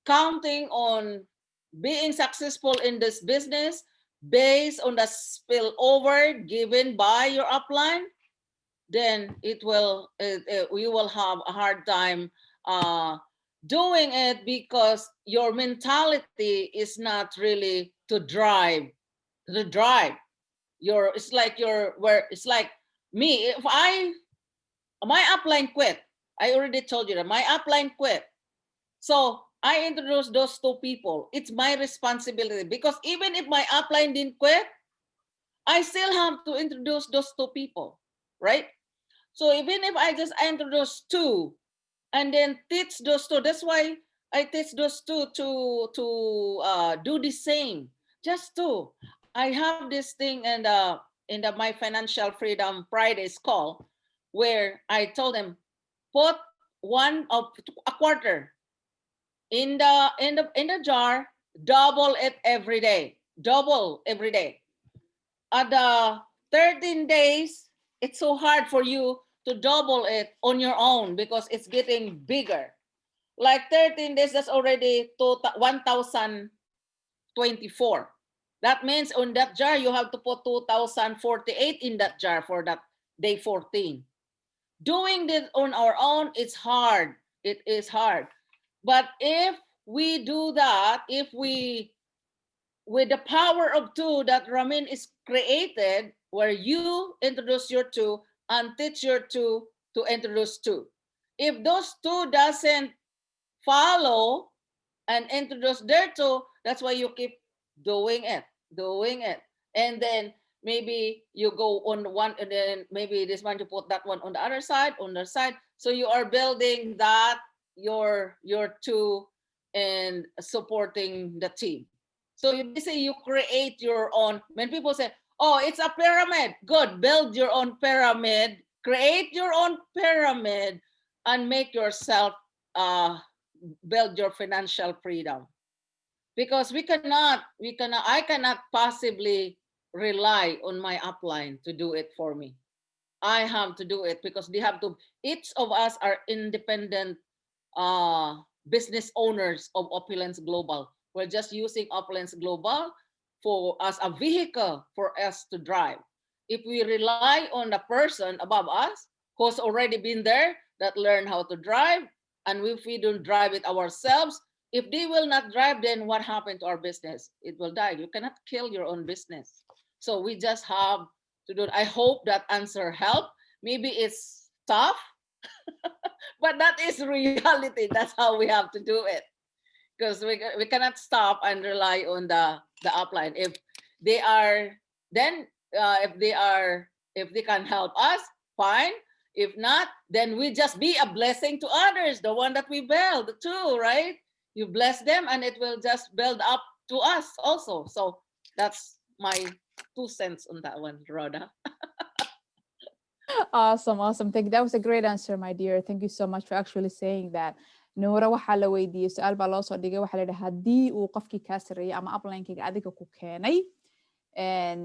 counting on being successful in this business based on the spillover given by your upline, then you will have a hard time doing it because your mentality is not really to drive. It's like me, if my upline quit, I already told you that my upline quit. So I introduced those 2 people. It's my responsibility because even if my upline didn't quit, I still have to introduce those 2 people, right? So even if I just introduce 2 and then teach those 2, that's why I teach those 2 to do the same, just 2. I have this thing in my Financial Freedom Fridays call where I told them put a quarter in the jar, double it every day. At the 13 days, it's so hard for you to double it on your own because it's getting bigger. Like 13 days, that's already 1,024. That means on that jar, you have to put 2,048 in that jar for that day 14. Doing this on our own, it's hard. It is hard. But if we do that, if we, with the power of two that Ramin is created, where you introduce your two and teach your two to introduce two. If those two doesn't follow and introduce their two, that's why you keep doing it. And then maybe you go on one, and then maybe this one you put that one on the other side, So you are building that, your two, and supporting the team. So you basically you create your own. When people say, oh, it's a pyramid, good, build your own pyramid, create your own pyramid, and make yourself build your financial freedom. Because I cannot possibly rely on my upline to do it for me. I have to do it because they have to, each of us are independent business owners of Opulence Global. We're just using Opulence Global for as a vehicle for us to drive. If we rely on the person above us who's already been there, that learn how to drive, and if we don't drive it ourselves, if they will not drive, then what happened to our business? It will die. You cannot kill your own business. So we just have to do it. I hope that answer helped. Maybe it's tough, but that is reality. That's how we have to do it. Because we cannot stop and rely on the upline. If they are, then if they can help us, fine. If not, then we just be a blessing to others, the one that we build too, right? You bless them and it will just build up to us also. So that's my 2 cents on that one, Rhoda. Awesome. Thank you. That was a great answer, my dear. Thank you so much for actually saying that. Noora waxaa la weydiiyey su-aal baa loo soo dhigay waxaa la yidhi haddii uu qofkii kaa sareeyay ama uplinekayga adiga ku keenay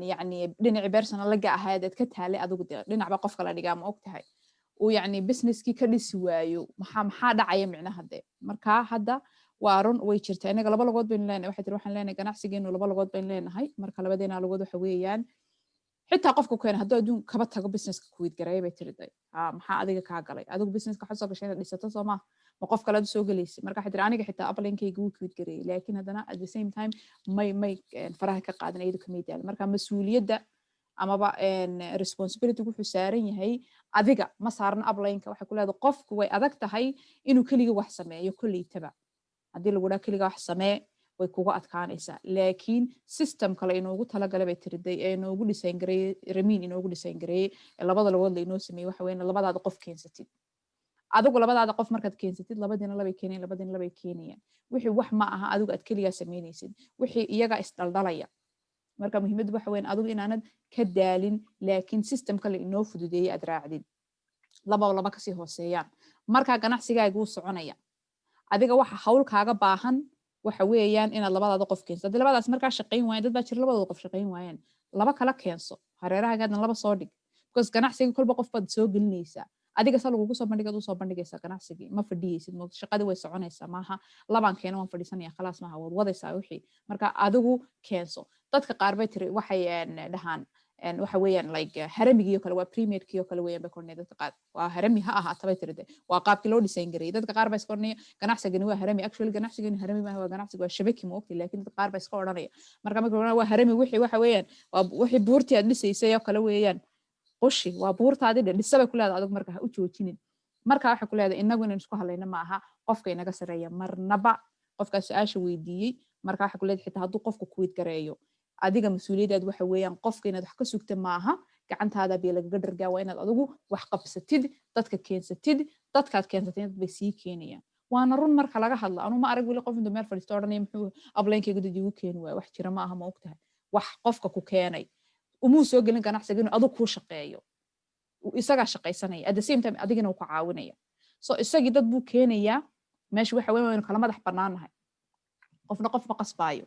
yani dhinacii personalaga ahayd eed ka taalay adigu de dhinacba qofka la dhigaa ma og tahay uu yani businesskii ka dhisi waayo maxaa dhacaya micnaha de marka hadda waa run way jirtaa inaga laba lagood baynu leenahay waxay tiri waxaan leenahay ganacsigeenu laba lagood baynu leenahay marka labadeena lagood waxa weeyaan xitaa qofka keena hadduu adduun kaba tago businesska kuwid gareeya bay tiri day maxaa adiga kaa galay adigu businesska waxaad soo gashay inaad dhisato soo maaha ma qof kale aad soo galaysa marka waxay tiri aniga xitaa uplinkayga wuu kuwid gareeyay laakiin haddana at the same time may faraha ka qaadan iyadu kamid yahay marka mas-uuliyadda amaba responsibility wuxuu saaran yahay adiga ma saarna uplineka waxay ku leedahay qofku way adag tahay inuu keliga wax sameeyo kolleytaba haddii lagu dhaha keliga wax samee way kuga adkaanaysaa laakiin system kale inoogu talagalay bay tiriday ee inoogu design gareeyay Ramin inoogu design gareeyay labada lagood la inoo sameeyay waxa weeyna labadaada qof keensatid adigu labadaada qof markaad keensatid labadiina labay keenayaan wixii wax ma aha adigu aad keliga sameynaysid wixii iyaga isdaldalaya marka muhiimadu waxa weeyna adigu inaanad ka daalin laakiin system kale inoo fududeeyay aad raacdid laba ka sii hooseeyaan marka ganacsigaagu uu soconaya adiga waxa hawl kaaga baahan waxa weeyaan inaad labadaada qof keenso hadii labadaas markaa shaqayn waayeen dad baa jira labadooda qof shaqayn waayeen laba kala keenso hareerahaagadna laba soo dhig because ganacsiga kolba qof baad soo gelinaysaa adiga sa lagugu soo bandhigaad u soo bandhigaysaa ganacsigii ma fadhiyaysid shaqadii way soconaysaa maaha labaan keeno waan fadhiisanaya khalaas maaha waad wadaysaa wixii marka adigu keenso dadka qaar bay tiri waxay dhahaan waxa weeyaan like haramigiyo kale waa premierkiyo kale weeyaan bay kornay dadka qaar waa harami ha ahaata bay tirade waa qaabkii loo design gareeyay dadka qaar baa iska oranaya ganacsigani waa harami actually ganacsigani harami ma waa ganacsigu waa shabaki ma ogtay laakiin dadka qaar baa iska oranaya marka waa harami wixii waxa weeyaan waa wixii buurtii aad dhisaysay oo kale weeyaan qoshi waa buurtaadii dhisaba ku leedahay adigu marka ha u joojinin marka waxa ku leedahay inagu inaan isku hadlayna ma aha qofka inaga sareeya marnaba qofka su'aasha weydiiyay marka waxa ku leedahay xitaa hadduu qofku kuwid gareeyo adiga mas'uuliyadaad waxa weeyaan qofka inaad wax ka sugta maaha gacantaada bay lagaga dhargaa waa inaad adigu wax qabsatid dadka keensatid dadkaad keensatid bay sii keenayaan waana run marka laga hadlo anu ma arag wali qof inta meel fadhiisto oranay muxuu uplinekayga dad igu keeni waay wax jira ma aha ma ogtahay wax qofka ku keenay umuu soo gelin ganacsiga inuu adigu kuu shaqeeyo isagaa shaqaysanaya at the same time adigina uu ku caawinaya so isagii dad buu keenayaa meesha waxa weeyaan waynu kala madax bannaanahay qofna qof ma qasbaayo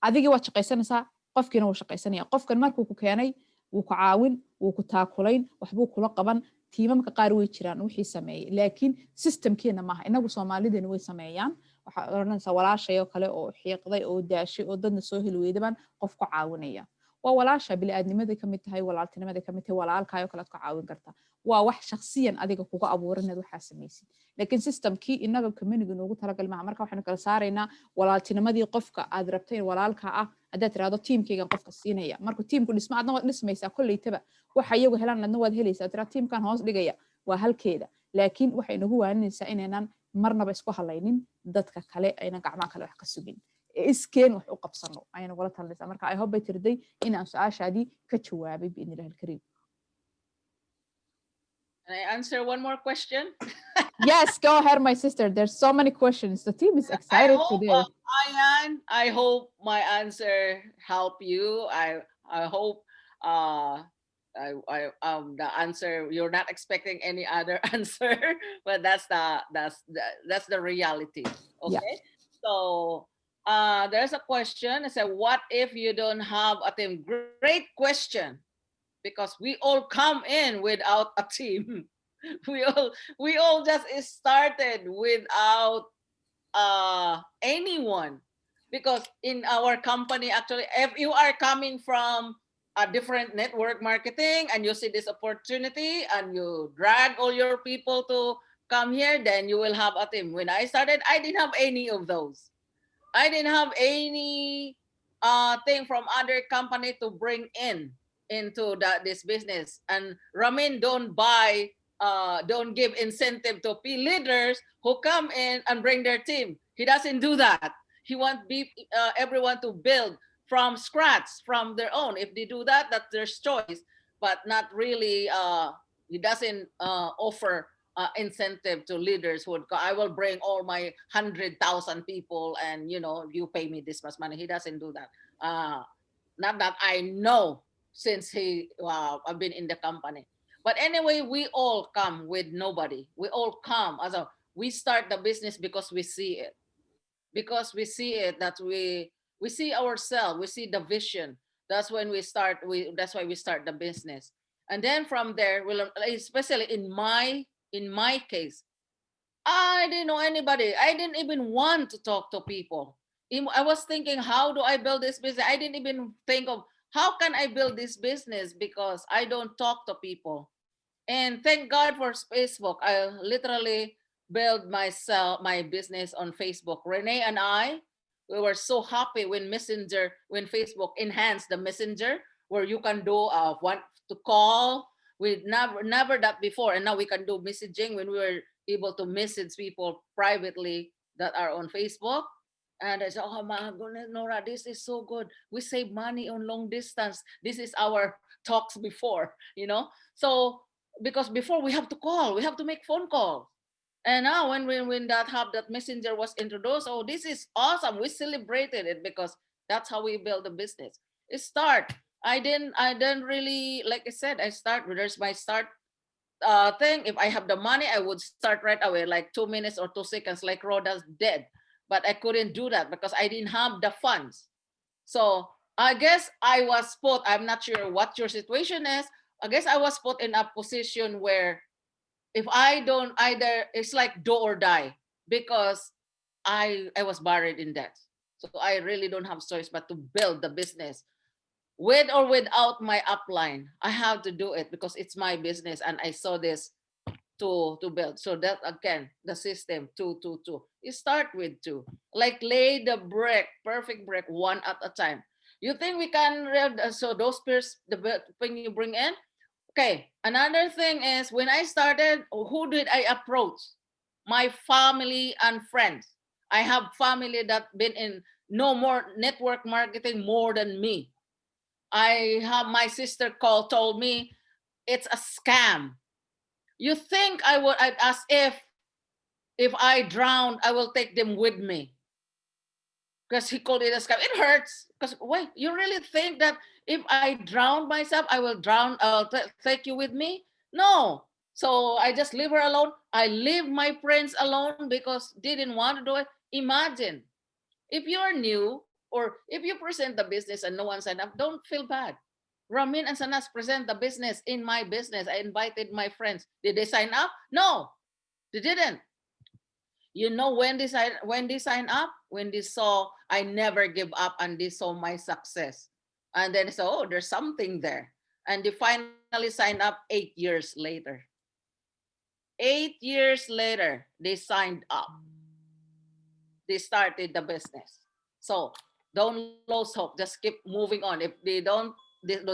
adigii waad shaqaysanaysaa qofkiina wuu shaqaysanaya qofkan markuu ku keenay wuu ku caawin wuu ku taakulayn waxbuu kula qaban tiimamka qaar way jiraan wixii sameeyay laakiin systemkeena maaha inagu Soomaalideena way sameeyaan waxa oranaysa walaashay oo kale oo xiiqday oo daashay oo dadna soo heli weydabaan qof ku caawinaya waa walaasha bini'aadnimaday ka mid tahay, walaaltinimaday ka mid tahay, walaalkaayo kale aad ka caawin kartaa. waa wax shakhsiyan adiga kuga abuuran inaad waxaa samaysid. laakiin systemkii inaga community noogu talagali maaha. marka waxaynu kala saaraynaa walaaltinimadii qofka aad rabteen walaalka ah haddaad tiraahdo tiimkaygan qofka siinaya, marka tiimku dhisma adna waad dhismaysaa kolleytaba, waxa iyagu helaan adna waad helaysaa, tiraa tiimkan hoos dhigaya waa halkeeda. laakiin waxay nagu waaninaysaa inaynan marnaba isku halaynin dadka kale, aynan gacmaha kale wax ka sugin, iskeen wax u qabsano ayaynu kula talinaysaa. marka I hope bay tirday inaan su-aashaadii ka jawaabay biidni illaahi alkariim. Can I answer one more question? Yes, go ahead, my sister. There's so many questions. The team is excited today. Ayan, I hope my answer help you. I hope the answer, you're not expecting any other answer, but that's the reality. Okay. Yeah. So there's a question. It said, what if you don't have a team? Great question, because we all come in without a team. we all just started without anyone, because in our company, actually, if you are coming from a different network marketing and you see this opportunity and you drag all your people to come here, then you will have a team. When I started, I didn't have any of those. I didn't have any thing from other company to bring into this business. And Ramin don't give incentive to leaders who come in and bring their team. He doesn't do that. He wants everyone to build from scratch, from their own. If they do that, that's their choice, but not really. He doesn't offer incentive to leaders who would go, I will bring all my 100,000 people and you pay me this much money. He doesn't do that. Not that I know, since I've been in the company. But anyway, we all come with nobody. We all come we start the business because we see it. Because we see it, that we see ourselves, we see the vision. That's when we start. That's why we start the business. And then from there, especially in my case, I didn't know anybody. I didn't even want to talk to people. I was thinking, how do I build this business? I didn't even think of how can I build this business, because I don't talk to people. And thank God for Facebook. I literally build my business on Facebook. Renee and I, we were so happy when Facebook enhanced the messenger, where you can do want to call. We never that before, and now we can do messaging, when we were able to message people privately that are on Facebook. And I said, oh my goodness, Norah, this is so good. We save money on long distance. This is our talks before, So because before we have to call, we have to make phone calls. And now when that messenger was introduced, oh, this is awesome. We celebrated it, because that's how we build the business. It start. I didn't really, like I said, there's my start thing. If I have the money, I would start right away, like 2 minutes or 2 seconds, like Rhoda's did. But I couldn't do that because I didn't have the funds. So I guess I was put, I'm not sure what your situation is. I guess I was put in a position where if I don't either, it's like do or die, because I was buried in debt. So I really don't have choice but to build the business. With or without my upline, I have to do it because it's my business and I saw this to build. So that again, the system, two. You start with two. Like lay the brick, perfect brick, one at a time. You think we can, so those peers, the thing you bring in? Okay, another thing is when I started, who did I approach? My family and friends. I have family that been in no more network marketing more than me. I have my sister told me it's a scam. You think I'd ask if I drown, I will take them with me. Because he called it a scam. It hurts. Because wait, you really think that if I drown myself, I will drown, I'll take you with me? No. So I just leave her alone. I leave my friends alone because they didn't want to do it. Imagine if you're new or if you present the business and no one signed up, don't feel bad. Ramin and Sanas present the business in my business. I invited my friends. Did they sign up? No, they didn't. You know when they sign up? When they saw I never give up and they saw my success. And then so, oh, there's something there. And they finally signed up 8 years later. 8 years later, they signed up. They started the business. So don't lose hope. Just keep moving on. If they don't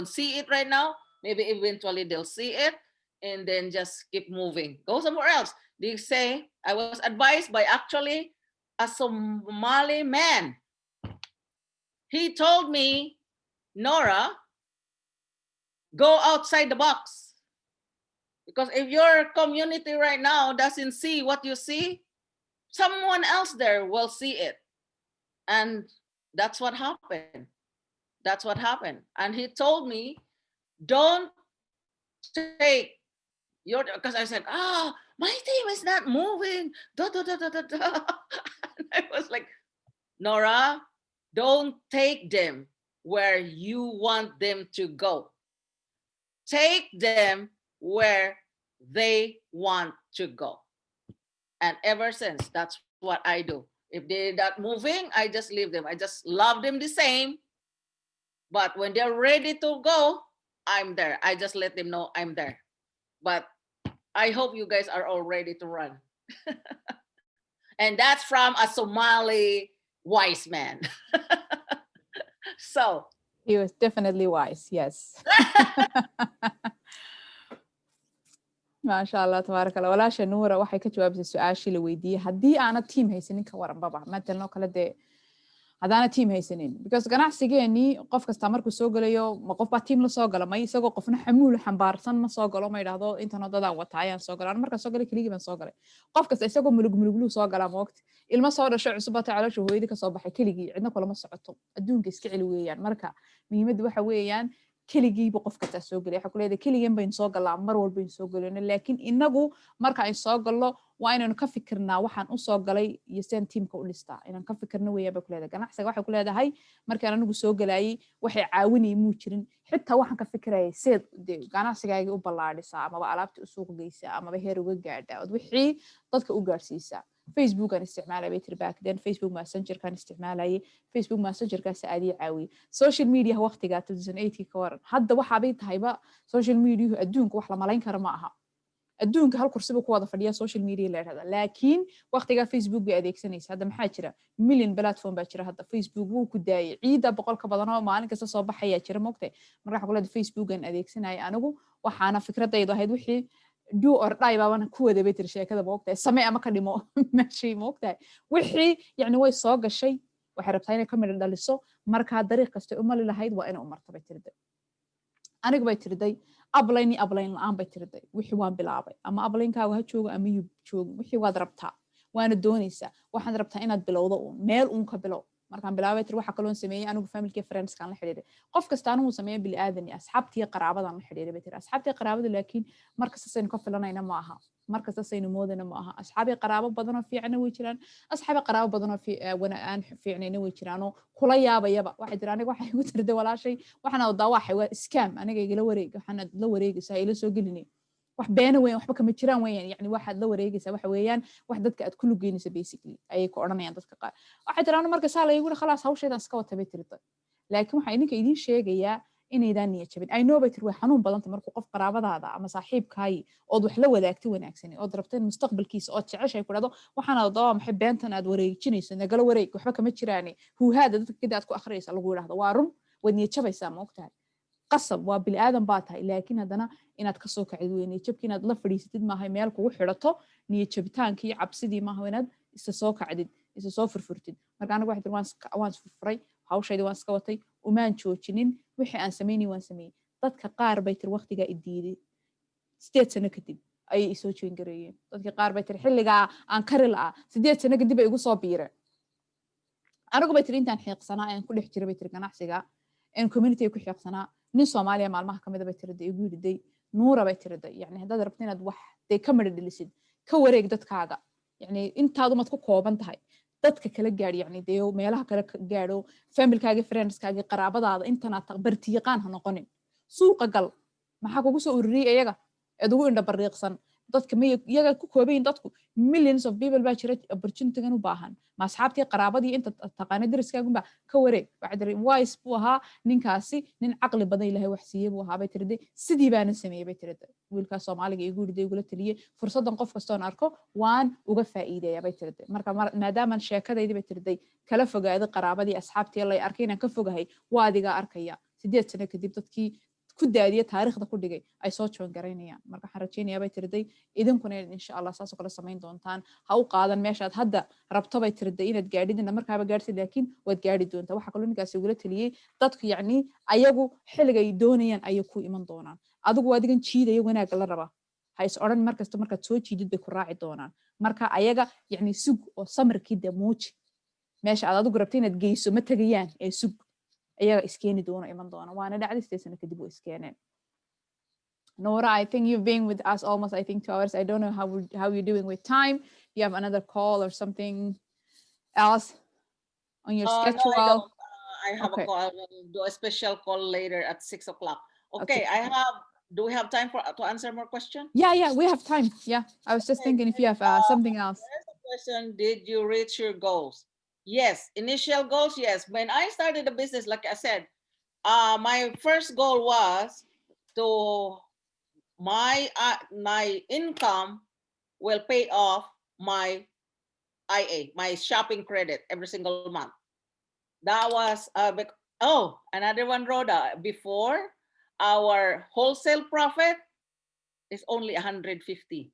see it right now, maybe eventually they'll see it, and then just keep moving. Go somewhere else. They say, I was advised by actually a Somali man. He told me, Norah, go outside the box. Because if your community right now doesn't see what you see, someone else there will see it. And that's what happened. That's what happened. And he told me, don't take your, because I said, my team is not moving. Da, da, da, da, da, da. And I was like, Norah, don't take them where you want them to go. Take them where they want to go. And ever since, that's what I do. If they're not moving, I just leave them. I just love them the same. But when they're ready to go, I'm there. I just let them know I'm there. But I hope you guys are all ready to run. And that's from a Somali wise man. So. He was definitely wise, yes. maasha allah tabaaraka allah. walaasha Nuura waxay ka jawaabtay su'aashii la weydiiyey haddii aana team haysanin ka waran baba matalan oo kale dee hadaana team haysanin because ganacsigeeni qof kasta markuu soo galayo ma qof baa team la soo gala may isagoo qofna xamuul xambaarsan ma soo galo ma yiraahdo intan wadada wataayaan soo galaan marka soo galay kaliya baan soo galay qof kasta isagoo mulug soo gala moogta ilma soo dhashay cusub ta caloosha hooyadii ka soo baxay kaliya cidna kula ma socoto adduunka iska cili weeyaan marka muhiimadu waxa weeyaan kaligiiba qof kasta soo galay waxa ku leedahay kaliyan bayn soo galaa mar walba in soo galayno laakiin inagu marka ay soo gallo waa inaan ka fikirnaa waxaan u soo galay iyo seen teamka u dhistaa inaan ka fikirno weeyaan ba ku leedahay ganacsiga waxa ku leedahay markaan anigu soo galayay waxay caawinayay muu jirin xitaa waxaan ka fikirayay seed ganacsigaaga u ballaadhisaa ama alaabta u suuq geysaa ama heer uga gaadhaa wixii dadka u gaarsiisaa Facebook aan isticmaalay bay tiri back then Facebook Messenger kan isticmaalay Facebook Messenger ka saadi caawi social media waqtiga 2008 ka waran hadda waxa bay tahayba social media adduunka wax la malayn karo ma aha adduunka hal kursi ku wada fadhiya social media la yiraahdo laakiin waqtiga Facebook bay adeegsanaysa hadda maxaa jira million platform baa jira hadda Facebook wuu ku daayay ciida boqol ka badan oo maalin kasta soo baxaya jira moogtay marka waxa ku leedahay Facebook aan adeegsanay anigu waxaana fikradaydu ahayd wixii do or die baan ku wada beetir sheekada moogtay samee ama ka dhimo meeshii moogtay wixii yani way soo gashay waxay rabtaa inay kamid dhaliso marka dariiq kasta u mali lahayd waa inay u martaba tirday anigu bay tirday ablayni ablayn la'aan bay tirday wixii waan bilaabay ama ablaynkaaga ha joogo ama yub joogo wixii waad rabtaa waana doonaysaa waxaad rabtaa inaad bilowdo meel uun ka bilow markaan bilaabay tir waxa kale oo sameeyay anigu family friends kan la xiriiray qof kasta anigu sameeyay bil aadani asxaabtii qaraabadan la xiriiray bay tir asxaabtii qaraabada laakiin markasta saynu ka filanayna ma aha markasta saynu moodana ma aha asxaabii qaraabo badan oo fiicna way jiraan asxaabii qaraabo badan oo aan fiicnayna way jiraan oo kula yaabayaba waxa jira aniga waxa igu tirday walaashay waxana daawaxay waa scam aniga igala wareeg waxana la wareegaysaa ila soo gelinay wax beena weyn waxba kama jiraan weeyaan yani waxaad la wareegaysaa waxa weeyaan wax dadka aad ku lugeynaysa basically ayay ku oranayaan dadka qaar waxa jiraan marka saa la igu khalaas hawsheedan iska wata bay tirtay laakiin waxa idinka idin sheegayaa inaydan niyad jabin I know bay tir way xanuun badanta markuu qof qaraabadaada ama saaxiibkaayi oo wax la wadaagtay wanaagsan oo rabteen mustaqbalkiisa oo jeceshay ku dhado waxana daawa maxay beentan aad wareejinayso nagala wareeg waxba kama jiraan huuhaada dadka kida aad ku akhriyaysa lagu yiraahdo waa run wad niyad jabaysaa ma ogtahay qasab waa bil aadan baa tahay laakiin hadana inaad ka soo kacid weynay jabki inaad la fadhiisatid maahay meel kugu xirato niyad jabitaankii cabsidii maaha inaad isa soo kacdid isa soo furfurtid marka anigu waan furfuray hawshayda waan iska watay umaan joojinin wixii aan sameeyay waan sameeyay dadka qaar bay tir waqtiga idiiday 8 sano kadib ay isoo join gareeyeen dadka qaar bay tir xilliga aan kari laa 8 sano kadib ay igu soo biireen anigu bay tir intaan xiiqsanaa aan ku dhex jiray bay tir ganacsiga in community ku xiiqsanaa nin Soomaaliya maalmaha kamid ah bay tirday igu yidhi Nuura bay tirday yani haddaad rabto inaad wax day ka madhalisid ka wareeg dadkaaga yani intaadu mad ku kooban tahay dadka kala gaar yani deeyo meelaha kala gaaro familkaaga friendskaaga qaraabadaada intana taqbarti yaqaan ha noqonin suuqa gal maxaa kugu soo ururiyay iyaga aad ugu indha bariiqsan dadka may iyaga ku koobayin dadku millions of people baa jira opportunity-gan u baahan ma asxaabtii qaraabadii inta taqaanay dariskaagunba ka wareeg waxaa tiri wise buu ahaa ninkaasi nin caqli badan ilaahay wax siiyey buu ahaa bay tiri sidii baana sameeyey bay tiri wiilkaas Soomaaliga igu yidhi igula taliyey fursadan qof kastoon arko waan uga faa'iideeyaa bay tiri marka maadaama sheekadaydii bay tiri kala fogaaday qaraabadii asxaabtii la arkay inaan ka fogahay waa adiga arkaya 8 sano kadib dadkii ku daadiya taariikhda ku dhigay ay soo joon garaynayaan marka waxaan rajeynayaa bay tiriday idinkuna insha Allah saas oo kale samayn doontaan ha u qaadan meeshaad hadda rabto bay tiriday inaad gaadhidina markaaba gaadhsid laakiin waad gaadhi doontaa waxa kaloo ninkaasi ugula taliyey dadku yacni ayagu xilliga ay doonayaan ayay ku iman doonaan adigu waa adigan jiidaya wanaagga la raba ha is odhan markasta markaad soo jiidid bay ku raaci doonaan marka ayaga yacni sug oo samarkii dee muuji meesha aad adigu rabta inaad geyso ma tegayaan ee sug ayaga iskeeni doono iman doona waana dhacday 8 sano kadib oo iskeeneen Norah, I think you've been with us almost, I think, 2 hours. I don't know how you're doing with time. You have another call or something else on your schedule? No, I don't. I have Okay. a call. I will do a special call later at 6 o'clock. Okay, Okay. do we have time to answer more questions? Yeah, we have time. Yeah, I was just thinking if you have something else. There's a question, did you reach your goals? Yes, initial goals, yes. When I started the business, like I said, my first goal was to my income will pay off my IA, my shopping credit every single month. That was another one, Rhoda. Before, our wholesale profit is only 150.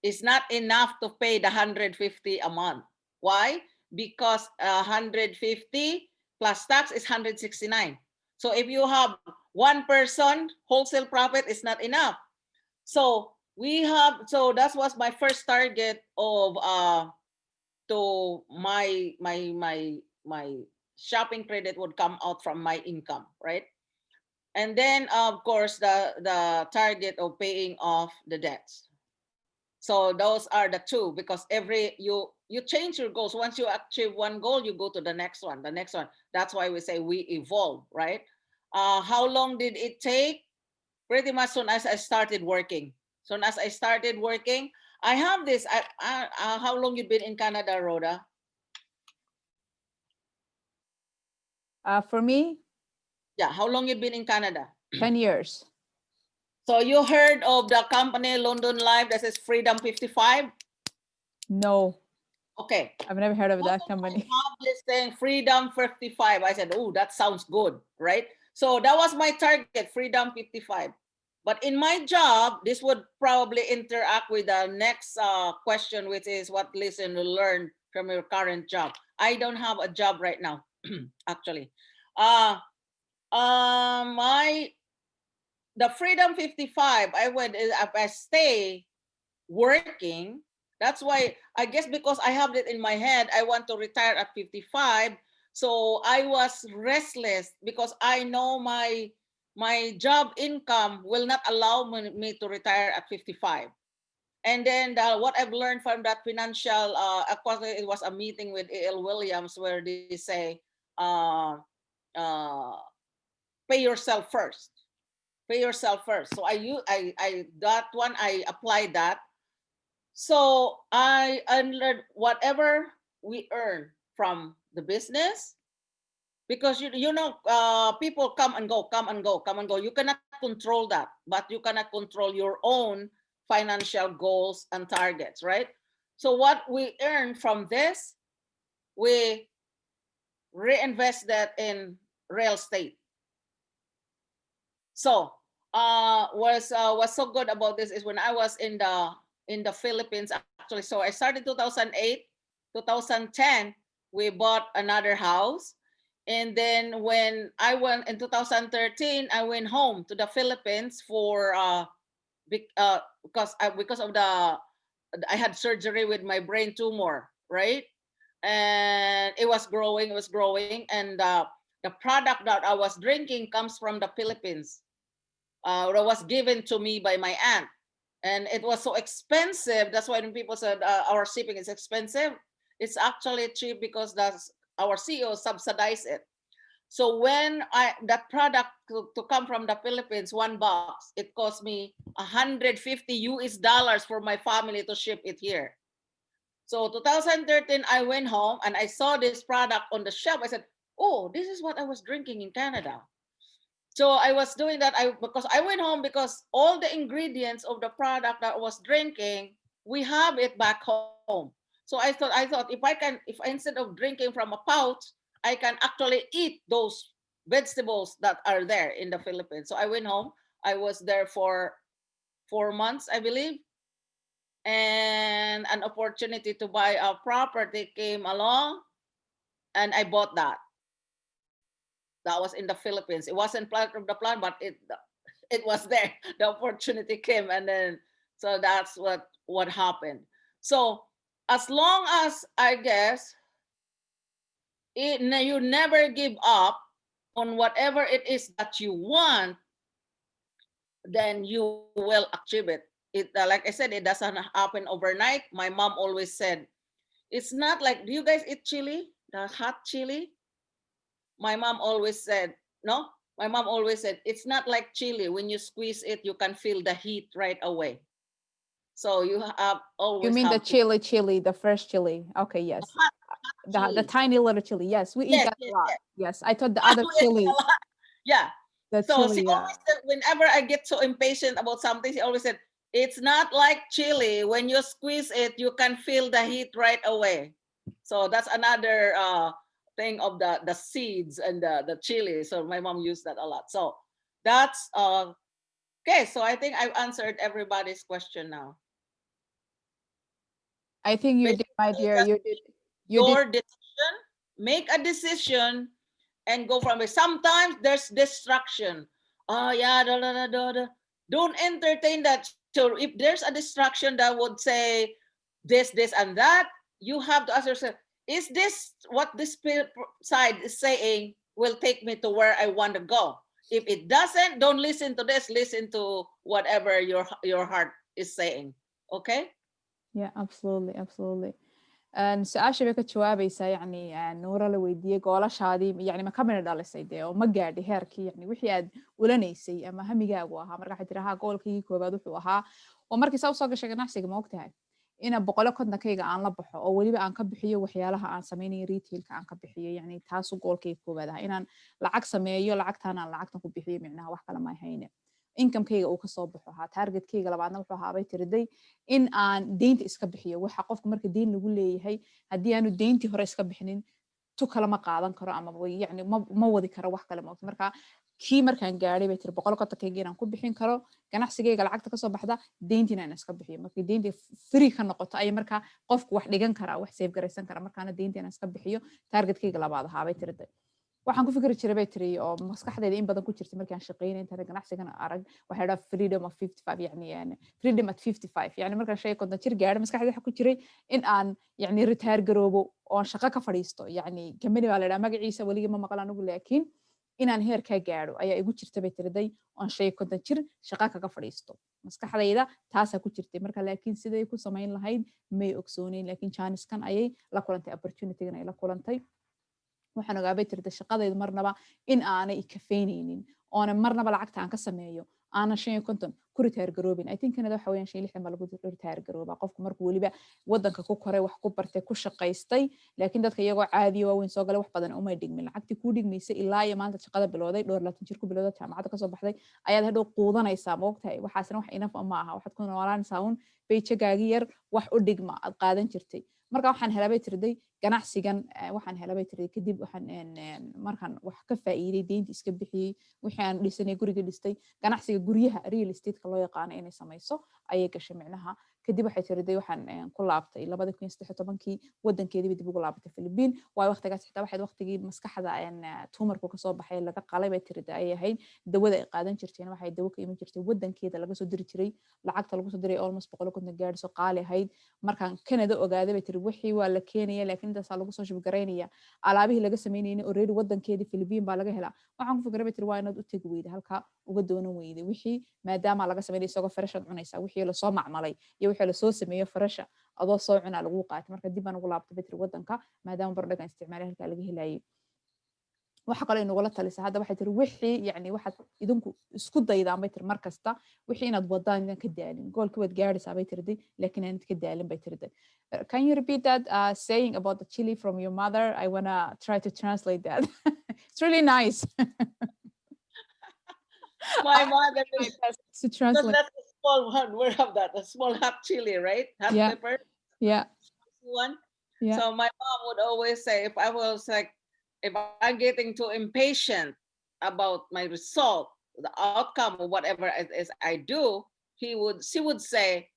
It's not enough to pay the 150 a month. Why? Because 150 plus tax is 169. So if you have one person, wholesale profit is not enough. So that was my first target of to my shopping credit would come out from my income, right? And then of course the target of paying off the debts. So those are the two, because you change your goals. Once you achieve one goal, you go to the next one. That's why we say we evolve, right? How long did it take? Pretty much soon as I started working. I have this. How long you been in Canada, Rhoda? For me, Yeah, how long you been in Canada? 10 years. So you heard of the company London Life that says Freedom 55? No, Okay. I've never heard of that company. I have this thing, Freedom 55. I said, oh, that sounds good, right? So that was my target, Freedom 55. But in my job, this would probably interact with the next question, which is what lesson to learn from your current job. I don't have a job right now, actually. The Freedom 55, I stay working. That's why, I guess because I have it in my head, I want to retire at 55. So I was restless because I know my job income will not allow me to retire at 55. And then what I've learned from that financial, of course, it was a meeting with A.L. Williams where they say, pay yourself first. Pay yourself first. So that one, I applied that. So I learned whatever we earn from the business, because you know people come and go. You cannot control that, but you cannot control your own financial goals and targets, right? So what we earn from this, we reinvest that in real estate. So what's so good about this is when I was in the Philippines, actually, so I started 2008, 2010, we bought another house. And then when I went in 2013, I went home to the Philippines for because of I had surgery with my brain tumor, right? And it was growing, and the product that I was drinking comes from the Philippines. That was given to me by my aunt, and it was so expensive. That's why when people said our shipping is expensive, it's actually cheap because our CEO subsidized it. So when that product to come from the Philippines, one box, it cost me $150 for my family to ship it here. So 2013, I went home and I saw this product on the shelf. I said, oh, this is what I was drinking in Canada. So I was doing that because I went home because all the ingredients of the product that I was drinking, we have it back home. So I thought if instead of drinking from a pouch, I can actually eat those vegetables that are there in the Philippines. So I went home. I was there for 4 months, I believe. And an opportunity to buy a property came along, and I bought that. That was in the Philippines. It wasn't part of the plan, but it was there. The opportunity came, and then so that's what happened. So as long as I guess you never give up on whatever it is that you want, then you will achieve it. Like I said, it doesn't happen overnight. My mom always said, it's not like, do you guys eat chili? The hot chili? My mom always said, no? My mom always said, it's not like chili. When you squeeze it, you can feel the heat right away. So you have always. You mean the chili, the fresh chili? Okay, yes. The tiny little chili. Yes, we eat that a lot. Yes, I thought the other chili. Yeah. The so chili, she always said, whenever I get so impatient about something, she always said, it's not like chili. When you squeeze it, you can feel the heat right away. So that's another thing of the seeds and the chili. So my mom used that a lot. So that's okay. So I think I've answered everybody's question now. I think you did, my dear. You did. Your decision. Make a decision and go from it. Sometimes there's distraction. Oh yeah, don't entertain that. So if there's a distraction that would say this, and that, you have to ask yourself, is this what this side is saying will take me to where I want to go? If it doesn't, don't listen to this. Listen to whatever your heart is saying. Okay? Yeah, absolutely, absolutely. su-aasha bay ka jawaabaysaa yani nuura la weydiiyey goolashaadii yani ma ka midha dhalisay dee oo ma gaadhi heerkii yani wixii aad ulanaysay ama hamigaagu ahaa marka waxay tiri ahaa goolkaygii koobaad wuxuu ahaa oo markii saa usoo gashay ganacsiga ma ogtahay ina 150 aan la baxo oo weliba aan ka bixiyo waxyaalaha aan samaynayo retailka aan ka bixiyo yani taasu goolkayga koobaad ahaa inaan lacag sameeyo lacagtaan aan lacagtan ku bixiyo micnaha wax kale ma ahayne incomekayga uu kasoo baxo ahaa targetkayga labaadna wuxuu ahaa bay tiriday in aan deynta iska bixiyo waxa qofka marka deyn lagu leeyahay haddii aanu deyntii hore iska bixinin tu kale ma qaadan karo ama yani ma wadi karo wax kale moogta marka kii markaan gaadhay bay tiri 150 inaan ku bixin karo ganacsigayga lacagta kasoo baxda deyntiina aan iska bixiyo markii deyntii free ka noqoto ay marka qofku wax dhigan karaa wax save garaysan kara markaana deyntii aan iska bixiyo targetkayga labaad ahaa bay tiriday waxaan ku fikri jiray bay tiri oo maskaxdeeda in badan ku jirtay markii aan shaqeynay intaan ganacsigan arag waxay dhaaf freedom of 55 yani freedom at 55 yani markaan shay konton jir gaadhay maskaxdeeda waxa ku jiray in aan yani retire garoobo oo shaqo ka fadhiisto yani company baa la yidhaha magaciisa weligii ma maqal anigu laakiin inaan heerkaa gaadho ayaa igu jirta bay tiriday oon shay konton jir shaqo kaga fadhiisto maskaxdayda taasaa ku jirtay marka laakiin siday ku samayn lahayd may ogsooneyn laakiin jaaniskan ayay la kulantay opportunitygan ay la kulantay waxaan ogaabay tirda shaqadaydu marnaba in aanay kafeyneynin oona marnaba lacagta aan ka sameeyo aanan 55 ku retire garoobin I think Canada waxa weeyaan 60 baa lagu retire garooba qofku markuu waliba wadanka ku koray wax ku bartay ku shaqaystay laakiin dadka iyagoo caadi ah weyn soo galay wax badan uma dhigmin lacagtii ku dhigmaysa ilaa iyo maanta shaqada bilowday dhowr 20 jir ku bilowday jaamacadda ka soo baxday ayaad hadhow quudanaysaa ma ogtahay waxaasna wax enough ma aha waxaad ku noolaanaysaa un paycheck-gaagi yar wax u dhigma aad qaadan jirtay marka waxaan helabay tirday ganacsigan waxaan helabay tirday kadib waxaan markaan wax ka faa'iiday deynta iska bixiyay wixii aan dhisanay guriga dhistay ganacsiga guryaha real estate-ka loo yaqaan inay samayso ayay gashay micnaha kadib waxay tirday waxaan ku laabtay 2013kii wadankeedii dib ugu laabatay Philippines waa waqtigaas xitaa waxaad waqtigii maskaxda tumarku ka soo baxay laga qalay bay tirday ay ahayd dawada ay qaadan jirteen waxay dawo ka iman jirtay wadankeeda laga soo diri jiray lacagta lagu soo diray almost 100 gaadhiso qaali ahayd markaan Canada ogaaday bay tiri wixii waa la keenaya laakiin intaas lagu soo shibgareynaya alaabihii laga sameynayay already wadankeedii Philippines baa laga helaa waxaan ku fikiray bay tiri waa inaad u tagi weyday halka uga doonan weyday wixii maadaama laga sameeyay isagoo farashad cunaysa wixii la soo macmalay iyo wixii la soo sameeyo farasha adoo soo cunaa lagu qaatay marka dib aan ugu laabtay bay tiri wadanka maadaama bardhagan isticmaalay halka laga helayay waxa kale inagula talisa hadda waxay tiri wixii yani waxaad idinku isku daydaan bay tiri mar kasta wixii inaad wadaan inaan ka daalin goolka waad gaadhaysaa bay tirday laakiin aanad ka daalin bay tirday. Can you repeat that saying about the chili from your mother? I wanna try to translate that. It's really nice. My mother My is, best to because translate. that's a small one. We have that, a small hot chili, right? Hot Yeah. pepper. Yeah. One. Yeah. So my mom would always say, if I was like, if I'm getting too impatient about my result, the outcome or whatever it is I do, she would say,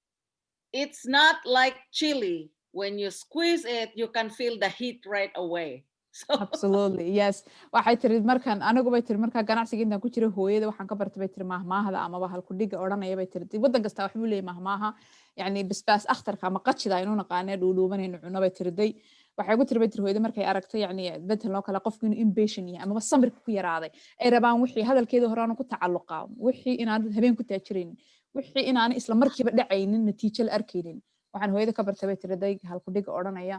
it's not like chili. When you squeeze it, you can feel the heat right away. So Absolutely. Yes. Waxay tiri markaan anigu bay tiri markaa ganacsiga intaan ku jiray hooyada waxaan ka bartay bay tiri mahmaahda ama hal ku dhiga oranaya bay tiri wadan kasta wax uu leeyahay mahmaaha yani basbaas akhtarka ama qachida aynu naqaanay dhuudhuubanayno cuno bay tiriday waxay ku tiri bay tiri hooyada markay aragtay yani bedel loo kala qofku inuu impatient yahay ama samirka ku yaraaday ay rabaan wixii hadalkeeda hore aanu ku tacalluqa wixii inaan habeen ku taajirin wixii inaan isla markiiba dhacaynin natiijo la arkaynin waxaan hooyada ka bartay bay tiriday hal ku dhiga oranaya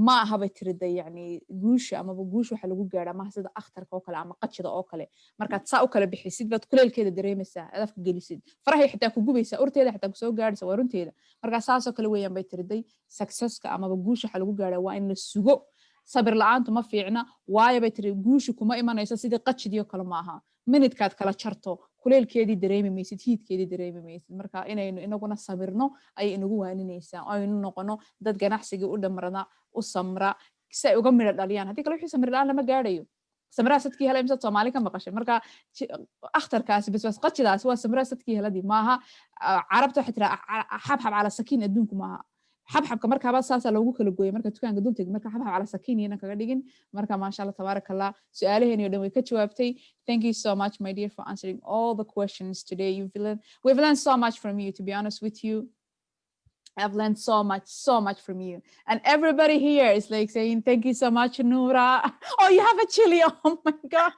ma aha bay tiriday yani guusha ama guusha waxa lagu gaaraa ma sida akhtarka oo kale ama qachida oo kale markaad saa u kala bixisid baad kuleelkeeda dareemaysaa adafka gelisid farahay xitaa ku gubaysaa urteeda xitaa ku soo gaaraysa waa runteeda marka saas oo kale weeyaan bay tiriday successka ama guusha waxa lagu gaaraa waa in la sugo sabir la'aantu ma fiicna waayo bay tiri guusha kuma imanayso sidii qachidii oo kale ma aha minidkaad kala jarto kuleelkeedii dareemi maysid hiidkeedii dareemi maysid marka inaynu inaguna sabirno ayay inagu waaninaysaa aynu noqono dad ganacsiga u dhamarada u samra si ay uga midho dhaliyaan haddii kale wixii samir la'aan lama gaadhayo samraa sadkii helay imsaad Soomaali ka maqashay marka akhtarkaasi bas qachidaasi waa samraa sadkii heladii maaha carabta waxay tiraa xabxab cala sakiin adduunku maaha xabxabka markaaba saasa loogu kala gooyay marka dukaanka dul tegi marka xabxab cala sakiin iyana kaga dhigin marka maasha Allah tabarakallah su'aalaheeni oo dhan way ka jawaabtay. Thank you so much my dear for answering all the questions today. We've learned so much from you, to be honest with you. I've learned so much from you. And everybody here is like saying, thank you so much, Norah. Oh, you have a chili. Oh my God.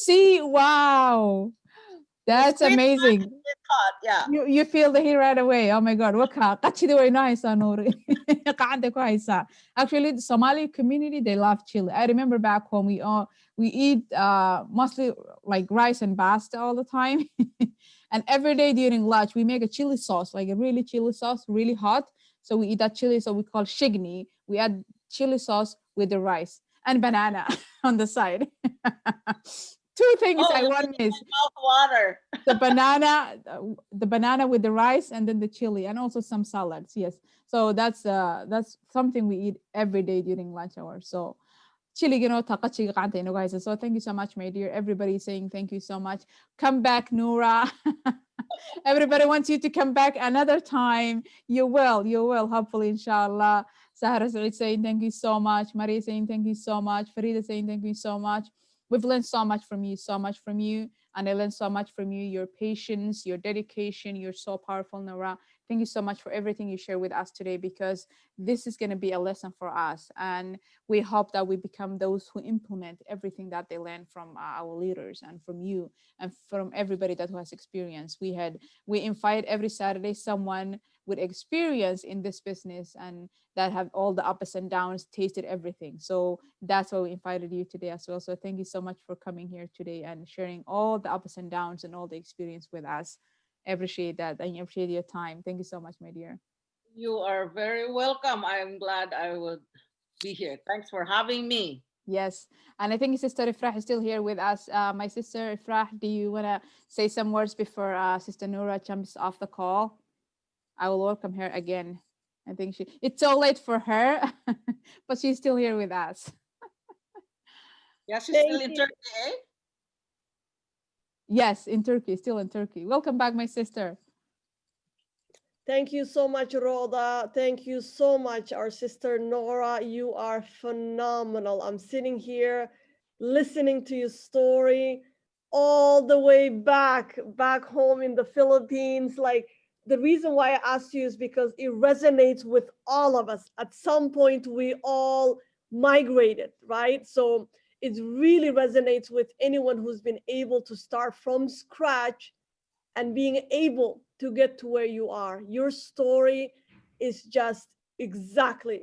See, wow. That's amazing. hot, yeah. You feel the heat right away. Oh my God. Qachidi way nice, Noor. Actually, the Somali community, they love chili. I remember back home, we eat mostly like rice and pasta all the time. And every day during lunch, we make a chili sauce, like a really chili sauce, really hot. So we eat that chili, so we call shigni. We add chili sauce with the rice and banana on the side. Two things I want is water. the banana with the rice and then the chili and also some salads. Yes. So that's something we eat every day during lunch hour. So chili so thank you so much, my dear. Everybody is saying thank you so much. Come back, Norah. Everybody wants you to come back another time. You will, hopefully, inshallah. Sahara Saeed saying thank you so much. Maria saying thank you so much. Farida saying thank you so much. We've learned so much from you. And I learned so much from you, your patience, your dedication. You're so powerful, Norah. Thank you so much for everything you share with us today, because this is going to be a lesson for us. And we hope that we become those who implement everything that they learn from our leaders and from you and from everybody that has experience. We invite every Saturday someone with experience in this business and that have all the ups and downs, tasted everything. So that's why we invited you today as well. So thank you so much for coming here today and sharing all the ups and downs and all the experience with us. I appreciate that. I appreciate your time. Thank you so much, my dear. You are very welcome. I'm glad I would be here. Thanks for having me. Yes. And I think Sister Ifrah is still here with us. My sister Ifrah, do you want to say some words before Sister Norah jumps off the call? I will welcome her again. I think it's so late for her, but she's still here with us. Yeah, she's still in Turkey, eh? Yes, in Turkey, still in Turkey. Welcome back, my sister. Thank you so much, Rhoda. Thank you so much, our sister Norah. You are phenomenal. I'm sitting here listening to your story all the way back home in the Philippines. Like, the reason why I asked you is because it resonates with all of us. At some point, we all migrated, right? So it really resonates with anyone who's been able to start from scratch and being able to get to where you are. Your story is just exactly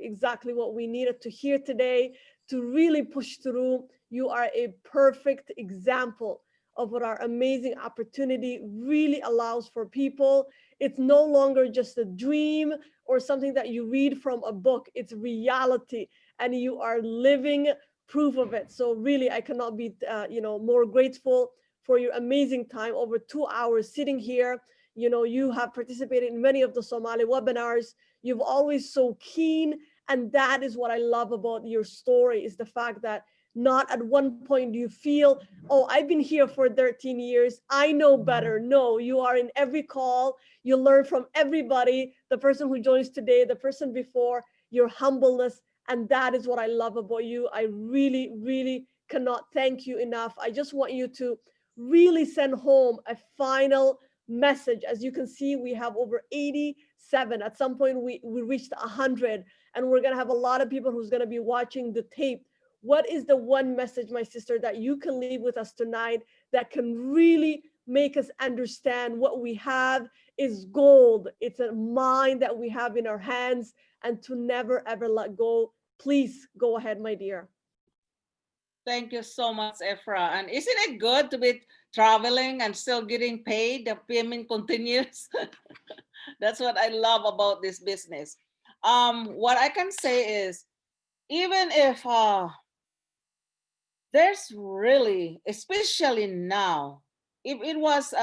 what we needed to hear today, to really push through. You are a perfect example of what our amazing opportunity really allows for people. It's no longer just a dream or something that you read from a book. It's reality, and you are living proof of it. So really, I cannot be, more grateful for your amazing time, over 2 hours sitting here. You have participated in many of the Somali webinars. You've always so keen, and that is what I love about your story, is the fact that not at one point do you feel, oh, I've been here for 13 years, I know better. No, you are in every call. You learn from everybody, the person who joins today, the person before, your humbleness. And that is what I love about you. I really, really cannot thank you enough. I just want you to really send home a final message. As you can see, we have over 87. At some point, we reached 100, and we're going to have a lot of people who's going to be watching the tape. What is the one message, my sister, that you can leave with us tonight that can really make us understand what we have is gold? It's a mind that we have in our hands, and to never, ever let go. Please go ahead, my dear. Thank you so much, Efra. And isn't it good to be traveling and still getting paid? The payment continues. That's what I love about this business. What I can say is, even if there's really, especially now, if it was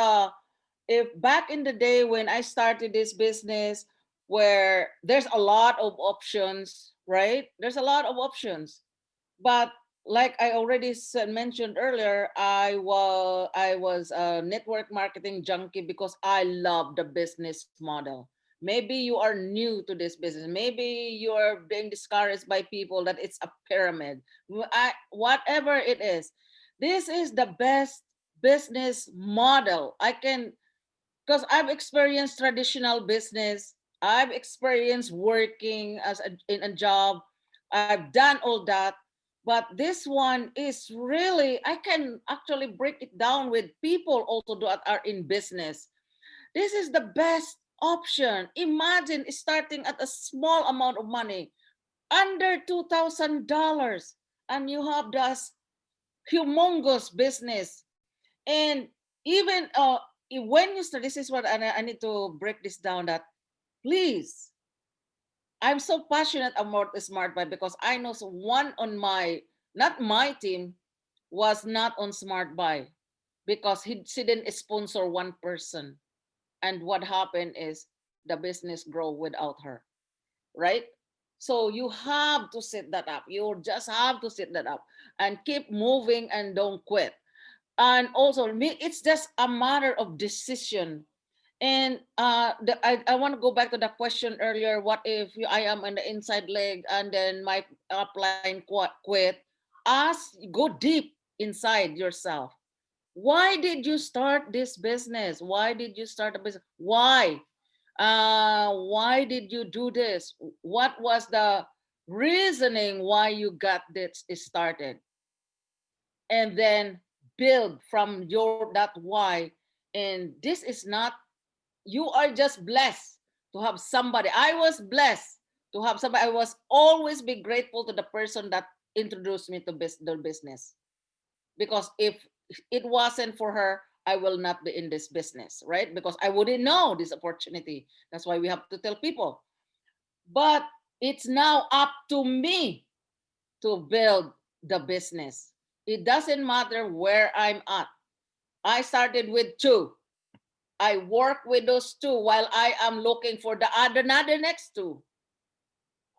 if back in the day when I started this business, where there's a lot of options, right? There's a lot of options. But like I already mentioned earlier, I was a network marketing junkie because I love the business model. Maybe you are new to this business. Maybe you are being discouraged by people that it's a pyramid. Whatever it is, this is the best business model I can, because I've experienced traditional business. I've experienced working in a job. I've done all that. But this one is really, I can actually break it down with people also that are in business. This is the best option. Imagine starting at a small amount of money, under $2,000, and you have this humongous business. And even when you start, this is what I need to break this down, that please, I'm so passionate about the Smart Buy because I know one on not my team, was not on Smart Buy because she didn't sponsor one person. And what happened is the business grow without her, right? So you have to set that up. You just have to set that up and keep moving and don't quit. And also, it's just a matter of decision. And I want to go back to the question earlier. What if I am on the inside leg and then my upline quit? Go deep inside yourself. Why did you start this business? Why did you start a business? Why? Why did you do this? What was the reasoning why you got this started? And then build from that why. And this is not, you are just blessed to have somebody. I was blessed to have somebody. I was always be grateful to the person that introduced me to the business, because if it wasn't for her, I will not be in this business, right? Because I wouldn't know this opportunity. That's why we have to tell people. But it's now up to me to build the business. It doesn't matter where I'm at. I started with 2. I work with those 2 while I am looking for the another next 2.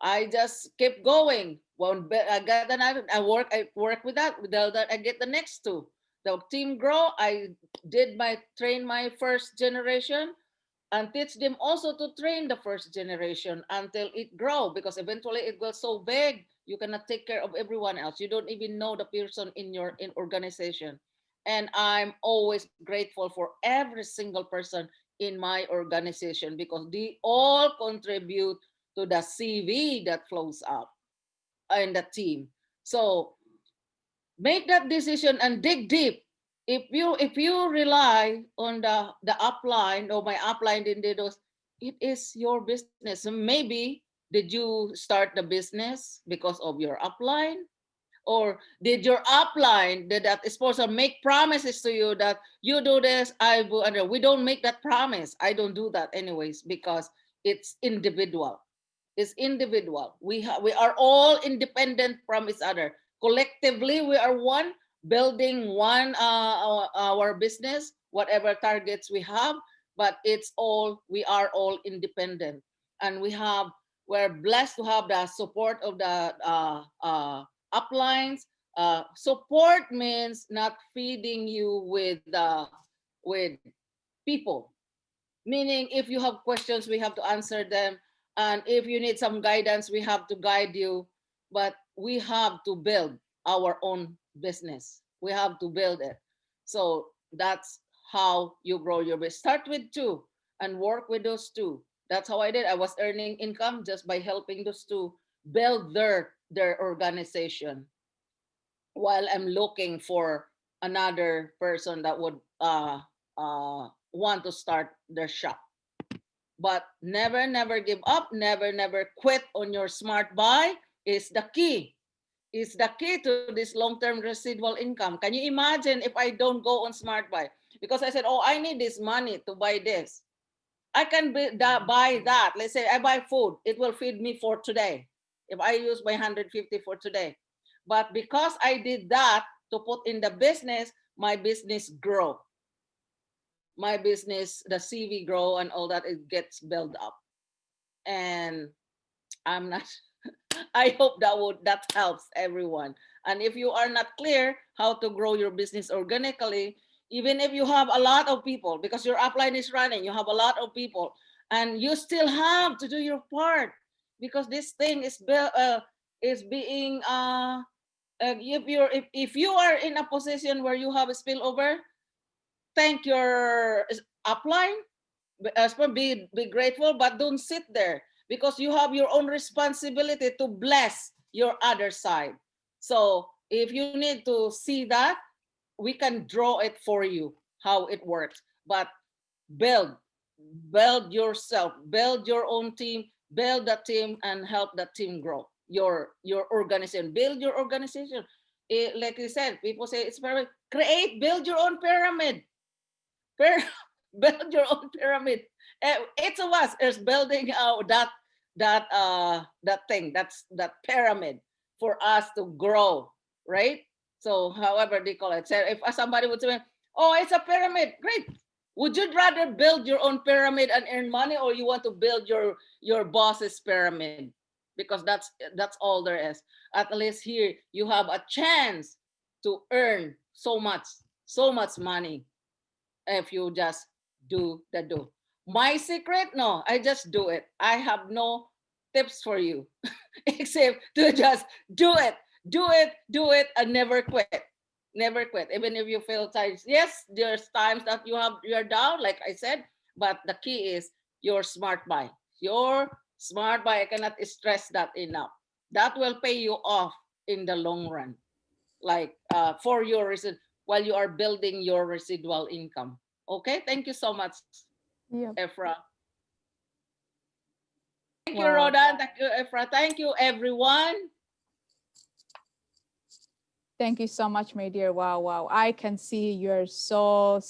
I just keep going. I got another. I work with that. With that, I get the next 2. The team grow. I train my first generation, and teach them also to train the first generation until it grow, because eventually it will so big you cannot take care of everyone else. You don't even know the person in your organization. And I'm always grateful for every single person in my organization, because they all contribute to the CV that flows up in the team. So make that decision and dig deep. If you rely on the upline, or my upline in those, it is your business. So maybe did you start the business because of your upline? Or did your upline, did that sponsor make promises to you that you do this, I will under? We don't make that promise. I don't do that anyways, because it's individual. It's individual. We are all independent from each other. Collectively, we are one, building one our business, whatever targets we have, but we are all independent. And we're blessed to have the support of the uplines. Support means not feeding you with people. Meaning, if you have questions, we have to answer them. And if you need some guidance, we have to guide you. But we have to build our own business. We have to build it. So that's how you grow your business. Start with 2 and work with those 2. That's how I did. I was earning income just by helping those 2 build their organization, while I'm looking for another person that would want to start their shop. But never give up, never quit on your smart buy is the key. Is the key to this long-term residual income. Can you imagine if I don't go on smart buy? Because I said, oh, I need this money to buy this. I can buy that. Let's say I buy food. It will feed me for today. If I use my 150 for today. But because I did that to put in the business, my business grow. My business, the CV grow and all that, it gets built up. And I'm not, I hope that helps everyone. And if you are not clear how to grow your business organically, even if you have a lot of people, because your upline is running, you have a lot of people, and you still have to do your part, because this thing is being if you are in a position where you have a spillover, thank your upline, be grateful, but don't sit there, because you have your own responsibility to bless your other side. So if you need to see that, we can draw it for you how it works. But build yourself, build your own team, build the team, and help the team grow. Your organization, build your organization. Like you said, people say it's very build your own pyramid. Build your own pyramid. Each of us is building that thing, that pyramid for us to grow, right? So however they call it. So if somebody would say, oh, it's a pyramid, great. Would you rather build your own pyramid and earn money, or you want to build your boss's pyramid? Because that's all there is. At least here you have a chance to earn so much money if you just do. My secret? No, I just do it. I have no tips for you except to just do it and never quit. Never quit. Even if you feel tired. Yes, there's times that you're down, like I said, but the key is your smart buy. Your smart buy, I cannot stress that enough. That will pay you off in the long run. Like for your while you are building your residual income. Okay, thank you so much, Efra. Thank you, Rhoda. Thank you, Efra. Thank you, everyone. Thank you so much, my dear. Wow. I can see you're so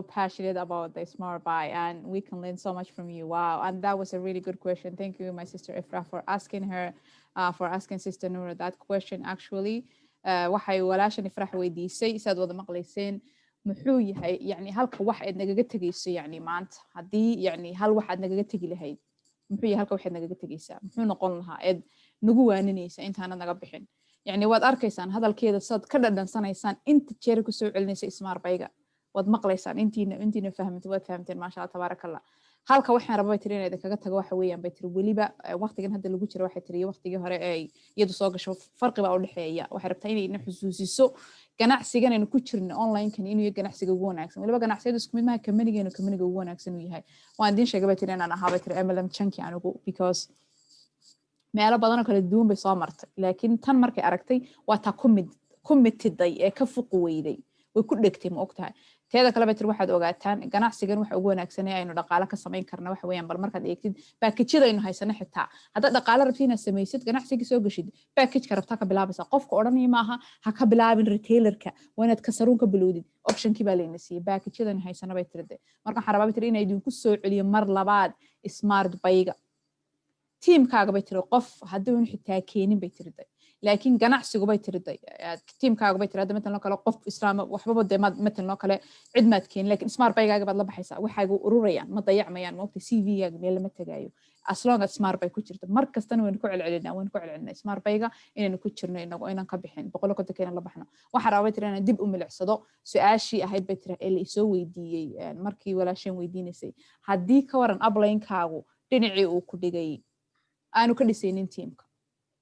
passionate about the smart buy, and we can learn so much from you. Wow. And that was a really good question. Thank you, my sister Efra, for asking Sister Norah that question. Actually, waxay walaashan Ifrah weydiisay saad wada maqlayseen muxuu yahay yani halka wax aad nagaga tagayso yani maanta haddii yani hal wax aad nagaga tagi lahayd muxuu yahay halka wax aad nagaga tagaysaa muxuu noqon lahaa eed nagu waaninaysa intaana naga bixin يعني waad arkaysaan hadalkeeda saad ka dhadhansanaysaan inta jeer ku soo celinaysa ismaar bayga waad maqlaysaan intiina fahamtay waad fahamteen ma sha Allah tabarakallah halka waxaan rabaa tiri inay kaga tago waxa weeyaan bay tiri waliba waqtigan hadda lagu jiro waxa tiri waqtigii hore ay iyadu soo gasho farqi baa u dhaxeeya waxa rabtaa inay xusuusiso ganacsigan inuu ku jirno online kan inuu ganacsiga ugu wanaagsan waliba ganacsiyada isku mid ma kamanigeena kamaniga ugu wanaagsan uu yahay waan idin sheegay bay tiri inaan ahaa bay tiri MLM chunky anigu because meelo badan oo kala duwan bay soo martay laakiin tan markay aragtay waa ta committed ee ka fuq weyday way ku dhegtay ma ogtahay teeda kale bay tiri waxaad ogaataan ganacsigan waxa ugu wanaagsanaya aynu dhaqaale ka samayn karna waxa weeyaan bal markaad eegtid baakijyada aynu haysano xitaa haddaad dhaqaale rabtid inaad samaysid ganacsigii soo gashid baakijka rabtaa ka bilaabaysa qofka odhanaya maaha ha ka bilaabin retailerka waa inaad kasaruun ka bilowdid optionkii baa layna siiyey baakijyadan haysano bay tiri marka waxaan rabaa bay tiri inay idinku soo celiyo mar labaad smart bayga tiimkaaga bay tiri qof haddii uu xitaa keenin bay tiri laakiin ganacsigu bay tiri tiimkaaga bay tiri matalan kale qof islaam waxba de matalan kale cid maad keenin laakiin smart baygaaga baad la baxaysaa waxaagu ururayaan ma dayacmayaan ma ogtay CV-gaaga meel lama tagaayo as long as smart bay ku jirto mar kastana waynu ku celcelinaa smart bayga inaynu ku jirno inagu inaan ka bixin boqol konton keena la baxno waxaa rabaa bay tiri inaan dib u milicsado su-aashii ahayd bay tiri ee la isoo weydiiyey markii walaasheen weydiinaysay haddii ka waran upline-kaagu dhinacii uu ku dhigay aanu ka dhisaynin tiimka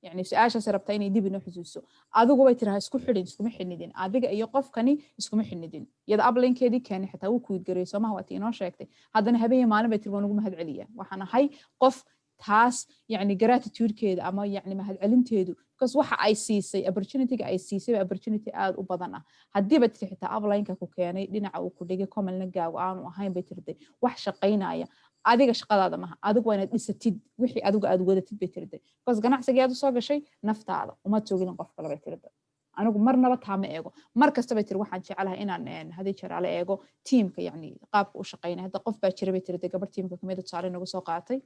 يعني سؤال سربتها إني دي بنحجزه أذوق بيت راه اسكو حدين اسكو محندين أذيك أي قف كني اسكو محندين يدا أبلين كذي كان حتى هو كود جريسة ما هو تينا شاكتي هذا نهبيه معنا بيت الوانو مهد عليا وحنا هاي قف تاس يعني gratitude كذا أما يعني مهد علم تهدو بس وح أي سي opportunity أي سي opportunity آد وبضنا هدي بيت حتى أبلين كأكو كياني لنا أو كوديجي كمل نجا وعانو هاي بيت ردي وح شقينا يا adiga shaqadaada maha adigu waa inaad dhisatid wixii adigu aad wadatid bay tirada bas ganacsiga aad soo gashay naftaada uma joogin qof kale bay tirada anigu marnaba taama eego mar kasta bay tir waxaan jecelahay inaan hadii jeer ala eego teamka yani qaabka u shaqeynaa hadda qof baa jira bay tirada gabar teamka kamid ah tusaale nagu soo qaatay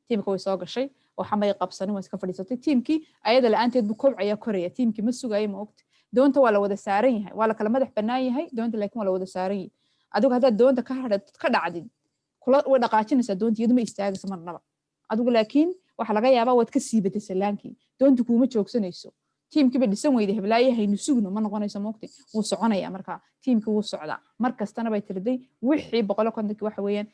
teamka way soo gashay waxa may qabsanin way iska fadhiisatay teamkii ayada la'aanteed buu kobcaya koraya teamkii ma sugayo ma ogti doonta waa la wada saaran yahay waa la kala madax bannaan yahay doonta laakiin waa la wada saaran yahay adigu haddaad doonta ka dhacdid kula way dhaqaajinaysaa doonta iyadu ma istaagayso marnaba adigu laakiin waxa laga yaabaa waad ka siibatay salaankii doonta kuuma joogsanayso tiimkiiba dhisan weyday heblaaye haynu sugno ma noqonayso moogtay wuu soconaya marka tiimkii wuu socdaa mar kastana bay tiriday wixii boqol kontonkii waxa weeyaan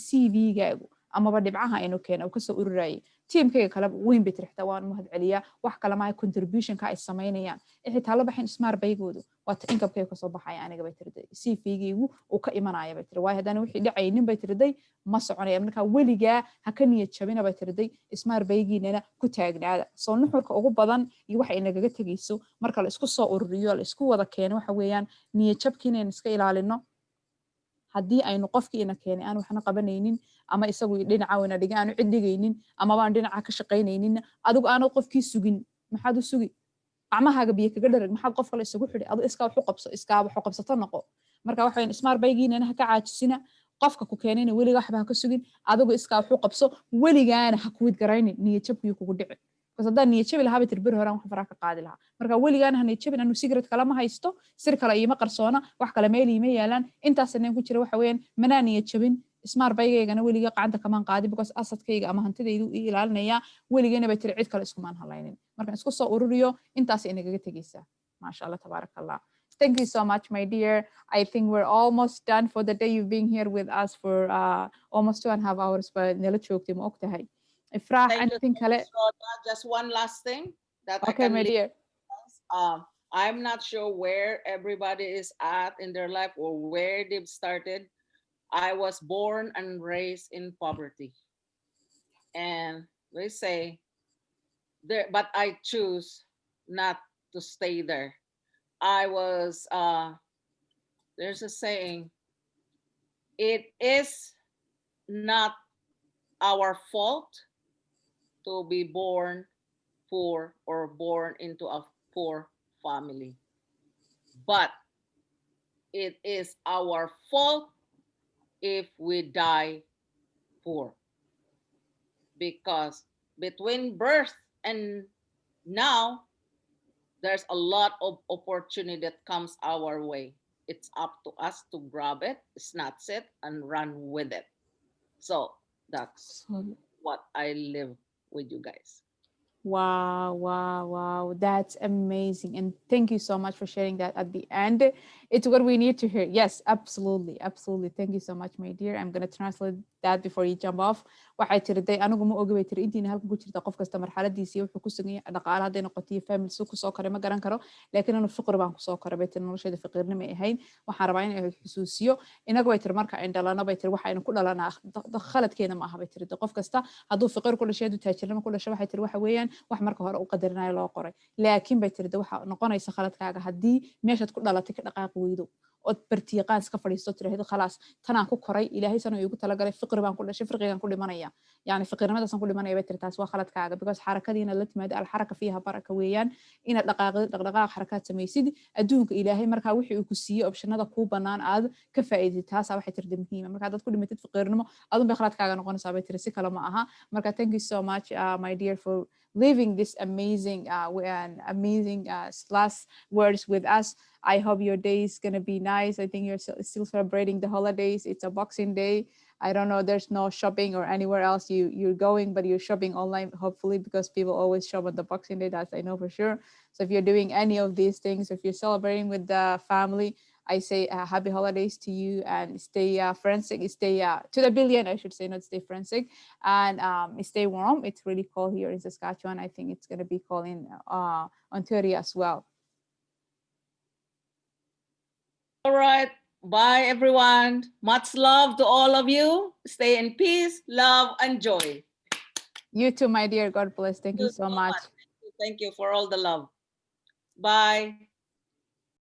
CV-gaagu amaba dhibcaha aynu keena uu kasoo ururayay tiimkayga kale weyn bay tirixtaa waan mahad celiyaa wax kale ma contribution-ka ay samaynayaan xitaa la baxin smart baygoodu waata income-kayga kasoo baxaya aniga bay tiriday CV-gaygu uu ka imanaya bay tiri waayo haddana wixii dhacaynin bay tiriday ma soconaya marka weligaa ha ka niyad jabina bay tiriday smart baygiinana ku taagnaada soo nuxurka ugu badan iyo waxa inagaga tegayso marka la isku soo ururiyo la isku wada keeno waxa weeyaan niyad jabkiina in iska ilaalino haddii aynu qofkii ina keenay aan waxna qabanaynin ama isagu dhinaca wayna dhiga aanu cid dhigaynin ama baan dhinaca ka shaqaynaynin adigu aanad qofkii sugin maxaad u sugi gacmahaaga biyo kaga dharag maxaad qof kale isugu xidhi adigu iskaa wax u qabso iskaa wax u qabsato noqo marka waxa weyn smart baygiina ha ka caajisina qofka ku keenayna weliga waxba ha ka sugin adigu iskaa wax u qabso weligaana ha kuwid garaynin niyad jabkiiyo kugu dhici bas haddaan niyad jabi lahaa bitir bir horaan wax faraa ka qaadi lahaa marka weligaana ha niyad jabin anu cigarette kale ma haysto sir kale iima qarsoona wax kale meel iima yaalaan intaas inaan ku jira waxa weeyaan manaa niyad jabin smart baygaygana weliga qacanta kamaan qaadi because asadkayga ama hantidaydu ii ilaalinaya weligana bay tiri cid kale iskumaan halaynin markaan isku soo ururiyo intaas inagaga tegaysaa maasha allah tabaaraka allah. Thank you so much, my dear. I think we're almost done for the day. You've been here with us for almost 2.5 hours, but nala joogtay ma ogtahay. Ifrah, anything kale? Just one last thing that okay, I can my dear. I'm not sure where everybody is at in their life or where they've started. I was born and raised in poverty. And they say there, but I choose not to stay there. I was, there's a saying, it is not our fault to be born poor or born into a poor family, but it is our fault if we die poor, because between birth and now, there's a lot of opportunity that comes our way. It's up to us to grab it, snatch it, and run with it. So that's what I live with you guys. Wow. That's amazing. And thank you so much for sharing that at the end. It's what we need to hear. Yes, absolutely. Thank you so much, my dear. I'm going to translate that before you jump off. waxay tiri day anigu ma ogi bay tiri intiina halkan ku jirta qof kasta marxaladiisa wuxuu ku sugan yahay dhaqaale hadday noqoto family si ku soo koray ma garan karo laakiin anu fiqir baan ku soo koray bay tiri noloshayda fiqirnimo ahayn waxaan rabaa inay xusuusiyo inaga bay tiri marka aan dhalano bay tiri waxaynu ku dhalanaa khaladkeena ma aha bay tiri qof kasta hadduu fiqir ku dhashay hadduu taajirnimo ku dhashay waxay tiri waxa weeyaan wax marka hore u qadarinayo loo qoray laakiin bay tiri waxa noqonaysa khaladkaaga haddii meeshaad ku dhalatay ka dhaqaaqi weydo od bartiiqaan iska fadhiisto tiraahdo khalaas tanaan ku koray ilaahay sano iigu talagalay fiqri baan ku dhashay fiqrigaan ku dhimanaya yani fiqirnimadaasaan ku dhimanaya bay tiri taas waa khaladkaaga because xarakadiina la timaado alxaraka fiiha baraka weeyaan inaad dhaqdhaqaaq xarakaad samaysid adduunka ilaahay markaa wixii uu ku siiyey optionada kuu bannaan aad ka faa'iidid taasaa waxay tirda muhiima marka haddaad ku dhimatid fiqirnimo adun bay khaladkaaga noqonaysaa bay tiri si kale ma aha marka thank you so much my dear for living this amazing last words with us. I hope your day is going to be nice. I think you're still celebrating the holidays. It's a Boxing Day. I don't know, there's no shopping or anywhere else you're going, but you're shopping online, hopefully, because people always shop on the Boxing Day. That I know for sure. So if you're doing any of these things, if you're celebrating with the family, I say happy holidays to you and stay forensic, stay to the billion, I should say, not stay forensic, and stay warm. It's really cold here in Saskatchewan. I think it's going to be cold in Ontario as well. All right. Bye, everyone. Much love to all of you. Stay in peace, love, and joy. You too, my dear. God bless. Thank you so much. Thank you for all the love. Bye.